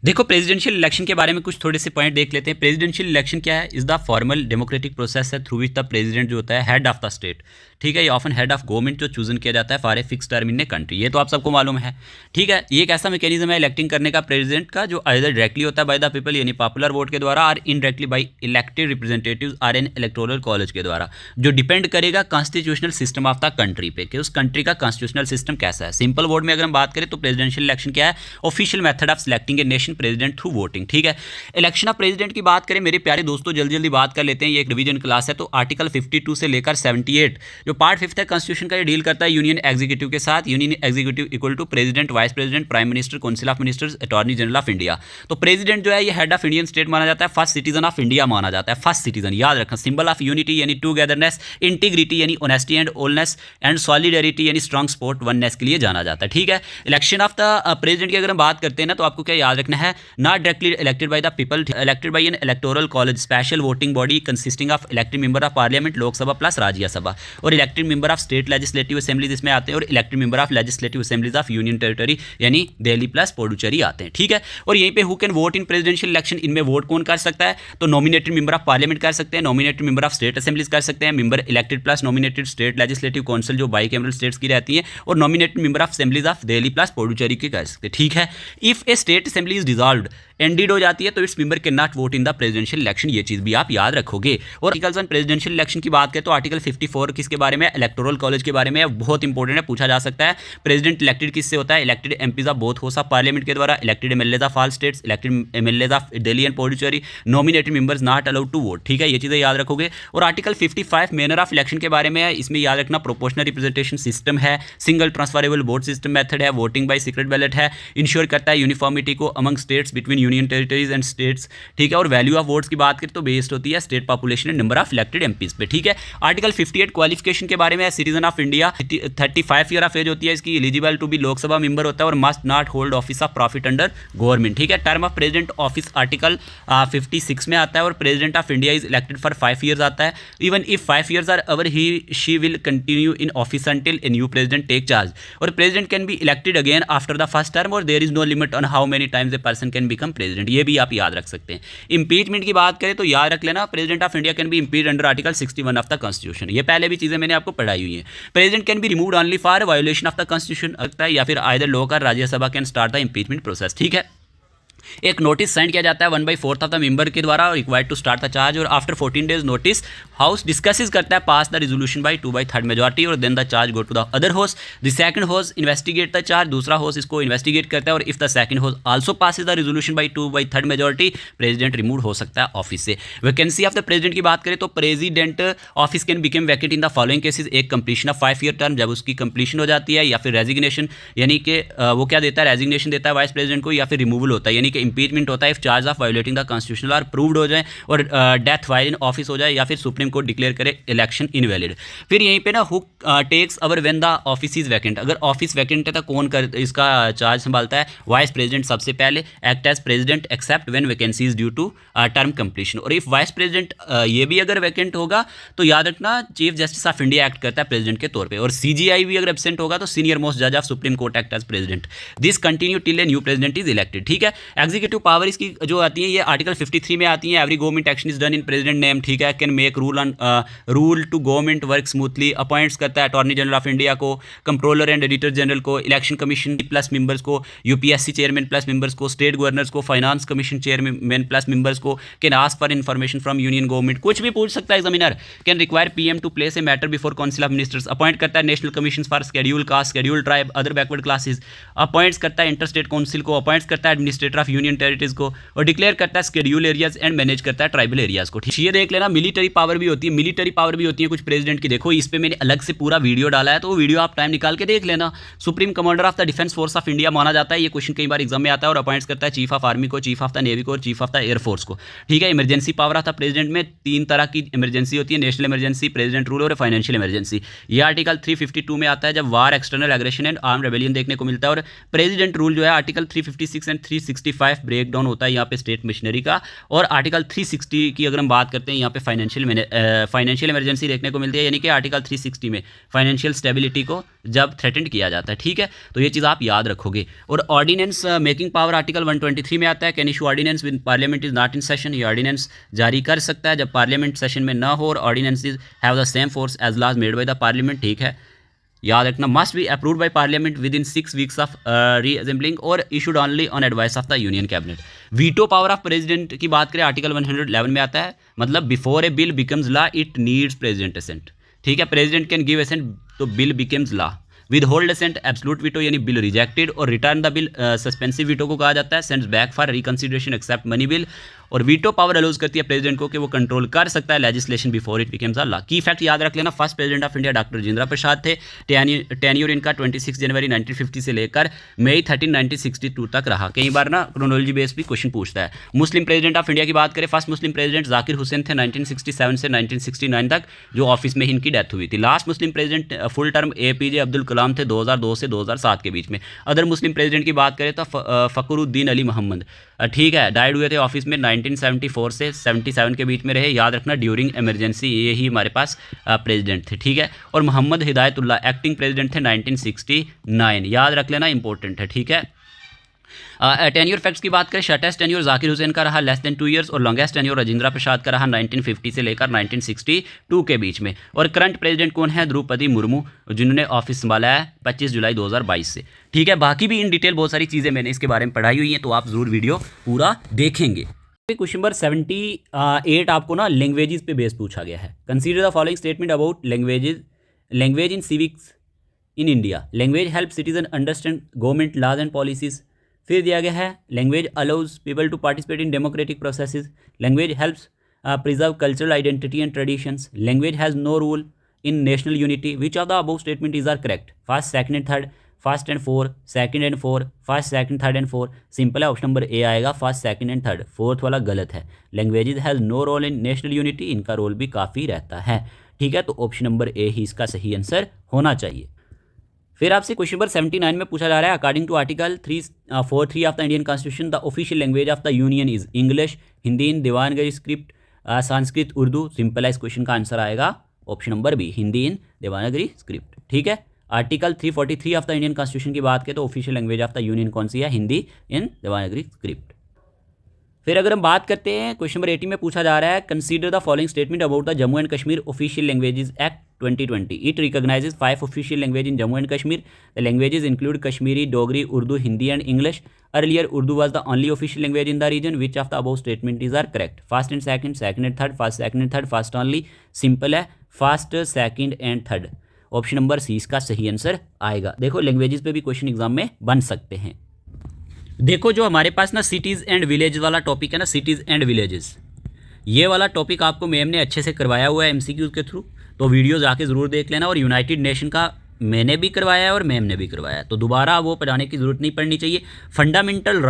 देखो प्रेसिडेंशियल इलेक्शन के बारे में कुछ थोड़े से पॉइंट देख लेते हैं। प्रेसिडेंशियल इलेक्शन क्या है? Is the formal democratic process है थ्रू विच द प्रेसिडेंट जो होता है हेड ऑफ द स्टेट। ठीक है, ये ऑफन हेड ऑफ गवर्नमेंट जो चूजन किया जाता है for a fix term in a country. ये तो आप सबको मालूम है। ठीक है, ये एक ऐसा मैकेनिज्म है इलेक्टिंग करने का प्रेसिडेंट का जो आइदर डायरेक्टली होता है बाय द पीपल यानी पॉपुलर वोट के द्वारा और indirectly by elected representatives or an electoral college के द्वारा, जो डिपेंड करेगा constitutional system of the country पे कि उस कंट्री का कॉन्स्टिट्यूशनल सिस्टम कैसा है। सिंपल वर्ड में अगर हम बात करें तो प्रेसिडेंशियल इलेक्शन क्या है? Official method of selecting a nation president through voting. ठीक है, इलेक्शन ऑफ प्रेसिडेंट की बात करें मेरे प्यारे दोस्तों, जल्दी जल्दी बात कर लेते हैं। ये एक रिवीजन क्लास है तो आर्टिकल 52 से लेकर 78 जो पार्ट 5 है कॉन्स्टिट्यूशन का, ये डील करता है यूनियन एग्जीक्यूटिव के साथ। Union executive equal to president, vice president, prime minister, council of ministers, attorney general of India. तो प्रेसिडेंट जो है ये हेड ऑफ इंडियन स्टेट माना जाता है, फर्स्ट सिटीजन ऑफ इंडिया माना जाता है। फर्स्ट सिटीजन याद रखना। सिंबल ऑफ यूनिटी यानी टूगेदरनेस, इंटीग्रिटी यानी ऑनेस्टी एंड ओलनेस एंड सॉलिडेरिटी यानी स्ट्रॉन्ग सपोर्ट वननेस के लिए जाना जाता है। ठीक है, इलेक्शन ऑफ द प्रेसिडेंट की अगर हम बात करते हैं ना तो आपको क्या याद रखना है? Not directly elected by the people, elected by an electoral college, special voting body consisting of elected member of parliament Lok Sabha plus Rajya Sabha, और elected member of state legislative assemblies इसमें आते हैं, और elected member of legislative assemblies of union territory यानी Delhi plus Puducherry आते हैं। ठीक है, और यहीं पे who can vote in presidential election, इनमें वोट कौन कर सकता है? तो नॉमिनेटेड मेंबर ऑफ पार्लियामेंट कर सकते हैं, nominated member of state assemblies कर सकते हैं, member elected plus nominated state legislative council जो बाई कैमरल स्टेट्स की रहती है, और nominated member of assemblies of Delhi plus Puducherry की कर सकते हैं। ठीक है, if A state assembly is dissolved ended हो जाती है तो its member can not vote in the presidential election, ये चीज़ भी आप याद रखोगे। और आर्टिकल्स ऑन प्रेसिडेंशियल इलेक्शन की बात करें तो आर्टिकल 54 किसके बारे में, इलेक्टोरल कॉलेज के बारे में, बहुत इंपॉर्टेंट है, पूछा जा सकता है। प्रेसिडेंट इलेक्टेड किससे होता है, elected MPs of both house of parliament के द्वारा, elected MLAs of all states, elected MLAs of Delhi and Puducherry, nominated members not allowed to vote, ठीक है, ये चीज़ें याद रखोगे। और आर्टिकल 55 मैनर ऑफ इलेक्शन के बारे में है, इसमें याद रखना प्रोपोर्शनल रिप्रेजेंटेशन सिस्टम है, single transferable vote system method है, वोटिंग बाय सीक्रेट बैलेट है, इंश्योर करता है यूनिफॉर्मिटी को among states between union territories and states, ठीक है। और वैल्यू ऑफ वोट्स की बात करें तो बेस्ड होती है state population and number of elected MPs पे, ठीक है। आर्टिकल 58 क्वालिफिकेशन के बारे में है, citizen of India 35 year of age होती है इसकी, eligible to be Lok Sabha member होता है और must not hold office of profit under government, ठीक है। Term of president office article 56 में आता है और president of India is elected for 5 years आता है। Even if 5 years are over he she will continue in office until a new president take charge. और president can be elected again after the first term और there is no limit on how many times a person can become president, ये भी आप याद रख सकते हैं। Impeachment की बात करें तो याद रख लेना, president of India can be impeached under article 61 of the constitution, ये पहले भी चीजें मैंने आपको पढ़ाई हुई है। President can be removed only for violation of the constitution लगता है, या फिर either Lok Sabha Rajya Sabha can start the impeachment process, ठीक है। एक नोटिस सेंड किया जाता है 1/4 ऑफ द मेंबर के द्वारा required to start the charge, और after 14 days notice house discusses करता है pass the resolution by 2/3 majority और then the charge go to the other house, the second house investigate the charge, दूसरा house इसको investigate करता है और if the second house also passes the resolution by 2/3 majority president remove हो सकता है office से। वैकेंसी ऑफ द प्रेसिडेंट की बात करें तो president office can become vacant in the following cases, एक कंप्लीशन ऑफ 5 ईयर टर्म जब उसकी कंप्लीशन हो जाती है, या फिर रेजिग्नेशन यानी कि वो क्या देता है, रेजिग्नेशन देता है वाइस प्रेसिडेंट को, या फिर रिमूवल होता है यानी कि इंपीचमेंट होता है charge of violating the constitution are proved हो जाए और डेथ वाइल इन ऑफिस हो जाए, या फिर सुप्रीम कोर्ट डिक्लेयर करे इलेक्शन इनवैलिड। फिर यहीं पे ना who takes over when the office is vacant, अगर ऑफिस वैकेंट है तो कौन कर इसका चार्ज संभालता है, वाइस प्रेसिडेंट सबसे पहले act as president except when vacancy is due to term completion. और इफ वाइस प्रेसिडेंट ये भी अगर वैकेंट होगा तो याद रखना chief justice of India act करता है प्रेसिडेंट के तौर पर, और CGI भी अगर एब्सेंट होगा तो सीनियर मोस्ट जज of supreme court act as president. This continue till a new president is elected, ठीक है। एग्जीक्यूटिव पावर इसकी जो आती है ये आर्टिकल 53 में आती है, every government action is done in president name, ठीक है। Can make rule to government work smoothly, appoints करता है अटॉर्नी जनरल ऑफ इंडिया को, कंट्रोलर एंड एडिटर जनरल को, इलेक्शन कमीशन प्लस मेंबर्स को, UPSC चेयरमैन प्लस मेंबर्स को, state governors को, finance commission chairman plus members को, can ask for information from union government, कुछ भी पूछ सकता है examiner. Can require PM to place a matter before council of ministers, appoint करता है national commission for schedule caste, schedule tribe, other backward classes, appoints करता है inter state council को, अपॉइंट्स करता है एडमिनिस्ट्रेटर ऑफ यूनियन टेरिटरीज को, और declare करता है शेड्यूल एरियाज एंड मैनेज करता है ट्राइबल एरियाज को, ठीक। ये देख लेना मिलिट्री पावर भी होती है, मिलिट्री पावर भी होती है कुछ प्रेसिडेंट की, देखो इस पे मैंने अलग से पूरा वीडियो डाला है तो वो वीडियो आप टाइम निकाल के देख लेना। Supreme commander of the defence force of India माना जाता है, ये क्वेश्चन कई बार एग्जाम में आता है, और अपॉइंट्स करता है चीफ ऑफ आर्मी को, चीफ ऑफ द नेवी को और चीफ ऑफ द एयरफोर्स को, ठीक है। Emergency power of the president में 3 तरह की इमरजेंसी होती है, नेशनल इमरजेंसी, प्रेसिडेंट रूल और फाइनेंशियल इमरजेंसी। ये आर्टिकल 352 में आता है जब war, external aggression and arm rebellion देखने को मिलता है, और प्रेसिडेंट रूल जो है आर्टिकल 356 एंड 365 ब्रेक डाउन होता है यहाँ पे स्टेट मशीनरी का, और आर्टिकल 360 की अगर हम बात करते हैं यहाँ पे फाइनेंशियल इमरजेंसी देखने को मिलती है, यानी कि आर्टिकल 360 में फाइनेंशियल स्टेबिलिटी को जब थ्रेटेंड किया जाता है, ठीक है। तो ये चीज़ आप याद रखोगे। और ऑर्डिनेंस मेकिंग पावर आर्टिकल 123 में आता है, can issue ordinance with parliament is not in session, ये ऑर्डिनेंस जारी कर सकता है जब पार्लियामेंट सेशन में ना हो, और ordinance have the same force as laws made by the parliament, ठीक है। याद रखना must be approved by parliament within 6 weeks of reassembling और issued only on advice of the union cabinet. Veto power of president की बात करें article 111 में आता है, मतलब before a bill becomes law it needs president assent, ठीक है। प्रेसिडेंट कैन गिव असेंट तो bill becomes law, withhold assent absolute veto यानी बिल रिजेक्टेड, और return the bill suspensive veto को कहा जाता है, sends back for reconsideration except money bill. और वीटो पावर अलाउज करती है प्रेसिडेंट को कि वो कंट्रोल कर सकता है legislation before it becomes a law. Key fact याद रख लेना, first president of India doctor Rajendra Prasad थे, टेन्योर इनका 26 जनवरी 1950 से लेकर मई 13 1962 तक रहा। कई बार ना क्रोनोलॉजी बेस भी क्वेश्चन पूछता है। मुस्लिम प्रेसिडेंट ऑफ इंडिया की बात करें, first Muslim president Zakir Hussain थे 1967 से 1969 तक, जो ऑफिस में इनकी डेथ हुई थी। Last Muslim president full term APJ Abdul Kalam थे 2002 से 2007 के बीच में। अदर मुस्लिम प्रेसिडेंट की बात करें तो फखरुद्दीन अली मोहम्मद, ठीक है, डाइड हुए थे ऑफिस में 1974 से 77 के बीच में रहे। याद रखना ड्यूरिंग इमरजेंसी ये ही हमारे पास प्रेसिडेंट थे, ठीक है। और मोहम्मद हिदायतुल्लाह एक्टिंग प्रेसिडेंट थे 1969, याद रख लेना, इंपॉर्टेंट है, ठीक है। टेन्योर फैक्ट्स की बात करें, शॉर्टेस्ट टेन्योर जाकिर हुसैन का रहा लेस देन 2 ईयर्स और लॉन्गेस्ट टेन्योर राजेंद्र प्रसाद का रहा 1950 से लेकर 1962 के बीच में। और करंट प्रेसिडेंट कौन है? द्रौपदी मुर्मू, जिन्होंने ऑफिस संभाला है 25 जुलाई 2022 से। ठीक है, बाकी भी इन डिटेल बहुत सारी चीज़ें मैंने इसके बारे में पढ़ाई हुई हैं, तो आप ज़रूर वीडियो पूरा देखेंगे। क्वेश्चन नंबर 78 आपको ना लैंग्वेजेस पे बेस पूछा गया है। Consider the following statement about language in civics in India. Language help citizen understand government laws and policies. फिर दिया गया है language allows people to participate in democratic processes. Language helps preserve cultural identity and traditions. Language has no rule in national unity. Which of the above statement is are correct? First, second and third, first and four, second and four, first second third and four. Simple है, option number A आएगा, first second and third. Fourth वाला गलत है। Languages has no role in national unity, इनका role भी काफ़ी रहता है। ठीक है, तो ऑप्शन नंबर ए ही इसका सही आंसर होना चाहिए। फिर आपसे क्वेश्चन नंबर 79 में पूछा जा रहा है, according to article 343 of the Indian constitution the official language of the union is English, Hindi in Devanagari script, Sanskrit, Urdu. Simple है, इस क्वेश्चन का आंसर आएगा option number B, Hindi in Devanagari script. ठीक है, article 343 of the Indian constitution की बात करें तो official language of the union कौन सी है? Hindi in Devanagari script. फिर अगर हम बात करते हैं क्वेश्चन नंबर 80 में पूछा जा रहा है, consider the following statement about the Jammu and Kashmir official languages act 2020। It recognizes 5 official language in Jammu and Kashmir. The languages include Kashmiri, Dogri, Urdu, Hindi and English. Earlier Urdu was the only official language in the region. Which of the above statement is are correct? First and second, second and third, first second and third, first only. Simple है, first second and third. Option number C इसका सही answer आएगा। देखो, languages पे भी question exam में बन सकते हैं। देखो, जो हमारे पास ना सिटीज़ एंड विलेज वाला टॉपिक है ना, सिटीज़ एंड विलेजेस, ये वाला टॉपिक आपको मैम ने अच्छे से करवाया हुआ है एमसीक्यूज़ के थ्रू, तो वीडियो जाके ज़रूर देख लेना। और यूनाइटेड नेशन का मैंने भी करवाया है और मैम ने भी करवाया है, तो दोबारा वो पढ़ाने की ज़रूरत नहीं पड़नी चाहिए। फंडामेंटल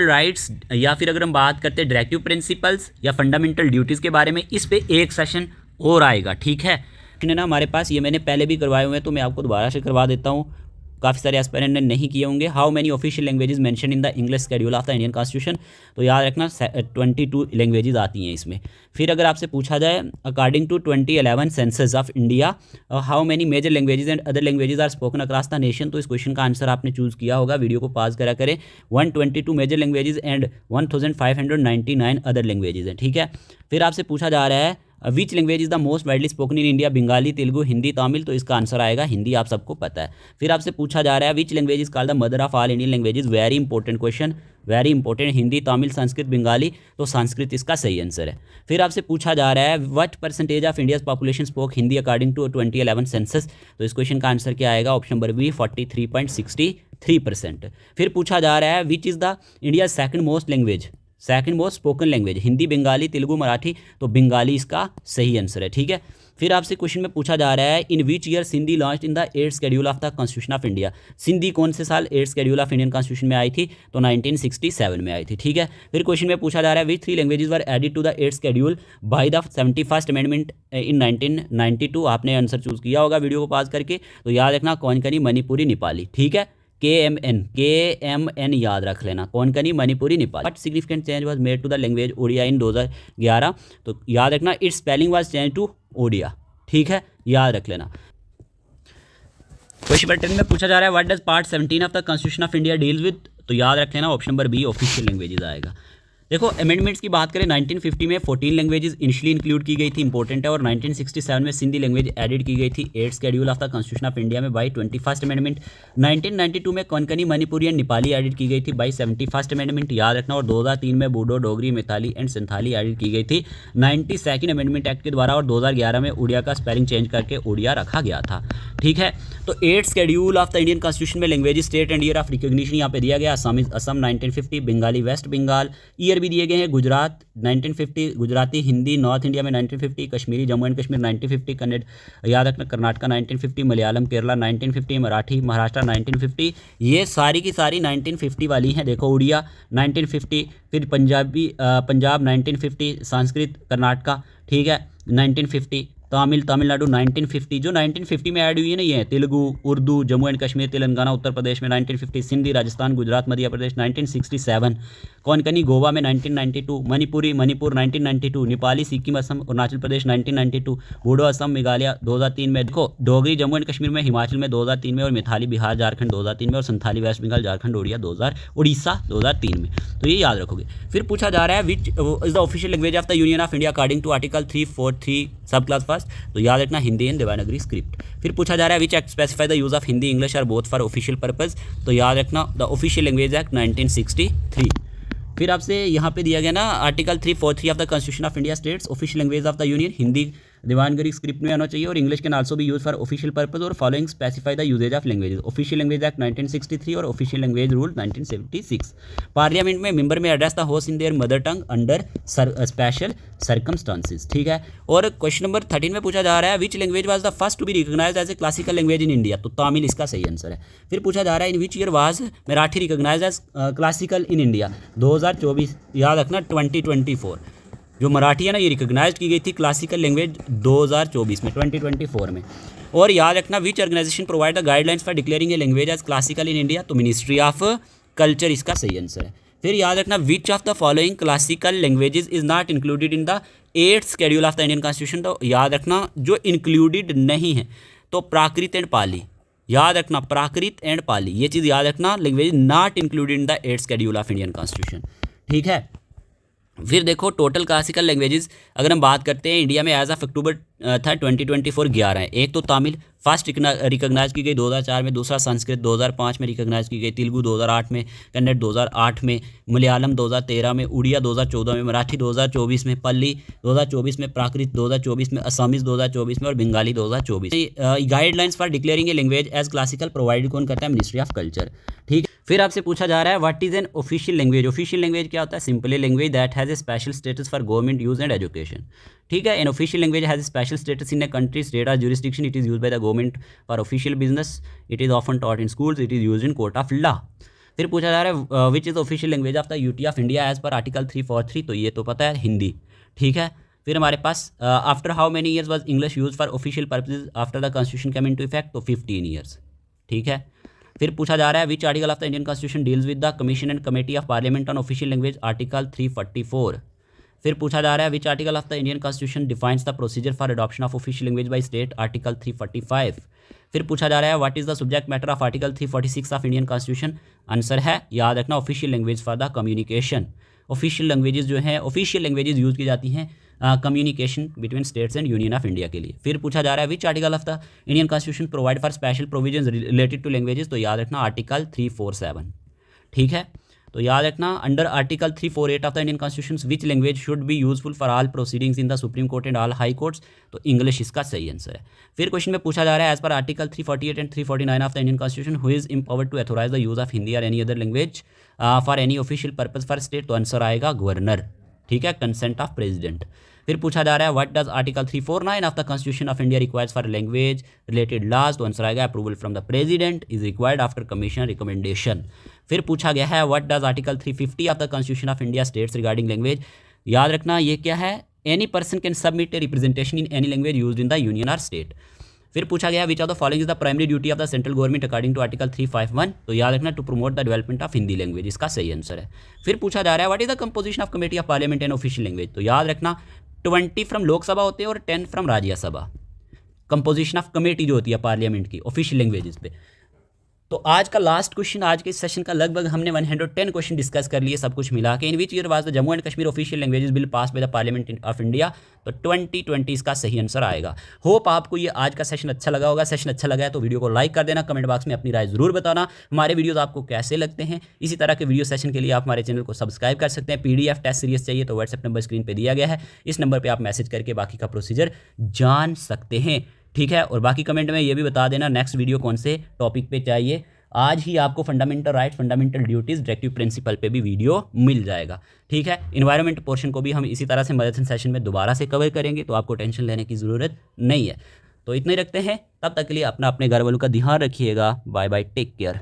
राइट्स या फिर अगर हम बात करते हैं डायरेक्टिव प्रिंसिपल्स या फंडामेंटल ड्यूटीज़ के बारे में, इस पे एक सेशन और आएगा। ठीक है ना, हमारे पास ये मैंने पहले भी करवाए हुए हैं, तो मैं आपको दोबारा से करवा देता हूँ। काफ़ी सारे एस्पिरेंट ने नहीं किए होंगे। How many official languages mention in the English schedule of the Indian constitution, तो याद रखना 22 लैंग्वेजेस आती हैं इसमें। फिर अगर आपसे पूछा जाए, according to 2011 census of India how many major languages and other languages are spoken across the nation, तो इस क्वेश्चन का आंसर आपने चूज़ किया होगा। वीडियो को पॉज करा करें। 122 major languages and 1599 other languages हैं। ठीक है, फिर आपसे पूछा जा रहा है which language is the most widely spoken in India, Bengali, Telugu, Hindi, Tamil, तो इसका आंसर आएगा हिंदी, आप सबको पता है। फिर आपसे पूछा जा रहा है which language is called the mother of all Indian languages, very important question, very important. Hindi, Tamil, Sanskrit, Bengali, तो संस्कृत इसका सही आंसर है। फिर आपसे पूछा जा रहा है what percentage of India's population spoke Hindi according to 2011 census, तो इस क्वेश्चन का आंसर क्या आएगा? Option number B, 43.63%। फिर पूछा जा रहा है which is the India second most spoken language, Hindi, Bengali, Telugu, Marathi, तो बंगाली इसका सही आंसर है। ठीक है, फिर आपसे क्वेश्चन में पूछा जा रहा है in which year Sindhi launch in the 8th schedule of the constitution of India, Sindhi कौन से साल 8th schedule of Indian constitution में आई थी? तो 1967 में आई थी। ठीक है, फिर क्वेश्चन में पूछा जा रहा है which 3 languages were added to the 8th schedule by the 71st amendment in 1992, आपने आंसर चूज़ किया होगा वीडियो को पास करके, तो याद रखना कोंकणी, मणिपुरी, नेपाली। ठीक है, KMN याद रख लेना, Konkani, Manipuri, Nepali. But significant change was made to the language Odia in 2011, तो याद रखना its spelling was change to Odia. ठीक है, याद रख लेना। क्वेश्चन नंबर 10 में पूछा जा रहा है what does part 17 of the constitution of India deals with, तो याद रख लेना option number B, official languages आएगा। देखो, अमेंडमेंट्स की बात करें 1950 में 14 लैंग्वेजेस इनिशियली इंक्लूड की गई थी, इंपॉर्टेंट है। और 1967 में सिंधी लैंग्वेज एडिड की गई थी 8th schedule of the constitution of India में बाई 21st अमेंडमेंट। 1992 में कोंकणी, मणिपुरी एंड नेपाली एडिड की गई थी बाई 71st अमेंडमेंट, याद रखना। और 2003 में बूडो, डोगरी, मैथली एंड संथाली एडिड की गई थी 92nd अमेंडमेंट एक्ट के द्वारा। और 2011 में उड़िया का स्पेलिंग चेंज करके उड़िया रखा गया था। ठीक है, तो 8th schedule of the Indian constitution में language, state and year of recognition यहाँ पे दिया गया। असम 1950, बंगाली वेस्ट बंगाल, ईयर भी दिए गए हैं। गुजरात 1950, गुजराती, हिंदी नॉर्थ इंडिया में 1950, कश्मीरी जम्मू एंड कश्मीर 1950, कन्नड़ याद रखना कर्नाटका 1950, मलयालम केरला 1950, मराठी महाराष्ट्र 1950, ये सारी की सारी 1950 वाली हैं। देखो, उड़िया 1950, फिर पंजाब 1950, संस्कृत कर्नाटका, ठीक है 1950, तमिलनाडु 1950, जो 1950 में ऐड हुई है ना, ये है तेलुगु, उर्दू, जम्मू एंड कश्मीर, तेलंगाना, उत्तर प्रदेश में 1950, सिंधी, राजस्थान, गुजरात, मध्य प्रदेश 1967, कोंकणी गोवा में 1992, मणिपुर 1992, नेपाली सिक्किम असम अरुणाचल प्रदेश 1992, बोडो असम मेघालय 2003 में। देखो डोगरी जम्मू एंड कश्मीर में, हिमाचल में 2003 में, और मैथिली बिहार झारखंड 2003 में, और संथाली वेस्ट बंगाल झारखंड उड़ीसा 2003 में। तो ये याद रखोगे। फिर पूछा जा रहा है which is the official language of the union of India according to article 343 sub class first. तो याद रखना हिंदी एंड देवनागरी स्क्रिप्ट। फिर पूछा जा रहा है which act specify the use of Hindi English or both for official purpose. तो याद रखना द ऑफिशियल लैंग्वेज एक्ट 1963। फिर आपसे यहाँ पे दिया गया ना article 343 of the constitution of India states official language of the union Hindi Devanagari script में आना चाहिए, और English can also be use for official purpose, और following specify the usages of languages. Official language act 1963 और ऑफिशियल लैंग्वेज रूल 1976। पार्लियामेंट में member में address the host in their mother tongue under special circumstances. ठीक है। और question number 13 में पूछा जा रहा है which language was the first to be recognized as a classical language in India. तो तमिल इसका सही आंसर है। फिर पूछा जा रहा है in which year was Marathi recognized as classical in India. 2024। याद रखना 2024 जो मराठी है ना ये रिकॉग्नाइज्ड की गई थी क्लासिकल लैंग्वेज 2024 में, 2024 में। और याद रखना which organization provide the guidelines for declaring a language as classical in India. तो मिनिस्ट्री ऑफ कल्चर इसका सही आंसर है। फिर याद रखना which of the following classical languages is not included in the 8th schedule of the Indian constitution. तो याद रखना जो इंक्लूडेड नहीं है तो प्राकृत एंड पाली। याद रखना प्राकृत एंड पाली, ये चीज़ याद रखना, language not included in the 8th schedule of Indian constitution. ठीक है। फिर देखो टोटल क्लासिकल लैंग्वेजेस अगर हम बात करते हैं इंडिया में एज ऑफ अक्टूबर था 2024 11 है। एक तो तमिल फर्स्ट रिकॉग्नाइज की गई 2004 में, दूसरा संस्कृत 2005 में रिकॉग्नाइज की गई, तेलुगु 2008 में, कन्नड़ 2008 में, मलयालम 2013 में, उड़िया 2014 में, मराठी 2024 में, पल्ली 2024 में, प्राकृत 2024 में, असमीज 2024 में, और बंगाली 2024 में। Guidelines for declaring a language as classical provide कौन करता है? Ministry of culture. ठीक है। फिर आपसे पूछा जा रहा है what is an official language. Official language क्या होता है? Simply language that has a special status for government use and education. ठीक है। An official language has a special status in a country state और jurisdiction. It is use by the government for official business. It is often taught in schools. It is use in court of law. फिर पूछा जा रहा है which is official language of the UT of India as पर article 343। तो ये तो पता है हिंदी। ठीक है। फिर हमारे पास after how many years was English use for official purposes after the constitution came into effect. तो 15 ईयर्स। ठीक है। फिर पूछा जा रहा है विच article of the Indian constitution deals with the commission and committee of parliament on official language. Article 344। फिर पूछा जा रहा है विच article of the Indian constitution defines the procedure for adoption of official language by state. Article 345। फिर पूछा जा रहा है what is the subject matter of article 346 of Indian constitution. Answer है याद रखना official language for the communication. Official languages जो है ऑफिशियल लैंग्वेजेस यूज की जाती हैं communication between states and union of India के लिए। फिर पूछा जा रहा है विच article of the Indian constitution provide for special provision related to languages. तो याद रखना आर्टिकल 347। ठीक है। तो याद रखना under article 348 of the Indian constitution which language should be useful for all proceedings in the supreme court and all high courts. तो English इसका सही आंसर है। फिर क्वेश्चन में पूछा जा रहा है एज पर article 348 and 349 of the Indian constitution who is empowered to authorize the use of Hindi और any other language for any official purpose for state. तो आंसर आएगा गवर्नर। ठीक है। Consent of president. फिर पूछा जा रहा है what does article 349 of the constitution of India requires for language related laws. तो आंसर आएगा approval from the president is required after commission recommendation. फिर पूछा गया है what does article 350 of the constitution of India states regarding language. याद रखना ये क्या है? Any person can submit a representation in any language used in the union और स्टेट। फिर पूछा गया which of the following is the primary duty of the central government according to article 351। तो याद रखना to promote the development of Hindi language. इसका सही answer है। फिर पूछा जा रहा है what is the composition of committee of parliament and official language. तो याद रखना 20 फ्रॉम लोकसभा होते हैं और 10 from Rajya Sabha. Composition of committee जो होती है पार्लियामेंट की ऑफिशियल लैंग्वेजेस पे। तो आज का लास्ट क्वेश्चन, आज के इस सेशन का लगभग हमने 110 क्वेश्चन डिस्कस कर लिए सब कुछ मिला के। In which year was the Jammu and Kashmir official languages bill pass by the parliament of India. तो 2020 इसका सही आंसर आएगा। होप आपको ये आज का सेशन अच्छा लगा होगा। सेशन अच्छा लगा है तो वीडियो को लाइक कर देना, कमेंट बॉक्स में अपनी राय जरूर बताना। हमारे वीडियोस आपको कैसे लगते हैं। इसी तरह के वीडियो सेशन के लिए आप हमारे चैनल को सब्सक्राइब कर सकते हैं। PDF टेस्ट सीरीज चाहिए तो व्हाट्सएप नंबर स्क्रीन पर दिया गया है, इस नंबर पर आप मैसेज करके बाकी का प्रोसीजर जान सकते हैं। ठीक है। और बाकी कमेंट में ये भी बता देना नेक्स्ट वीडियो कौन से टॉपिक पे चाहिए। आज ही आपको fundamental rights, fundamental duties, directive principle पे भी वीडियो मिल जाएगा। ठीक है। इन्वायरमेंट पोर्शन को भी हम इसी तरह से मैराथन सेशन में दोबारा से कवर करेंगे, तो आपको टेंशन लेने की ज़रूरत नहीं है। तो इतना ही रखते हैं, तब तक के लिए अपना अपने घर वालों का ध्यान रखिएगा। Bye bye, take care.